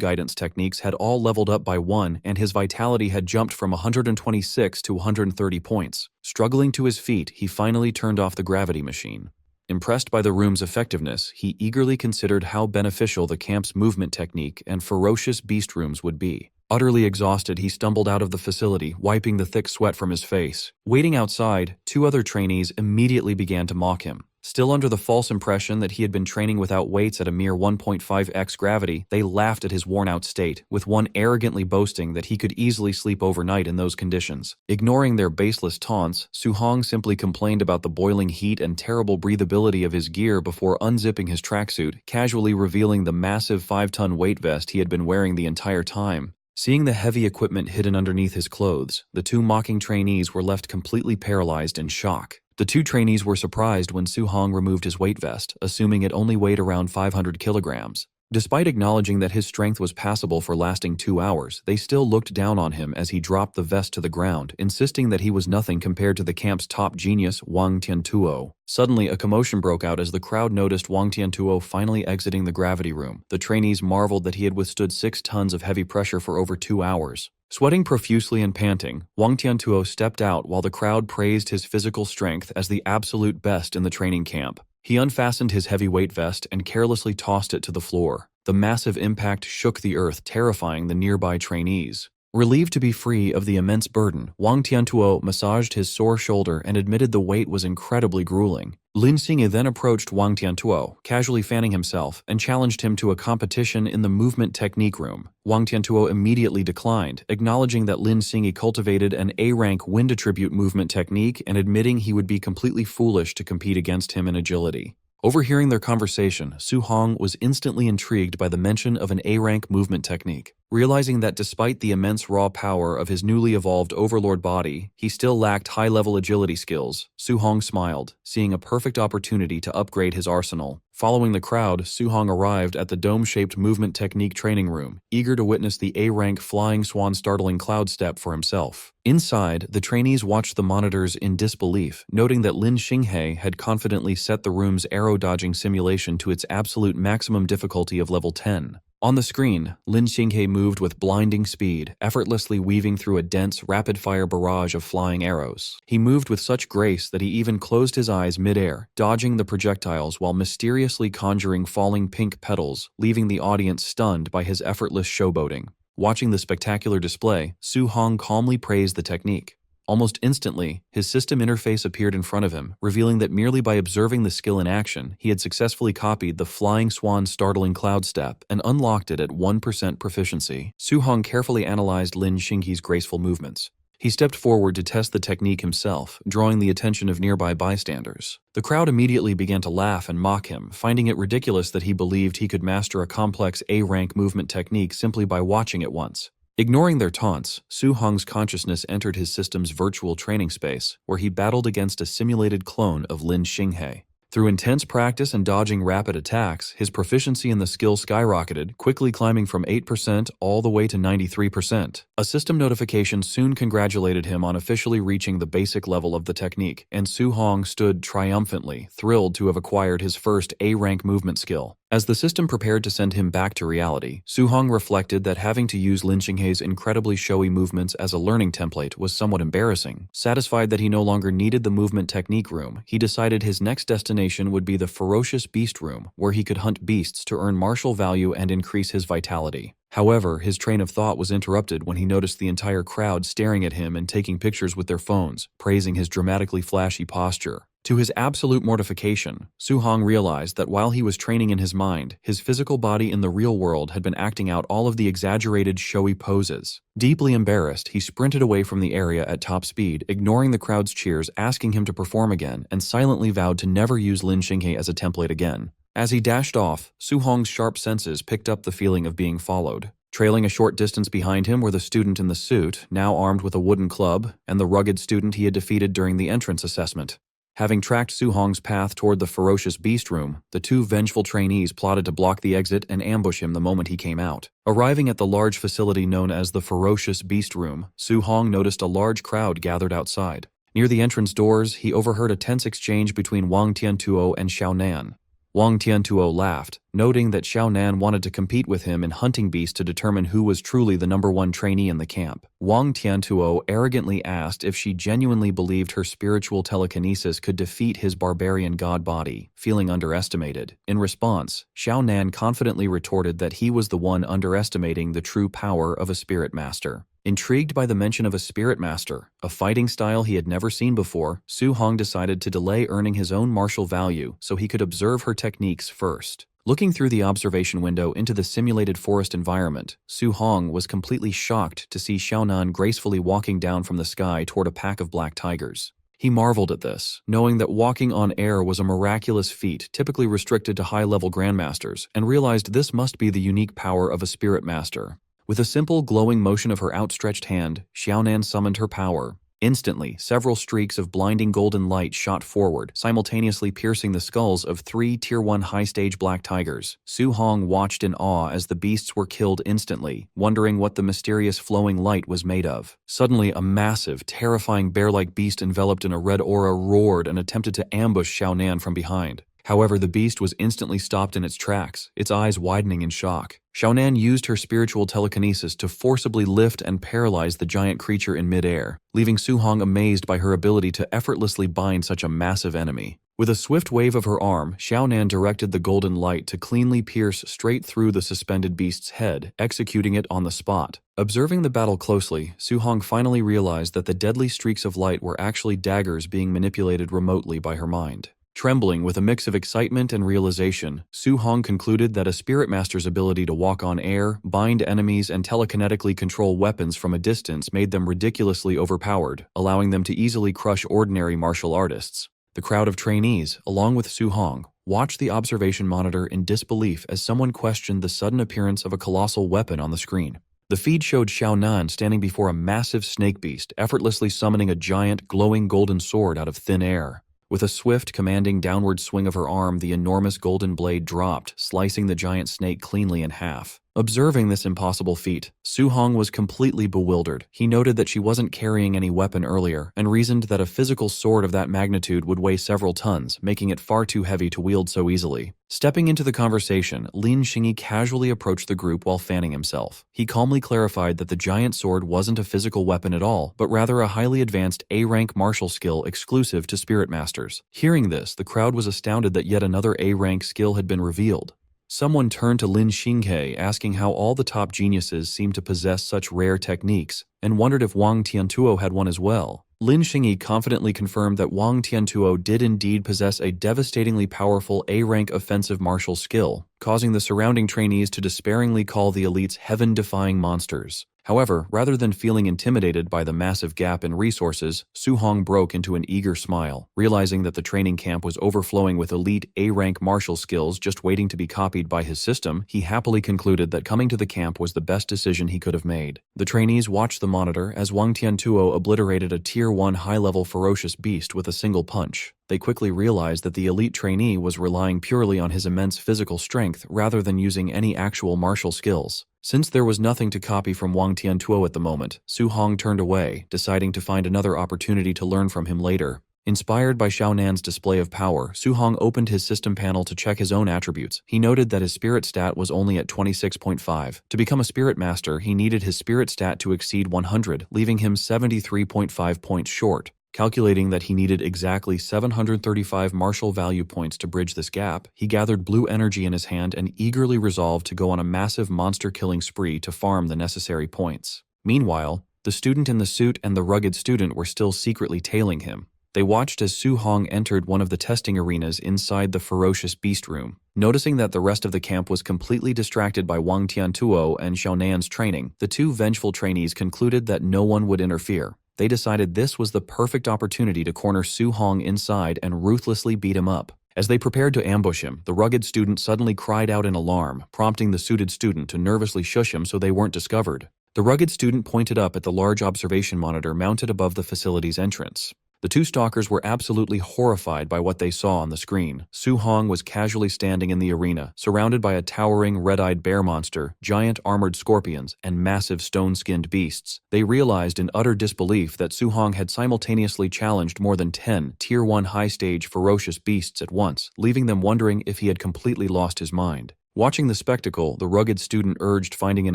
guidance techniques had all leveled up by 1, and his vitality had jumped from 126 to 130 points. Struggling to his feet, he finally turned off the gravity machine. Impressed by the room's effectiveness, he eagerly considered how beneficial the camp's movement technique and ferocious beast rooms would be. Utterly exhausted, he stumbled out of the facility, wiping the thick sweat from his face. Waiting outside, 2 other trainees immediately began to mock him. Still under the false impression that he had been training without weights at a mere 1.5x gravity, they laughed at his worn-out state, with one arrogantly boasting that he could easily sleep overnight in those conditions. Ignoring their baseless taunts, Su Hong simply complained about the boiling heat and terrible breathability of his gear before unzipping his tracksuit, casually revealing the massive 5-ton weight vest he had been wearing the entire time. Seeing the heavy equipment hidden underneath his clothes, the 2 mocking trainees were left completely paralyzed in shock. The 2 trainees were surprised when Su Hong removed his weight vest, assuming it only weighed around 500 kilograms. Despite acknowledging that his strength was passable for lasting 2 hours, they still looked down on him as he dropped the vest to the ground, insisting that he was nothing compared to the camp's top genius, Wang Tiantuo. Suddenly, a commotion broke out as the crowd noticed Wang Tiantuo finally exiting the gravity room. The trainees marveled that he had withstood 6 tons of heavy pressure for over 2 hours. Sweating profusely and panting, Wang Tiantuo stepped out while the crowd praised his physical strength as the absolute best in the training camp. He unfastened his heavy weight vest and carelessly tossed it to the floor. The massive impact shook the earth, terrifying the nearby trainees. Relieved to be free of the immense burden, Wang Tiantuo massaged his sore shoulder and admitted the weight was incredibly grueling. Lin Xingye then approached Wang Tiantuo, casually fanning himself, and challenged him to a competition in the movement technique room. Wang Tiantuo immediately declined, acknowledging that Lin Xingye cultivated an A-rank wind attribute movement technique and admitting he would be completely foolish to compete against him in agility. Overhearing their conversation, Su Hong was instantly intrigued by the mention of an A-rank movement technique. Realizing that despite the immense raw power of his newly evolved overlord body, he still lacked high-level agility skills, Su Hong smiled, seeing a perfect opportunity to upgrade his arsenal. Following the crowd, Su Hong arrived at the dome-shaped movement technique training room, eager to witness the A-rank flying swan startling cloud step for himself. Inside, the trainees watched the monitors in disbelief, noting that Lin Xinghe had confidently set the room's arrow-dodging simulation to its absolute maximum difficulty of level 10. On the screen, Lin Xinghe moved with blinding speed, effortlessly weaving through a dense, rapid-fire barrage of flying arrows. He moved with such grace that he even closed his eyes mid-air, dodging the projectiles while mysteriously conjuring falling pink petals, leaving the audience stunned by his effortless showboating. Watching the spectacular display, Su Hong calmly praised the technique. Almost instantly, his system interface appeared in front of him, revealing that merely by observing the skill in action, he had successfully copied the flying swan's startling cloud step and unlocked it at 1% proficiency. Su Hong carefully analyzed Lin Xinghe's graceful movements. He stepped forward to test the technique himself, drawing the attention of nearby bystanders. The crowd immediately began to laugh and mock him, finding it ridiculous that he believed he could master a complex A-rank movement technique simply by watching it once. Ignoring their taunts, Su Hong's consciousness entered his system's virtual training space, where he battled against a simulated clone of Lin Xinghe. Through intense practice and dodging rapid attacks, his proficiency in the skill skyrocketed, quickly climbing from 8% all the way to 93%. A system notification soon congratulated him on officially reaching the basic level of the technique, and Su Hong stood triumphantly, thrilled to have acquired his first A-rank movement skill. As the system prepared to send him back to reality, Su Hong reflected that having to use Lin Xinghe's incredibly showy movements as a learning template was somewhat embarrassing. Satisfied that he no longer needed the movement technique room, he decided his next destination would be the ferocious beast room, where he could hunt beasts to earn martial value and increase his vitality. However, his train of thought was interrupted when he noticed the entire crowd staring at him and taking pictures with their phones, praising his dramatically flashy posture. To his absolute mortification, Su Hong realized that while he was training in his mind, his physical body in the real world had been acting out all of the exaggerated, showy poses. Deeply embarrassed, he sprinted away from the area at top speed, ignoring the crowd's cheers asking him to perform again, and silently vowed to never use Lin Xinghe as a template again. As he dashed off, Su Hong's sharp senses picked up the feeling of being followed. Trailing a short distance behind him were the student in the suit, now armed with a wooden club, and the rugged student he had defeated during the entrance assessment. Having tracked Su Hong's path toward the ferocious beast room, the two vengeful trainees plotted to block the exit and ambush him the moment he came out. Arriving at the large facility known as the ferocious beast room, Su Hong noticed a large crowd gathered outside. Near the entrance doors, he overheard a tense exchange between Wang Tiantuo and Xiao Nan. Wang Tiantuo laughed, noting that Xiao Nan wanted to compete with him in hunting beasts to determine who was truly the #1 trainee in the camp. Wang Tiantuo arrogantly asked if she genuinely believed her spiritual telekinesis could defeat his barbarian god body, feeling underestimated. In response, Xiao Nan confidently retorted that he was the one underestimating the true power of a spirit master. Intrigued by the mention of a spirit master, a fighting style he had never seen before, Su Hong decided to delay earning his own martial value so he could observe her techniques first. Looking through the observation window into the simulated forest environment, Su Hong was completely shocked to see Xiaonan gracefully walking down from the sky toward a pack of black tigers. He marveled at this, knowing that walking on air was a miraculous feat typically restricted to high-level grandmasters, and realized this must be the unique power of a spirit master. With a simple, glowing motion of her outstretched hand, Xiaonan summoned her power. Instantly, several streaks of blinding golden light shot forward, simultaneously piercing the skulls of 3 Tier 1 high-stage black tigers. Su Hong watched in awe as the beasts were killed instantly, wondering what the mysterious flowing light was made of. Suddenly, a massive, terrifying bear-like beast enveloped in a red aura roared and attempted to ambush Xiaonan from behind. However, the beast was instantly stopped in its tracks, its eyes widening in shock. Xiaonan used her spiritual telekinesis to forcibly lift and paralyze the giant creature in midair, leaving Su Hong amazed by her ability to effortlessly bind such a massive enemy. With a swift wave of her arm, Xiaonan directed the golden light to cleanly pierce straight through the suspended beast's head, executing it on the spot. Observing the battle closely, Su Hong finally realized that the deadly streaks of light were actually daggers being manipulated remotely by her mind. Trembling with a mix of excitement and realization, Su Hong concluded that a spirit master's ability to walk on air, bind enemies, and telekinetically control weapons from a distance made them ridiculously overpowered, allowing them to easily crush ordinary martial artists. The crowd of trainees, along with Su Hong, watched the observation monitor in disbelief as someone questioned the sudden appearance of a colossal weapon on the screen. The feed showed Xiaonan standing before a massive snake beast, effortlessly summoning a giant, glowing golden sword out of thin air. With a swift, commanding downward swing of her arm, the enormous golden blade dropped, slicing the giant snake cleanly in half. Observing this impossible feat, Su Hong was completely bewildered. He noted that she wasn't carrying any weapon earlier, and reasoned that a physical sword of that magnitude would weigh several tons, making it far too heavy to wield so easily. Stepping into the conversation, Lin Xingyi casually approached the group while fanning himself. He calmly clarified that the giant sword wasn't a physical weapon at all, but rather a highly advanced A-rank martial skill exclusive to spirit masters. Hearing this, the crowd was astounded that yet another A-rank skill had been revealed. Someone turned to Lin Xinghe asking how all the top geniuses seemed to possess such rare techniques, and wondered if Wang Tiantuo had one as well. Lin Xingyi confidently confirmed that Wang Tiantuo did indeed possess a devastatingly powerful A-rank offensive martial skill, causing the surrounding trainees to despairingly call the elites heaven-defying monsters. However, rather than feeling intimidated by the massive gap in resources, Su Hong broke into an eager smile, realizing that the training camp was overflowing with elite A-rank martial skills just waiting to be copied by his system. He happily concluded that coming to the camp was the best decision he could have made. The trainees watched the monitor as Wang Tiantuo obliterated a Tier 1 high-level ferocious beast with a single punch. They quickly realized that the elite trainee was relying purely on his immense physical strength rather than using any actual martial skills. Since there was nothing to copy from Wang Tiantuo at the moment, Su Hong turned away, deciding to find another opportunity to learn from him later. Inspired by Xiaonan's display of power, Su Hong opened his system panel to check his own attributes. He noted that his spirit stat was only at 26.5. To become a spirit master, he needed his spirit stat to exceed 100, leaving him 73.5 points short. Calculating that he needed exactly 735 martial value points to bridge this gap, he gathered blue energy in his hand and eagerly resolved to go on a massive monster-killing spree to farm the necessary points. Meanwhile, the student in the suit and the rugged student were still secretly tailing him. They watched as Su Hong entered one of the testing arenas inside the ferocious beast room. Noticing that the rest of the camp was completely distracted by Wang Tiantuo and Xiaonan's training, the two vengeful trainees concluded that no one would interfere. They decided this was the perfect opportunity to corner Su Hong inside and ruthlessly beat him up. As they prepared to ambush him, the rugged student suddenly cried out in alarm, prompting the suited student to nervously shush him so they weren't discovered. The rugged student pointed up at the large observation monitor mounted above the facility's entrance. The two stalkers were absolutely horrified by what they saw on the screen. Su Hong was casually standing in the arena, surrounded by a towering red-eyed bear monster, giant armored scorpions, and massive stone-skinned beasts. They realized in utter disbelief that Su Hong had simultaneously challenged more than 10 Tier 1 high-stage ferocious beasts at once, leaving them wondering if he had completely lost his mind. Watching the spectacle, the rugged student urged finding an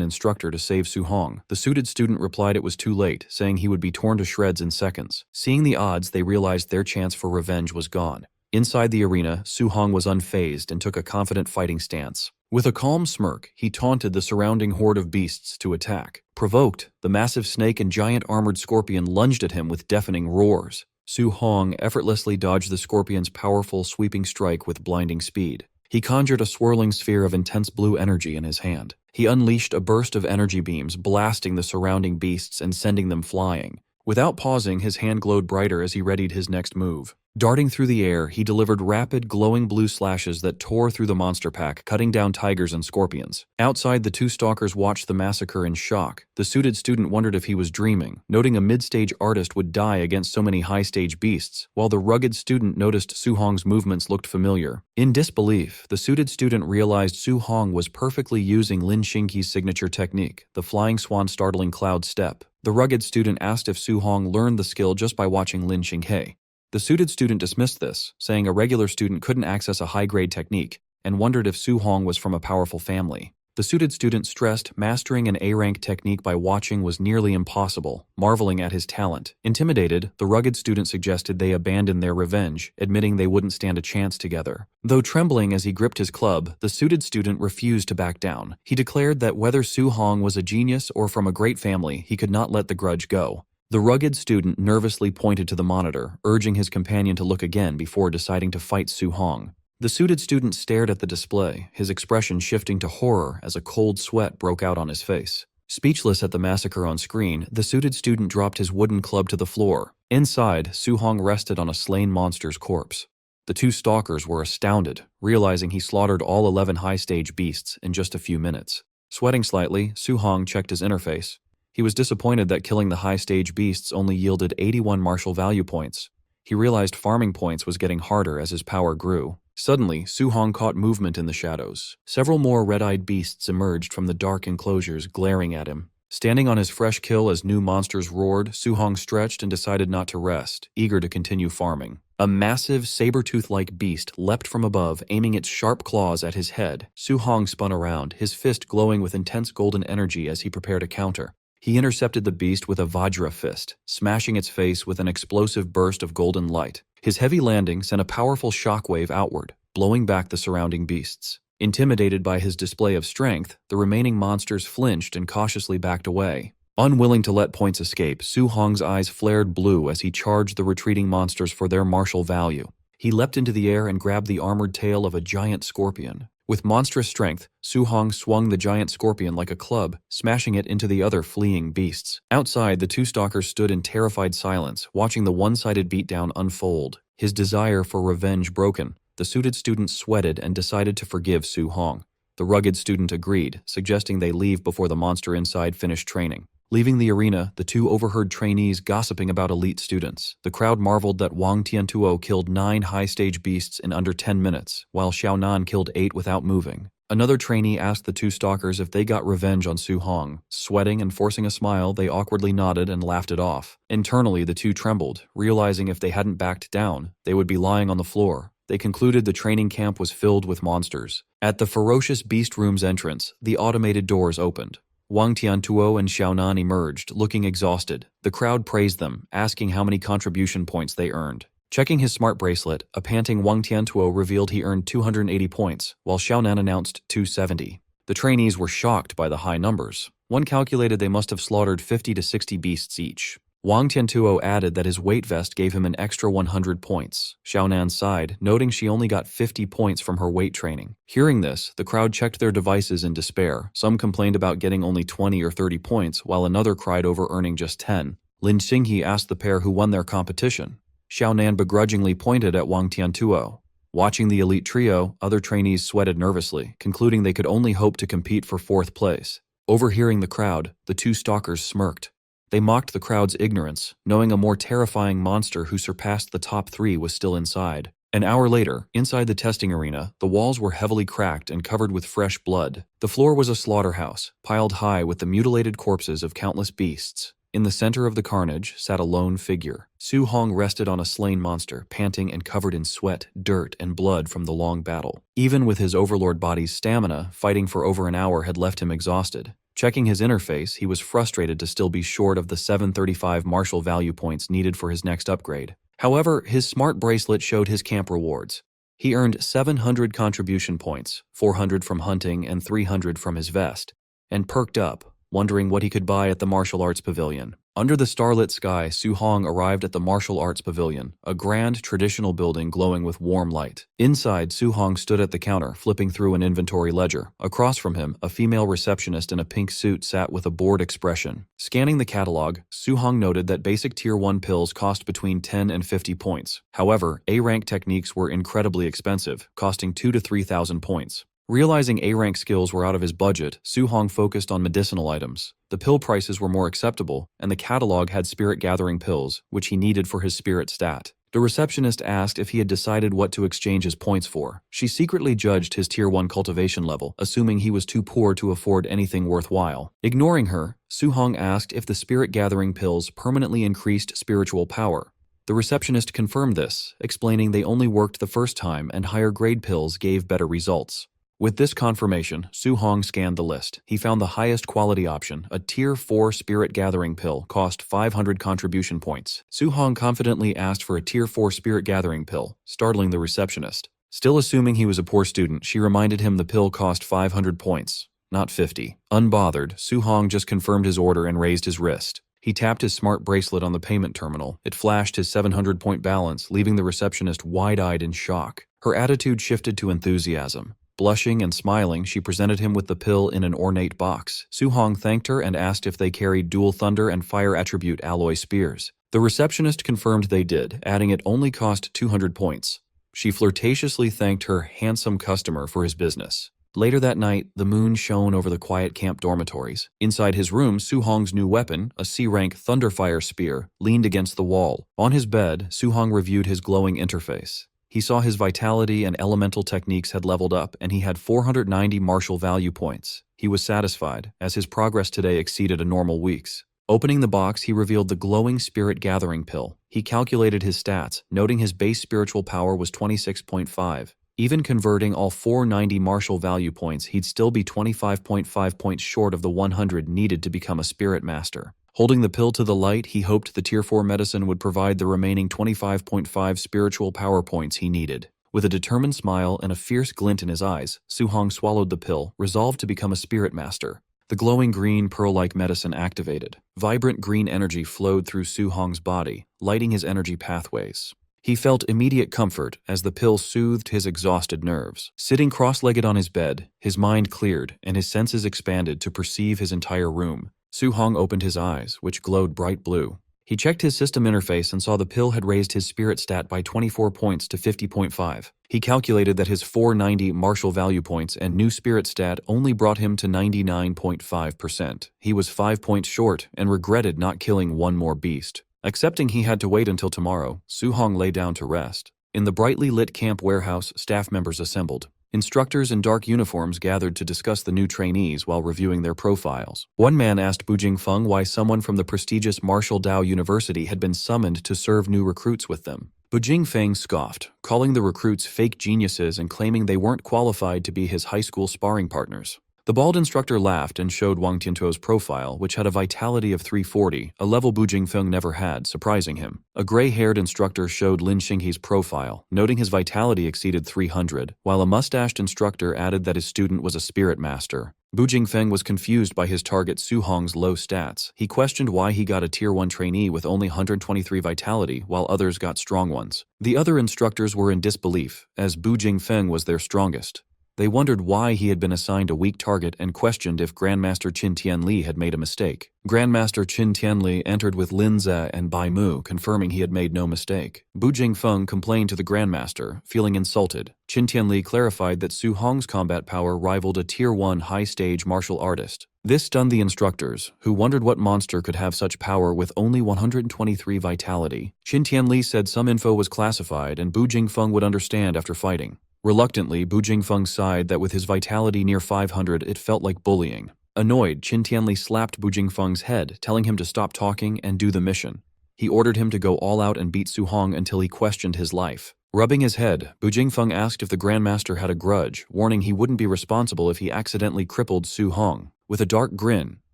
instructor to save Su Hong. The suited student replied it was too late, saying he would be torn to shreds in seconds. Seeing the odds, they realized their chance for revenge was gone. Inside the arena, Su Hong was unfazed and took a confident fighting stance. With a calm smirk, he taunted the surrounding horde of beasts to attack. Provoked, the massive snake and giant armored scorpion lunged at him with deafening roars. Su Hong effortlessly dodged the scorpion's powerful, sweeping strike with blinding speed. He conjured a swirling sphere of intense blue energy in his hand. He unleashed a burst of energy beams, blasting the surrounding beasts and sending them flying. Without pausing, his hand glowed brighter as he readied his next move. Darting through the air, he delivered rapid, glowing blue slashes that tore through the monster pack, cutting down tigers and scorpions. Outside, the two stalkers watched the massacre in shock. The suited student wondered if he was dreaming, noting a mid-stage artist would die against so many high-stage beasts, while the rugged student noticed Su Hong's movements looked familiar. In disbelief, the suited student realized Su Hong was perfectly using Lin Xingqi's signature technique, the flying swan startling cloud step. The rugged student asked if Su Hong learned the skill just by watching Lin Xinghe. The suited student dismissed this, saying a regular student couldn't access a high-grade technique, and wondered if Su Hong was from a powerful family. The suited student stressed mastering an A-rank technique by watching was nearly impossible, marveling at his talent. Intimidated, the rugged student suggested they abandon their revenge, admitting they wouldn't stand a chance together. Though trembling as he gripped his club, the suited student refused to back down. He declared that whether Su Hong was a genius or from a great family, he could not let the grudge go. The rugged student nervously pointed to the monitor, urging his companion to look again before deciding to fight Su Hong. The suited student stared at the display, his expression shifting to horror as a cold sweat broke out on his face. Speechless at the massacre on screen, the suited student dropped his wooden club to the floor. Inside, Su Hong rested on a slain monster's corpse. The two stalkers were astounded, realizing he slaughtered all 11 high-stage beasts in just a few minutes. Sweating slightly, Su Hong checked his interface. He was disappointed that killing the high-stage beasts only yielded 81 martial value points. He realized farming points was getting harder as his power grew. Suddenly, Su Hong caught movement in the shadows. Several more red-eyed beasts emerged from the dark enclosures, glaring at him. Standing on his fresh kill as new monsters roared, Su Hong stretched and decided not to rest, eager to continue farming. A massive, saber-tooth-like beast leapt from above, aiming its sharp claws at his head. Su Hong spun around, his fist glowing with intense golden energy as he prepared to counter. He intercepted the beast with a Vajra fist, smashing its face with an explosive burst of golden light. His heavy landing sent a powerful shockwave outward, blowing back the surrounding beasts. Intimidated by his display of strength, the remaining monsters flinched and cautiously backed away. Unwilling to let points escape, Su Hong's eyes flared blue as he charged the retreating monsters for their martial value. He leapt into the air and grabbed the armored tail of a giant scorpion. With monstrous strength, Su Hong swung the giant scorpion like a club, smashing it into the other fleeing beasts. Outside, the two stalkers stood in terrified silence, watching the one-sided beatdown unfold. His desire for revenge broken, the suited student sweated and decided to forgive Su Hong. The rugged student agreed, suggesting they leave before the monster inside finished training. Leaving the arena, the two overheard trainees gossiping about elite students. The crowd marveled that Wang Tiantuo killed 9 high-stage beasts in under 10 minutes, while Xiaonan killed 8 without moving. Another trainee asked the two stalkers if they got revenge on Su Hong. Sweating and forcing a smile, they awkwardly nodded and laughed it off. Internally, the two trembled, realizing if they hadn't backed down, they would be lying on the floor. They concluded the training camp was filled with monsters. At the ferocious beast room's entrance, the automated doors opened. Wang Tiantuo and Xiaonan emerged, looking exhausted. The crowd praised them, asking how many contribution points they earned. Checking his smart bracelet, a panting Wang Tiantuo revealed he earned 280 points, while Xiaonan announced 270. The trainees were shocked by the high numbers. One calculated they must have slaughtered 50 to 60 beasts each. Wang Tiantuo added that his weight vest gave him an extra 100 points. Xiaonan sighed, noting she only got 50 points from her weight training. Hearing this, the crowd checked their devices in despair. Some complained about getting only 20 or 30 points, while another cried over earning just 10. Lin Xinghe asked the pair who won their competition. Xiaonan begrudgingly pointed at Wang Tiantuo. Watching the elite trio, other trainees sweated nervously, concluding they could only hope to compete for 4th place. Overhearing the crowd, the two stalkers smirked. They mocked the crowd's ignorance, knowing a more terrifying monster who surpassed the top 3 was still inside. An hour later, inside the testing arena, the walls were heavily cracked and covered with fresh blood. The floor was a slaughterhouse, piled high with the mutilated corpses of countless beasts. In the center of the carnage sat a lone figure. Su Hong rested on a slain monster, panting and covered in sweat, dirt, and blood from the long battle. Even with his overlord body's stamina, fighting for over an hour had left him exhausted. Checking his interface, he was frustrated to still be short of the 735 martial value points needed for his next upgrade. However, his smart bracelet showed his camp rewards. He earned 700 contribution points, 400 from hunting and 300 from his vest, and perked up, wondering what he could buy at the martial arts pavilion. Under the starlit sky, Su Hong arrived at the martial arts pavilion, a grand traditional building glowing with warm light. Inside, Su Hong stood at the counter, flipping through an inventory ledger. Across from him, a female receptionist in a pink suit sat with a bored expression. Scanning the catalog, Su Hong noted that basic Tier 1 pills cost between 10 and 50 points. However, A-rank techniques were incredibly expensive, costing 2 to 3,000 points. Realizing A-rank skills were out of his budget, Su Hong focused on medicinal items. The pill prices were more acceptable, and the catalog had spirit-gathering pills, which he needed for his spirit stat. The receptionist asked if he had decided what to exchange his points for. She secretly judged his Tier 1 cultivation level, assuming he was too poor to afford anything worthwhile. Ignoring her, Su Hong asked if the spirit-gathering pills permanently increased spiritual power. The receptionist confirmed this, explaining they only worked the first time and higher-grade pills gave better results. With this confirmation, Su Hong scanned the list. He found the highest quality option, a Tier 4 Spirit Gathering pill, cost 500 contribution points. Su Hong confidently asked for a Tier 4 Spirit Gathering pill, startling the receptionist. Still assuming he was a poor student, she reminded him the pill cost 500 points, not 50. Unbothered, Su Hong just confirmed his order and raised his wrist. He tapped his smart bracelet on the payment terminal. It flashed his 700-point balance, leaving the receptionist wide-eyed in shock. Her attitude shifted to enthusiasm. Blushing and smiling, she presented him with the pill in an ornate box. Su Hong thanked her and asked if they carried dual thunder and fire attribute alloy spears. The receptionist confirmed they did, adding it only cost 200 points. She flirtatiously thanked her handsome customer for his business. Later that night, the moon shone over the quiet camp dormitories. Inside his room, Su Hong's new weapon, a C-rank Thunderfire spear, leaned against the wall. On his bed, Su Hong reviewed his glowing interface. He saw his vitality and elemental techniques had leveled up, and he had 490 martial value points. He was satisfied, as his progress today exceeded a normal week's. Opening the box, he revealed the glowing spirit gathering pill. He calculated his stats, noting his base spiritual power was 26.5. Even converting all 490 martial value points, he'd still be 25.5 points short of the 100 needed to become a spirit master. Holding the pill to the light, he hoped the Tier 4 medicine would provide the remaining 25.5 spiritual power points he needed. With a determined smile and a fierce glint in his eyes, Su Hong swallowed the pill, resolved to become a spirit master. The glowing green, pearl-like medicine activated. Vibrant green energy flowed through Su Hong's body, lighting his energy pathways. He felt immediate comfort as the pill soothed his exhausted nerves. Sitting cross-legged on his bed, his mind cleared and his senses expanded to perceive his entire room. Su Hong opened his eyes, which glowed bright blue. He checked his system interface and saw the pill had raised his spirit stat by 24 points to 50.5. He calculated that his 490 martial value points and new spirit stat only brought him to 99.5%. He was 5 points short and regretted not killing one more beast. Accepting he had to wait until tomorrow, Su Hong lay down to rest. In the brightly lit camp warehouse, staff members assembled. Instructors in dark uniforms gathered to discuss the new trainees while reviewing their profiles. One man asked Bu Jingfeng why someone from the prestigious Martial Dao University had been summoned to serve new recruits with them. Bu Jingfeng scoffed, calling the recruits fake geniuses and claiming they weren't qualified to be his high school sparring partners. The bald instructor laughed and showed Wang Tiantuo's profile, which had a vitality of 340, a level Bu Jingfeng never had, surprising him. A gray-haired instructor showed Lin Xinghe's profile, noting his vitality exceeded 300, while a mustached instructor added that his student was a spirit master. Bu Jingfeng was confused by his target Su Hong's low stats. He questioned why he got a Tier 1 trainee with only 123 vitality, while others got strong ones. The other instructors were in disbelief, as Bu Jingfeng was their strongest. They wondered why he had been assigned a weak target and questioned if Grandmaster Qin Tianli had made a mistake. Grandmaster Qin Tianli entered with Lin Ze and Bai Mu, confirming he had made no mistake. Bu Jingfeng complained to the Grandmaster, feeling insulted. Qin Tianli clarified that Su Hong's combat power rivaled a Tier 1 high-stage martial artist. This stunned the instructors, who wondered what monster could have such power with only 123 vitality. Qin Tianli said some info was classified and Bu Jingfeng would understand after fighting. Reluctantly, Bu Jingfeng sighed that with his vitality near 500, it felt like bullying. Annoyed, Qin Tianli slapped Bu Jingfeng's head, telling him to stop talking and do the mission. He ordered him to go all out and beat Su Hong until he questioned his life. Rubbing his head, Bu Jingfeng asked if the Grandmaster had a grudge, warning he wouldn't be responsible if he accidentally crippled Su Hong. With a dark grin,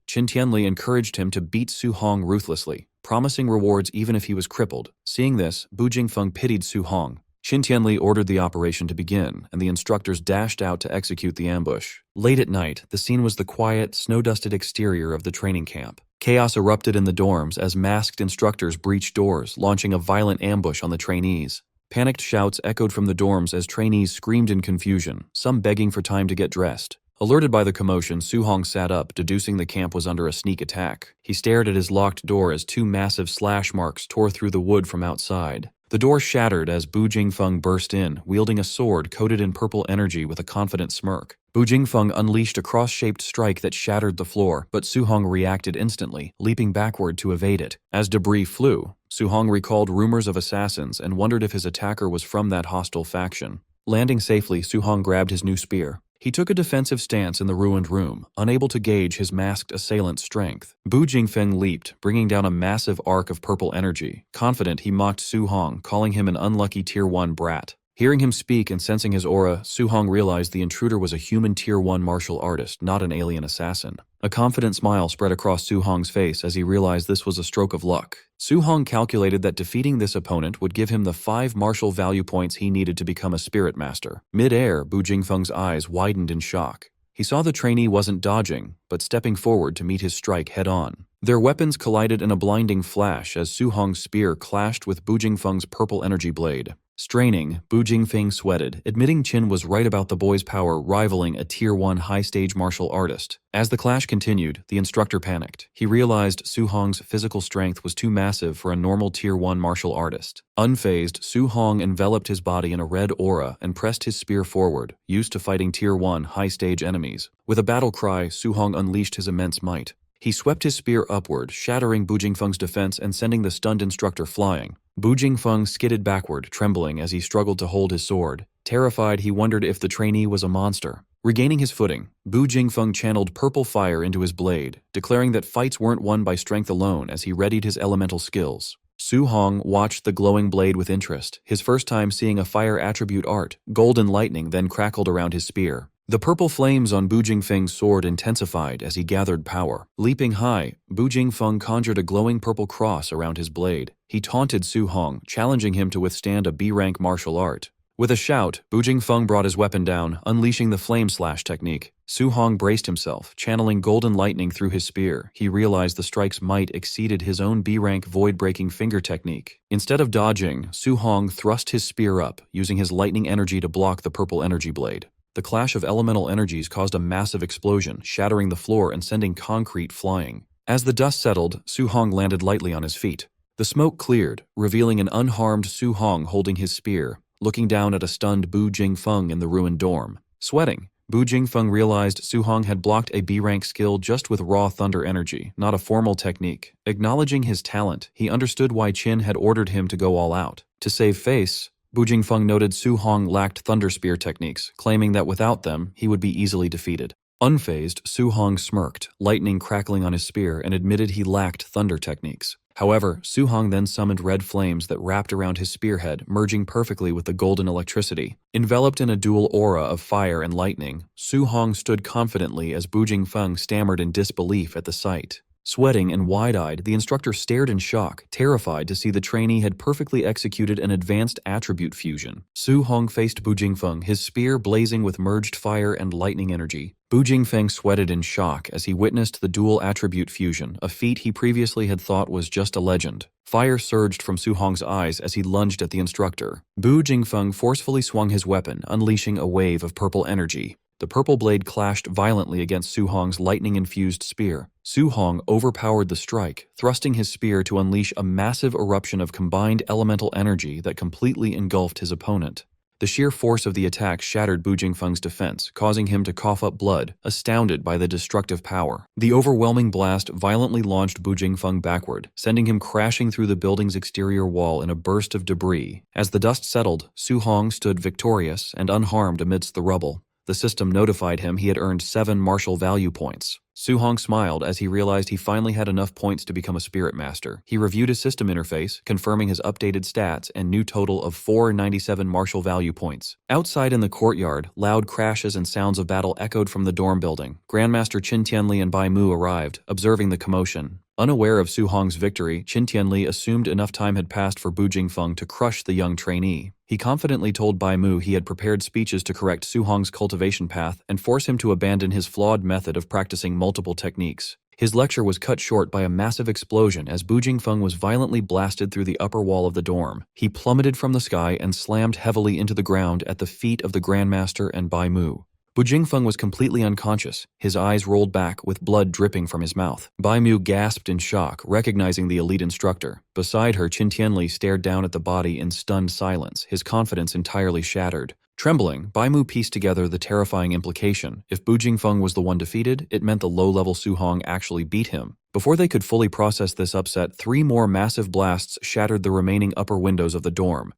Qin Tianli encouraged him to beat Su Hong ruthlessly, promising rewards even if he was crippled. Seeing this, Bu Jingfeng pitied Su Hong. Qin Tianli ordered the operation to begin, and the instructors dashed out to execute the ambush. Late at night, the scene was the quiet, snow-dusted exterior of the training camp. Chaos erupted in the dorms as masked instructors breached doors, launching a violent ambush on the trainees. Panicked shouts echoed from the dorms as trainees screamed in confusion, some begging for time to get dressed. Alerted by the commotion, Su Hong sat up, deducing the camp was under a sneak attack. He stared at his locked door as two massive slash marks tore through the wood from outside. The door shattered as Bu Jingfeng burst in, wielding a sword coated in purple energy with a confident smirk. Bu Jingfeng unleashed a cross-shaped strike that shattered the floor, but Su Hong reacted instantly, leaping backward to evade it. As debris flew, Su Hong recalled rumors of assassins and wondered if his attacker was from that hostile faction. Landing safely, Su Hong grabbed his new spear. He took a defensive stance in the ruined room, unable to gauge his masked assailant's strength. Bu Jingfeng leaped, bringing down a massive arc of purple energy. Confident, he mocked Su Hong, calling him an unlucky Tier 1 brat. Hearing him speak and sensing his aura, Su Hong realized the intruder was a human Tier 1 martial artist, not an alien assassin. A confident smile spread across Su Hong's face as he realized this was a stroke of luck. Su Hong calculated that defeating this opponent would give him the 5 martial value points he needed to become a spirit master. Mid-air, Bu Jingfeng's eyes widened in shock. He saw the trainee wasn't dodging, but stepping forward to meet his strike head-on. Their weapons collided in a blinding flash as Su Hong's spear clashed with Bu Jingfeng's purple energy blade. Straining, Bu Jingfeng sweated, admitting Qin was right about the boy's power rivaling a Tier 1 high-stage martial artist. As the clash continued, the instructor panicked. He realized Su Hong's physical strength was too massive for a normal Tier 1 martial artist. Unfazed, Su Hong enveloped his body in a red aura and pressed his spear forward, used to fighting Tier 1 high-stage enemies. With a battle cry, Su Hong unleashed his immense might. He swept his spear upward, shattering Bu Jingfeng's defense and sending the stunned instructor flying. Bu Jingfeng skidded backward, trembling as he struggled to hold his sword. Terrified, he wondered if the trainee was a monster. Regaining his footing, Bu Jingfeng channeled purple fire into his blade, declaring that fights weren't won by strength alone as he readied his elemental skills. Su Hong watched the glowing blade with interest, his first time seeing a fire attribute art. Golden lightning then crackled around his spear. The purple flames on Bu Jingfeng's sword intensified as he gathered power. Leaping high, Bu Jingfeng conjured a glowing purple cross around his blade. He taunted Su Hong, challenging him to withstand a B-rank martial art. With a shout, Bu Jingfeng brought his weapon down, unleashing the flame slash technique. Su Hong braced himself, channeling golden lightning through his spear. He realized the strike's might exceeded his own B-rank void-breaking finger technique. Instead of dodging, Su Hong thrust his spear up, using his lightning energy to block the purple energy blade. The clash of elemental energies caused a massive explosion, shattering the floor and sending concrete flying. As the dust settled, Su Hong landed lightly on his feet. The smoke cleared, revealing an unharmed Su Hong holding his spear, looking down at a stunned Bu Jingfeng in the ruined dorm. Sweating, Bu Jingfeng realized Su Hong had blocked a B-rank skill just with raw thunder energy, not a formal technique. Acknowledging his talent, he understood why Qin had ordered him to go all out. To save face, Bu Jingfeng noted Su Hong lacked thunder spear techniques, claiming that without them, he would be easily defeated. Unfazed, Su Hong smirked, lightning crackling on his spear, and admitted he lacked thunder techniques. However, Su Hong then summoned red flames that wrapped around his spearhead, merging perfectly with the golden electricity. Enveloped in a dual aura of fire and lightning, Su Hong stood confidently as Bu Jingfeng stammered in disbelief at the sight. Sweating and wide-eyed, the instructor stared in shock, terrified to see the trainee had perfectly executed an advanced attribute fusion. Su Hong faced Bu Jingfeng, his spear blazing with merged fire and lightning energy. Bu Jingfeng sweated in shock as he witnessed the dual attribute fusion, a feat he previously had thought was just a legend. Fire surged from Su Hong's eyes as he lunged at the instructor. Bu Jingfeng forcefully swung his weapon, unleashing a wave of purple energy. The purple blade clashed violently against Su Hong's lightning-infused spear. Su Hong overpowered the strike, thrusting his spear to unleash a massive eruption of combined elemental energy that completely engulfed his opponent. The sheer force of the attack shattered Bu Jingfeng's defense, causing him to cough up blood, astounded by the destructive power. The overwhelming blast violently launched Bu Jingfeng backward, sending him crashing through the building's exterior wall in a burst of debris. As the dust settled, Su Hong stood victorious and unharmed amidst the rubble. The system notified him he had earned 7 martial value points. Su Hong smiled as he realized he finally had enough points to become a spirit master. He reviewed his system interface, confirming his updated stats and new total of 497 martial value points. Outside in the courtyard, loud crashes and sounds of battle echoed from the dorm building. Grandmaster Qin Tianli and Bai Mu arrived, observing the commotion. Unaware of Su Hong's victory, Qin Tianli assumed enough time had passed for Bu Jingfeng to crush the young trainee. He confidently told Bai Mu he had prepared speeches to correct Su Hong's cultivation path and force him to abandon his flawed method of practicing multiple techniques. His lecture was cut short by a massive explosion as Bu Jingfeng was violently blasted through the upper wall of the dorm. He plummeted from the sky and slammed heavily into the ground at the feet of the Grandmaster and Bai Mu. Bu Jingfeng was completely unconscious, his eyes rolled back with blood dripping from his mouth. Bai Mu gasped in shock, recognizing the elite instructor. Beside her, Qin Tianli stared down at the body in stunned silence, his confidence entirely shattered. Trembling, Bai Mu pieced together the terrifying implication. If Bu Jingfeng was the one defeated, it meant the low-level Su Hong actually beat him. Before they could fully process this upset, 3 more massive blasts shattered the remaining upper windows of the dorm.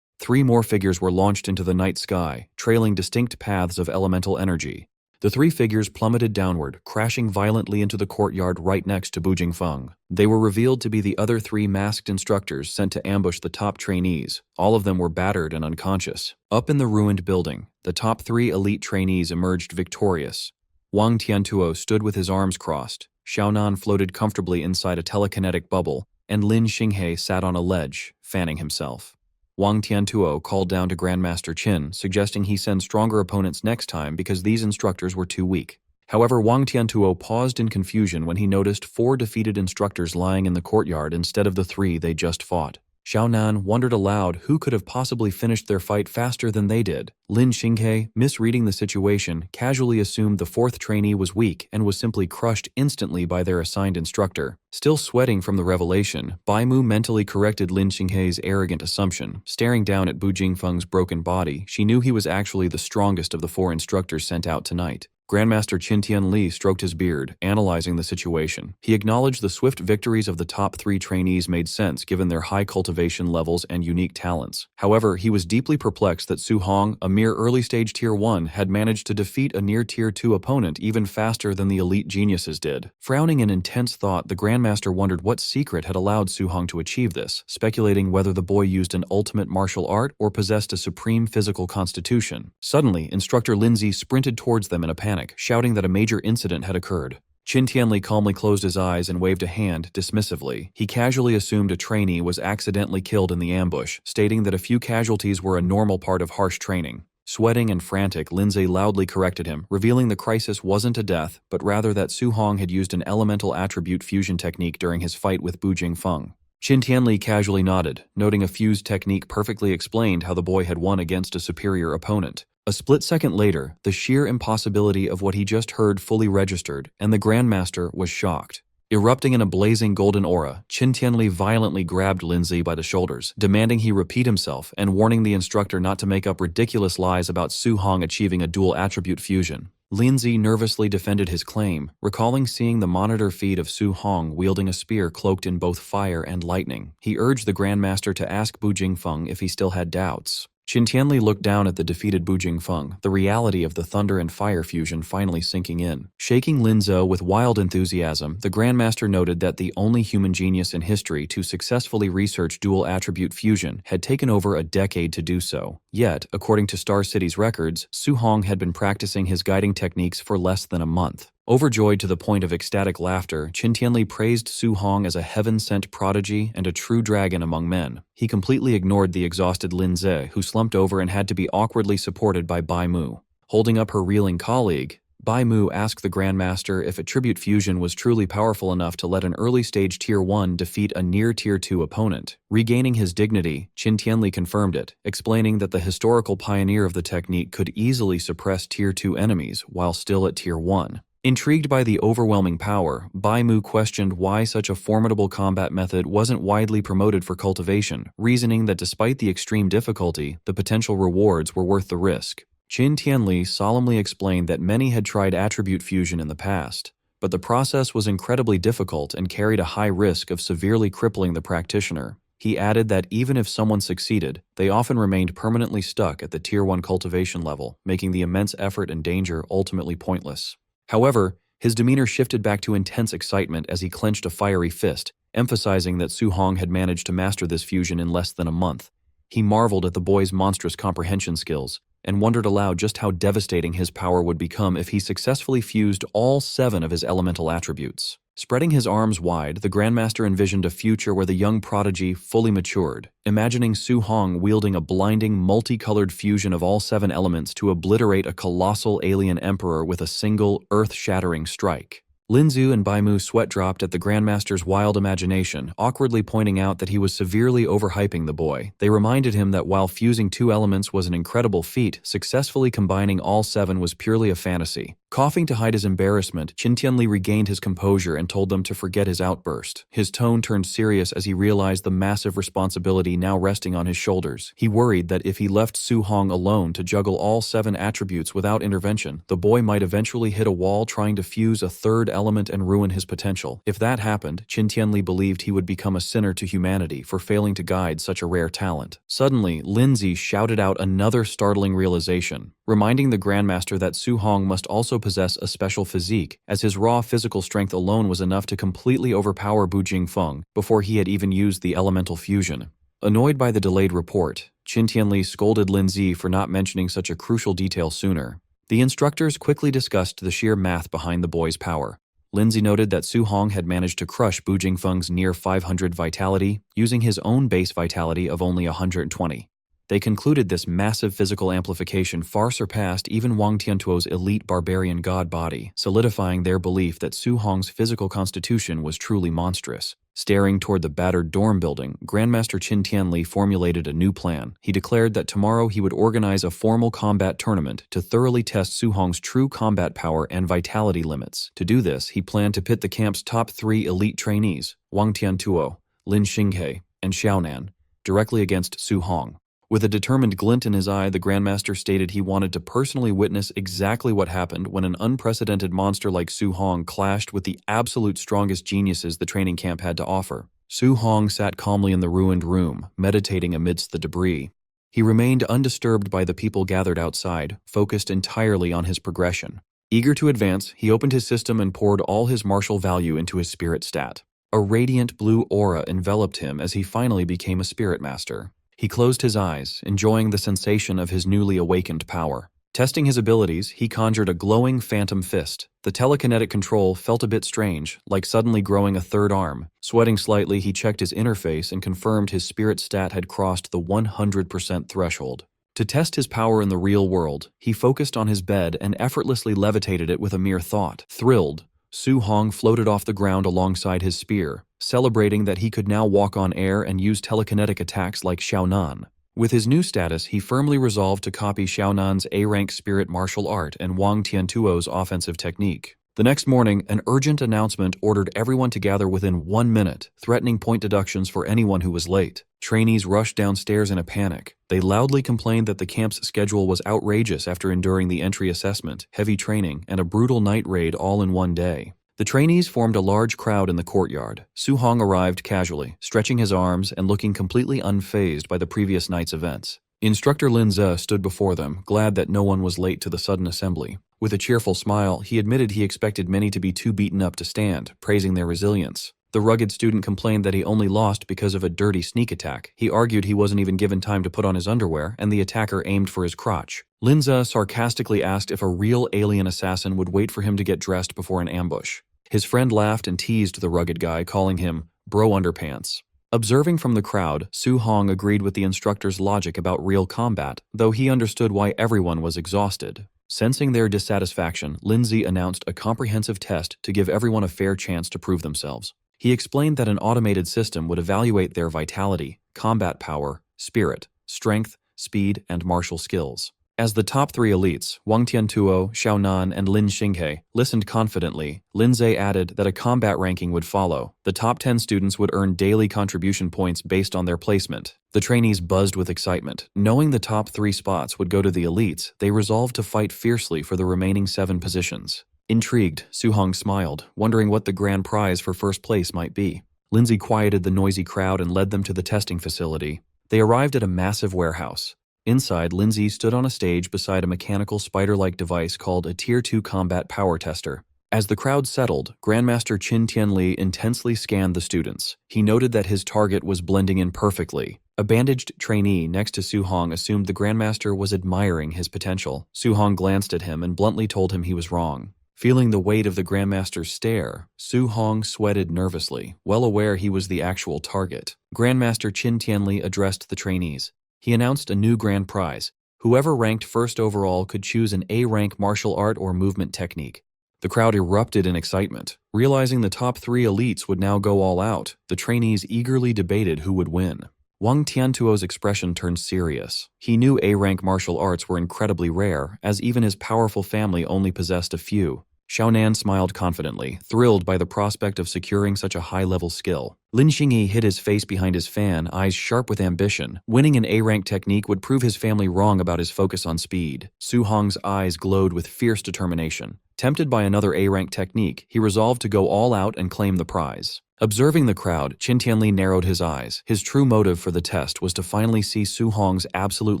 3 more figures were launched into the night sky, trailing distinct paths of elemental energy. The 3 figures plummeted downward, crashing violently into the courtyard right next to Bu Jingfeng. They were revealed to be the other 3 masked instructors sent to ambush the top trainees. All of them were battered and unconscious. Up in the ruined building, the top 3 elite trainees emerged victorious. Wang Tiantuo stood with his arms crossed, Xiaonan floated comfortably inside a telekinetic bubble, and Lin Xinghe sat on a ledge, fanning himself. Wang Tiantuo called down to Grandmaster Qin, suggesting he send stronger opponents next time because these instructors were too weak. However, Wang Tiantuo paused in confusion when he noticed 4 defeated instructors lying in the courtyard instead of the 3 they just fought. Xiaonan wondered aloud who could have possibly finished their fight faster than they did. Lin Xinghe, misreading the situation, casually assumed the 4th trainee was weak and was simply crushed instantly by their assigned instructor. Still sweating from the revelation, Bai Mu mentally corrected Lin Xinghe's arrogant assumption. Staring down at Bu Jingfeng's broken body, she knew he was actually the strongest of the 4 instructors sent out tonight. Grandmaster Qin Tianli stroked his beard, analyzing the situation. He acknowledged the swift victories of the top 3 trainees made sense given their high cultivation levels and unique talents. However, he was deeply perplexed that Su Hong, a mere early-stage Tier 1, had managed to defeat a near Tier 2 opponent even faster than the elite geniuses did. Frowning in intense thought, the Grandmaster wondered what secret had allowed Su Hong to achieve this, speculating whether the boy used an ultimate martial art or possessed a supreme physical constitution. Suddenly, Instructor Lindsay sprinted towards them in a panic, shouting that a major incident had occurred. Qin Tianli calmly closed his eyes and waved a hand dismissively. He casually assumed a trainee was accidentally killed in the ambush, stating that a few casualties were a normal part of harsh training. Sweating and frantic, Lindsay loudly corrected him, revealing the crisis wasn't a death, but rather that Su Hong had used an elemental attribute fusion technique during his fight with Bu Jingfeng. Qin Tianli casually nodded, noting a fused technique perfectly explained how the boy had won against a superior opponent. A split second later, the sheer impossibility of what he just heard fully registered, and the Grandmaster was shocked. Erupting in a blazing golden aura, Qin Tianli violently grabbed Lindsay by the shoulders, demanding he repeat himself and warning the instructor not to make up ridiculous lies about Su Hong achieving a dual attribute fusion. Lindsay nervously defended his claim, recalling seeing the monitor feed of Su Hong wielding a spear cloaked in both fire and lightning. He urged the Grandmaster to ask Bu Jingfeng if he still had doubts. Qin Tianli looked down at the defeated Bu Jingfeng, the reality of the thunder and fire fusion finally sinking in. Shaking Linzhou with wild enthusiasm, the Grandmaster noted that the only human genius in history to successfully research dual attribute fusion had taken over a decade to do so. Yet, according to Star City's records, Su Hong had been practicing his guiding techniques for less than a month. Overjoyed to the point of ecstatic laughter, Qin Tianli praised Su Hong as a heaven-sent prodigy and a true dragon among men. He completely ignored the exhausted Lin Ze, who slumped over and had to be awkwardly supported by Bai Mu. Holding up her reeling colleague, Bai Mu asked the Grandmaster if attribute fusion was truly powerful enough to let an early-stage Tier 1 defeat a near Tier 2 opponent. Regaining his dignity, Qin Tianli confirmed it, explaining that the historical pioneer of the technique could easily suppress Tier 2 enemies while still at Tier 1. Intrigued by the overwhelming power, Bai Mu questioned why such a formidable combat method wasn't widely promoted for cultivation, reasoning that despite the extreme difficulty, the potential rewards were worth the risk. Qin Tianli solemnly explained that many had tried attribute fusion in the past, but the process was incredibly difficult and carried a high risk of severely crippling the practitioner. He added that even if someone succeeded, they often remained permanently stuck at the Tier 1 cultivation level, making the immense effort and danger ultimately pointless. However, his demeanor shifted back to intense excitement as he clenched a fiery fist, emphasizing that Su Hong had managed to master this fusion in less than a month. He marveled at the boy's monstrous comprehension skills, and wondered aloud just how devastating his power would become if he successfully fused all 7 of his elemental attributes. Spreading his arms wide, the Grandmaster envisioned a future where the young prodigy fully matured, imagining Su Hong wielding a blinding, multicolored fusion of all 7 elements to obliterate a colossal alien emperor with a single, earth-shattering strike. Lin Zhu and Bai Mu sweat-dropped at the Grandmaster's wild imagination, awkwardly pointing out that he was severely overhyping the boy. They reminded him that while fusing 2 elements was an incredible feat, successfully combining all 7 was purely a fantasy. Coughing to hide his embarrassment, Qin Tianli regained his composure and told them to forget his outburst. His tone turned serious as he realized the massive responsibility now resting on his shoulders. He worried that if he left Su Hong alone to juggle all 7 attributes without intervention, the boy might eventually hit a wall trying to fuse a 3rd element and ruin his potential. If that happened, Qin Tianli believed he would become a sinner to humanity for failing to guide such a rare talent. Suddenly, Lindsay shouted out another startling realization, reminding the Grandmaster that Su Hong must also possess a special physique, as his raw physical strength alone was enough to completely overpower Bu Jingfeng before he had even used the elemental fusion. Annoyed by the delayed report, Qin Tianli scolded Lin Zi for not mentioning such a crucial detail sooner. The instructors quickly discussed the sheer math behind the boy's power. Lindsay noted that Su Hong had managed to crush Bu Jingfeng's near 500 vitality, using his own base vitality of only 120. They concluded this massive physical amplification far surpassed even Wang Tiantuo's elite barbarian god body, solidifying their belief that Su Hong's physical constitution was truly monstrous. Staring toward the battered dorm building, Grandmaster Qin Tianli formulated a new plan. He declared that tomorrow he would organize a formal combat tournament to thoroughly test Su Hong's true combat power and vitality limits. To do this, he planned to pit the camp's top 3 elite trainees, Wang Tiantuo, Lin Xinghe, and Xiaonan, directly against Su Hong. With a determined glint in his eye, the Grandmaster stated he wanted to personally witness exactly what happened when an unprecedented monster like Su Hong clashed with the absolute strongest geniuses the training camp had to offer. Su Hong sat calmly in the ruined room, meditating amidst the debris. He remained undisturbed by the people gathered outside, focused entirely on his progression. Eager to advance, he opened his system and poured all his martial value into his spirit stat. A radiant blue aura enveloped him as he finally became a spirit master. He closed his eyes, enjoying the sensation of his newly awakened power. Testing his abilities, he conjured a glowing phantom fist. The telekinetic control felt a bit strange, like suddenly growing a 3rd arm. Sweating slightly, he checked his interface and confirmed his spirit stat had crossed the 100% threshold. To test his power in the real world, he focused on his bed and effortlessly levitated it with a mere thought. Thrilled, Su Hong floated off the ground alongside his spear, celebrating that he could now walk on air and use telekinetic attacks like Xiaonan. With his new status, he firmly resolved to copy Xiaonan's A-rank spirit martial art and Wang Tiantuo's offensive technique. The next morning, an urgent announcement ordered everyone to gather within 1 minute, threatening point deductions for anyone who was late. Trainees rushed downstairs in a panic. They loudly complained that the camp's schedule was outrageous after enduring the entry assessment, heavy training, and a brutal night raid all in one day. The trainees formed a large crowd in the courtyard. Su Hong arrived casually, stretching his arms and looking completely unfazed by the previous night's events. Instructor Lin Ze stood before them, glad that no one was late to the sudden assembly. With a cheerful smile, he admitted he expected many to be too beaten up to stand, praising their resilience. The rugged student complained that he only lost because of a dirty sneak attack. He argued he wasn't even given time to put on his underwear, and the attacker aimed for his crotch. Lin Ze sarcastically asked if a real alien assassin would wait for him to get dressed before an ambush. His friend laughed and teased the rugged guy, calling him Bro Underpants. Observing from the crowd, Su Hong agreed with the instructor's logic about real combat, though he understood why everyone was exhausted. Sensing their dissatisfaction, Lindsay announced a comprehensive test to give everyone a fair chance to prove themselves. He explained that an automated system would evaluate their vitality, combat power, spirit, strength, speed, and martial skills. As the top 3 elites, Wang Tiantuo, Xiaonan, and Lin Xinghe, listened confidently, Lindsay added that a combat ranking would follow. The top 10 students would earn daily contribution points based on their placement. The trainees buzzed with excitement. Knowing the top 3 spots would go to the elites, they resolved to fight fiercely for the remaining 7 positions. Intrigued, Su Hong smiled, wondering what the grand prize for first place might be. Lindsay quieted the noisy crowd and led them to the testing facility. They arrived at a massive warehouse. Inside, Lindsay stood on a stage beside a mechanical spider-like device called a Tier 2 combat power tester. As the crowd settled, Grandmaster Qin Tianli intensely scanned the students. He noted that his target was blending in perfectly. A bandaged trainee next to Su Hong assumed the Grandmaster was admiring his potential. Su Hong glanced at him and bluntly told him he was wrong. Feeling the weight of the Grandmaster's stare, Su Hong sweated nervously, well aware he was the actual target. Grandmaster Qin Tianli addressed the trainees. He announced a new grand prize. Whoever ranked first overall could choose an A-rank martial art or movement technique. The crowd erupted in excitement. Realizing the top 3 elites would now go all out, the trainees eagerly debated who would win. Wang Tiantuo's expression turned serious. He knew A-rank martial arts were incredibly rare, as even his powerful family only possessed a few. Xiaonan smiled confidently, thrilled by the prospect of securing such a high-level skill. Lin Xingyi hid his face behind his fan, eyes sharp with ambition. Winning an A-rank technique would prove his family wrong about his focus on speed. Su Hong's eyes glowed with fierce determination. Tempted by another A-rank technique, he resolved to go all out and claim the prize. Observing the crowd, Qin Tianli narrowed his eyes. His true motive for the test was to finally see Su Hong's absolute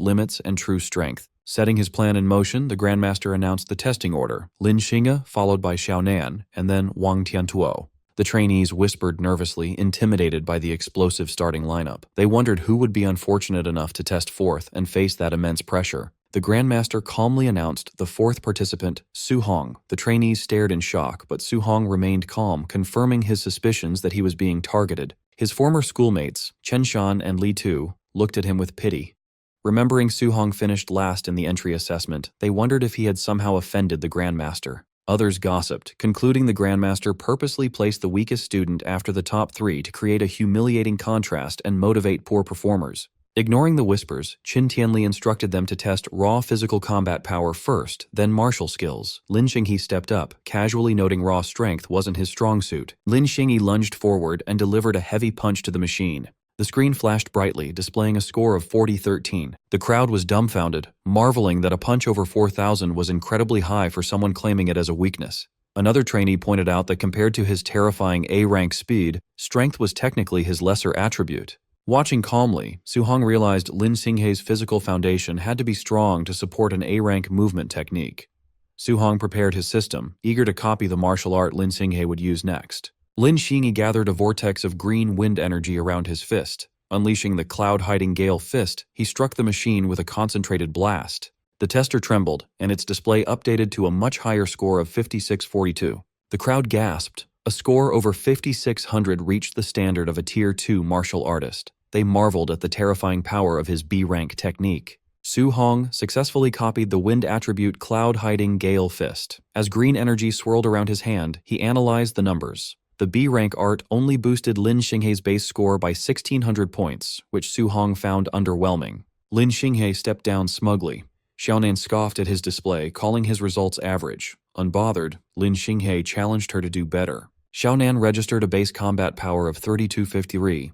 limits and true strength. Setting his plan in motion, the Grandmaster announced the testing order: Lin Xingyi, followed by Xiaonan, and then Wang Tiantuo. The trainees whispered nervously, intimidated by the explosive starting lineup. They wondered who would be unfortunate enough to test fourth and face that immense pressure. The Grandmaster calmly announced the 4th participant, Su Hong. The trainees stared in shock, but Su Hong remained calm, confirming his suspicions that he was being targeted. His former schoolmates, Chen Shan and Li Tu, looked at him with pity. Remembering Su Hong finished last in the entry assessment, they wondered if he had somehow offended the Grandmaster. Others gossiped, concluding the Grandmaster purposely placed the weakest student after the top 3 to create a humiliating contrast and motivate poor performers. Ignoring the whispers, Qin Tianli instructed them to test raw physical combat power first, then martial skills. Lin Xingyi stepped up, casually noting raw strength wasn't his strong suit. Lin Xingyi lunged forward and delivered a heavy punch to the machine. The screen flashed brightly, displaying a score of 40-13. The crowd was dumbfounded, marveling that a punch over 4,000 was incredibly high for someone claiming it as a weakness. Another trainee pointed out that compared to his terrifying A-rank speed, strength was technically his lesser attribute. Watching calmly, Su Hong realized Lin Xingyi's physical foundation had to be strong to support an A-rank movement technique. Su Hong prepared his system, eager to copy the martial art Lin Xingyi would use next. Lin Xingyi gathered a vortex of green wind energy around his fist. Unleashing the cloud-hiding gale fist, he struck the machine with a concentrated blast. The tester trembled, and its display updated to a much higher score of 56-42. The crowd gasped. A score over 5,600 reached the standard of a Tier 2 martial artist. They marveled at the terrifying power of his B-rank technique. Su Hong successfully copied the wind attribute cloud-hiding gale fist. As green energy swirled around his hand, he analyzed the numbers. The B-rank art only boosted Lin Xingyi's base score by 1,600 points, which Su Hong found underwhelming. Lin Xingyi stepped down smugly. Xiaonan scoffed at his display, calling his results average. Unbothered, Lin Xingyi challenged her to do better. Xiaonan registered a base combat power of 3253.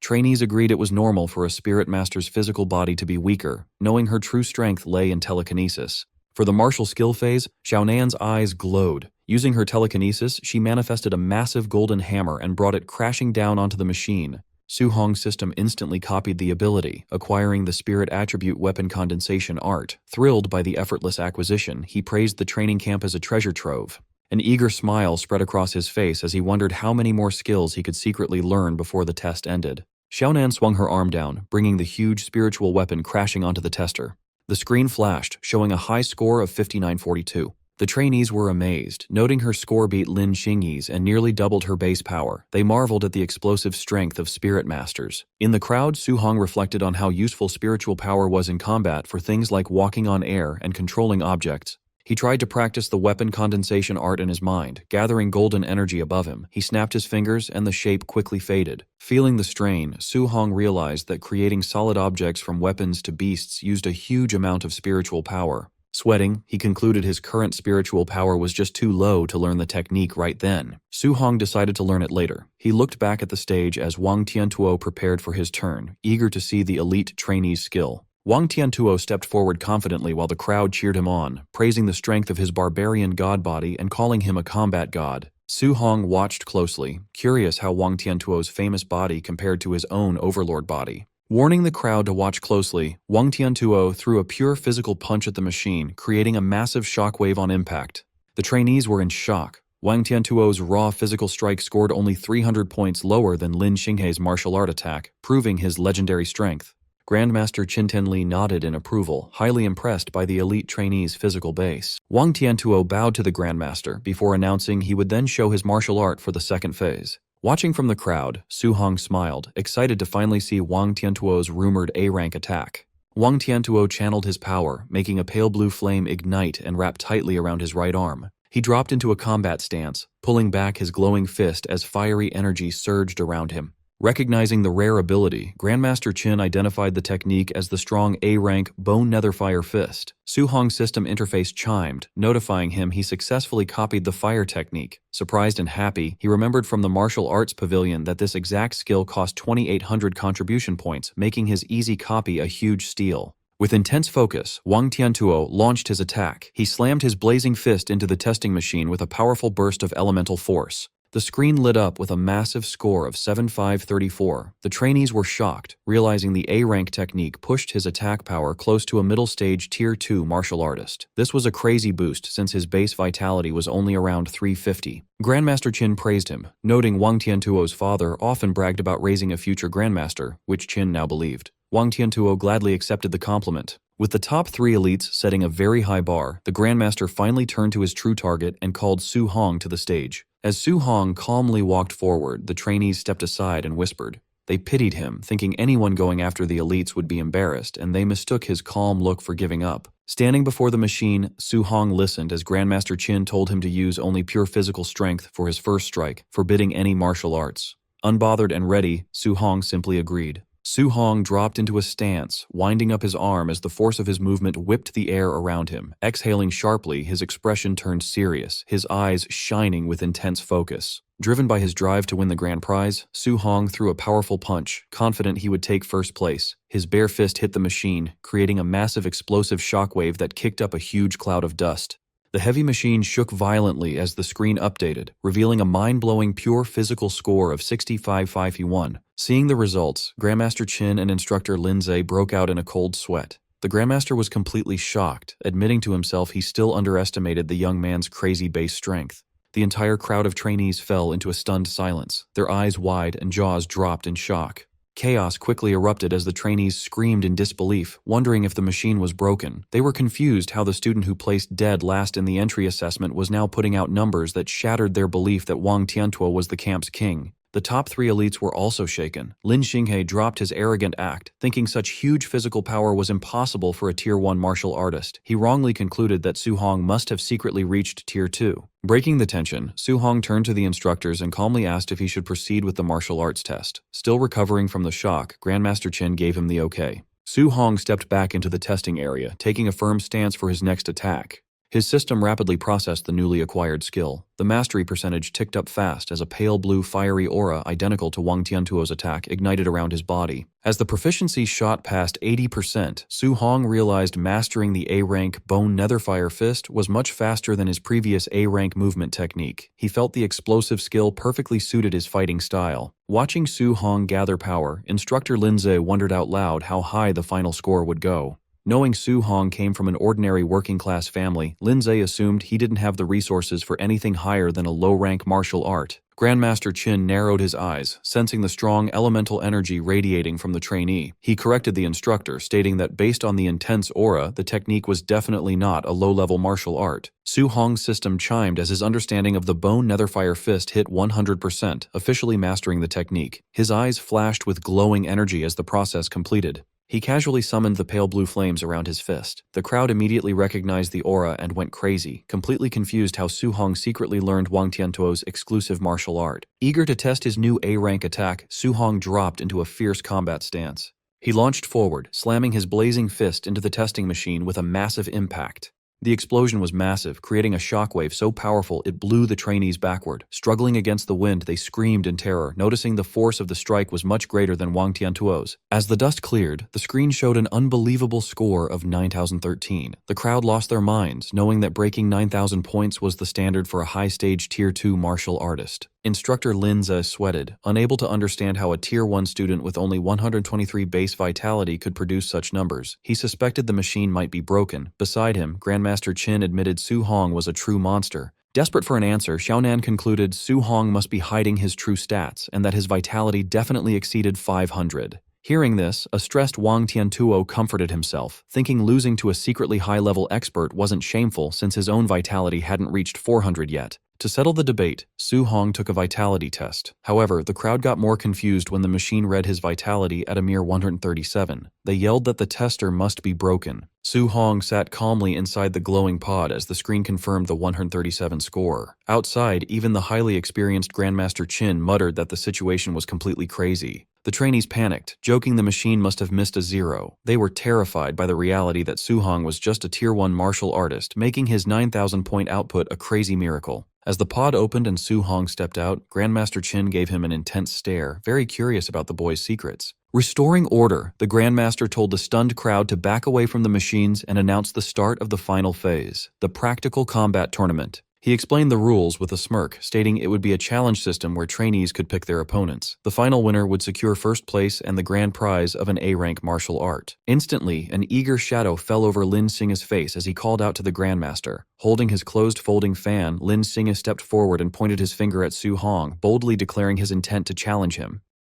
Trainees agreed it was normal for a spirit master's physical body to be weaker, knowing her true strength lay in telekinesis. For the martial skill phase, Xiaonan's eyes glowed. Using her telekinesis, she manifested a massive golden hammer and brought it crashing down onto the machine. Su Hong's system instantly copied the ability, acquiring the spirit attribute weapon condensation art. Thrilled by the effortless acquisition, he praised the training camp as a treasure trove. An eager smile spread across his face as he wondered how many more skills he could secretly learn before the test ended. Xiaonan swung her arm down, bringing the huge spiritual weapon crashing onto the tester. The screen flashed, showing a high score of 59-42. The trainees were amazed, noting her score beat Lin Xingyi's and nearly doubled her base power. They marveled at the explosive strength of spirit masters. In the crowd, Su Hong reflected on how useful spiritual power was in combat for things like walking on air and controlling objects. He tried to practice the weapon condensation art in his mind, gathering golden energy above him. He snapped his fingers and the shape quickly faded. Feeling the strain, Su Hong realized that creating solid objects from weapons to beasts used a huge amount of spiritual power. Sweating, he concluded his current spiritual power was just too low to learn the technique right then. Su Hong decided to learn it later. He looked back at the stage as Wang Tiantuo prepared for his turn, eager to see the elite trainee's skill. Wang Tiantuo stepped forward confidently while the crowd cheered him on, praising the strength of his barbarian god body and calling him a combat god. Su Hong watched closely, curious how Wang Tiantuo's famous body compared to his own overlord body. Warning the crowd to watch closely, Wang Tiantuo threw a pure physical punch at the machine, creating a massive shockwave on impact. The trainees were in shock. Wang Tiantuo's raw physical strike scored only 300 points lower than Lin Xingyi's martial art attack, proving his legendary strength. Grandmaster Qin Tenli nodded in approval, highly impressed by the elite trainee's physical base. Wang Tiantuo bowed to the Grandmaster before announcing he would then show his martial art for the second phase. Watching from the crowd, Su Hong smiled, excited to finally see Wang Tiantuo's rumored A-rank attack. Wang Tiantuo channeled his power, making a pale blue flame ignite and wrap tightly around his right arm. He dropped into a combat stance, pulling back his glowing fist as fiery energy surged around him. Recognizing the rare ability, Grandmaster Qin identified the technique as the strong A-rank Bone Netherfire Fist. Su Hong's system interface chimed, notifying him he successfully copied the fire technique. Surprised and happy, he remembered from the martial arts pavilion that this exact skill cost 2,800 contribution points, making his easy copy a huge steal. With intense focus, Wang Tiantuo launched his attack. He slammed his blazing fist into the testing machine with a powerful burst of elemental force. The screen lit up with a massive score of 7534. The trainees were shocked, realizing the A-rank technique pushed his attack power close to a middle-stage Tier 2 martial artist. This was a crazy boost since his base vitality was only around 350. Grandmaster Qin praised him, noting Wang Tiantuo's father often bragged about raising a future grandmaster, which Qin now believed. Wang Tiantuo gladly accepted the compliment. With the top 3 elites setting a very high bar, the Grandmaster finally turned to his true target and called Su Hong to the stage. As Su Hong calmly walked forward, the trainees stepped aside and whispered. They pitied him, thinking anyone going after the elites would be embarrassed, and they mistook his calm look for giving up. Standing before the machine, Su Hong listened as Grandmaster Qin told him to use only pure physical strength for his first strike, forbidding any martial arts. Unbothered and ready, Su Hong simply agreed. Su Hong dropped into a stance, winding up his arm as the force of his movement whipped the air around him. Exhaling sharply, his expression turned serious, his eyes shining with intense focus. Driven by his drive to win the grand prize, Su Hong threw a powerful punch, confident he would take first place. His bare fist hit the machine, creating a massive explosive shockwave that kicked up a huge cloud of dust. The heavy machine shook violently as the screen updated, revealing a mind-blowing pure physical score of 6551. Seeing the results, Grandmaster Qin and instructor Lindsay broke out in a cold sweat. The Grandmaster was completely shocked, admitting to himself he still underestimated the young man's crazy base strength. The entire crowd of trainees fell into a stunned silence, their eyes wide and jaws dropped in shock. Chaos quickly erupted as the trainees screamed in disbelief, wondering if the machine was broken. They were confused how the student who placed dead last in the entry assessment was now putting out numbers that shattered their belief that Wang Tiantuo was the camp's king. The top 3 elites were also shaken. Lin Xinghe dropped his arrogant act, thinking such huge physical power was impossible for a Tier 1 martial artist. He wrongly concluded that Su Hong must have secretly reached Tier 2. Breaking the tension, Su Hong turned to the instructors and calmly asked if he should proceed with the martial arts test. Still recovering from the shock, Grandmaster Qin gave him the okay. Su Hong stepped back into the testing area, taking a firm stance for his next attack. His system rapidly processed the newly acquired skill. The mastery percentage ticked up fast as a pale blue fiery aura identical to Wang Tiantuo's attack ignited around his body. As the proficiency shot past 80%, Su Hong realized mastering the A-rank Bone Netherfire Fist was much faster than his previous A-rank movement technique. He felt the explosive skill perfectly suited his fighting style. Watching Su Hong gather power, instructor Lindsay wondered out loud how high the final score would go. Knowing Su Hong came from an ordinary working-class family, Lindsay assumed he didn't have the resources for anything higher than a low-rank martial art. Grandmaster Qin narrowed his eyes, sensing the strong elemental energy radiating from the trainee. He corrected the instructor, stating that based on the intense aura, the technique was definitely not a low-level martial art. Su Hong's system chimed as his understanding of the Bone Netherfire Fist hit 100%, officially mastering the technique. His eyes flashed with glowing energy as the process completed. He casually summoned the pale blue flames around his fist. The crowd immediately recognized the aura and went crazy, completely confused how Su Hong secretly learned Wang Tiantuo's exclusive martial art. Eager to test his new A-rank attack, Su Hong dropped into a fierce combat stance. He launched forward, slamming his blazing fist into the testing machine with a massive impact. The explosion was massive, creating a shockwave so powerful it blew the trainees backward. Struggling against the wind, they screamed in terror, noticing the force of the strike was much greater than Wang Tiantuo's. As the dust cleared, the screen showed an unbelievable score of 9,013. The crowd lost their minds, knowing that breaking 9,000 points was the standard for a high-stage Tier 2 martial artist. Instructor Lindsay sweated, unable to understand how a Tier 1 student with only 123 base vitality could produce such numbers. He suspected the machine might be broken. Beside him, Grandmaster Qin admitted Su Hong was a true monster. Desperate for an answer, Xiaonan concluded Su Hong must be hiding his true stats and that his vitality definitely exceeded 500. Hearing this, a stressed Wang Tiantuo comforted himself, thinking losing to a secretly high-level expert wasn't shameful since his own vitality hadn't reached 400 yet. To settle the debate, Su Hong took a vitality test. However, the crowd got more confused when the machine read his vitality at a mere 137. They yelled that the tester must be broken. Su Hong sat calmly inside the glowing pod as the screen confirmed the 137 score. Outside, even the highly experienced Grandmaster Qin muttered that the situation was completely crazy. The trainees panicked, joking the machine must have missed a zero. They were terrified by the reality that Su Hong was just a Tier 1 martial artist, making his 9,000-point output a crazy miracle. As the pod opened and Su Hong stepped out, Grandmaster Qin gave him an intense stare, very curious about the boy's secrets. Restoring order, the Grandmaster told the stunned crowd to back away from the machines and announced the start of the final phase, the practical combat tournament. He explained the rules with a smirk, stating it would be a challenge system where trainees could pick their opponents. The final winner would secure first place and the grand prize of an A-rank martial art. Instantly, an eager shadow fell over Lin Singa's face as he called out to the Grandmaster. Holding his closed folding fan, Lin Singa stepped forward and pointed his finger at Su Hong, boldly declaring his intent to challenge him.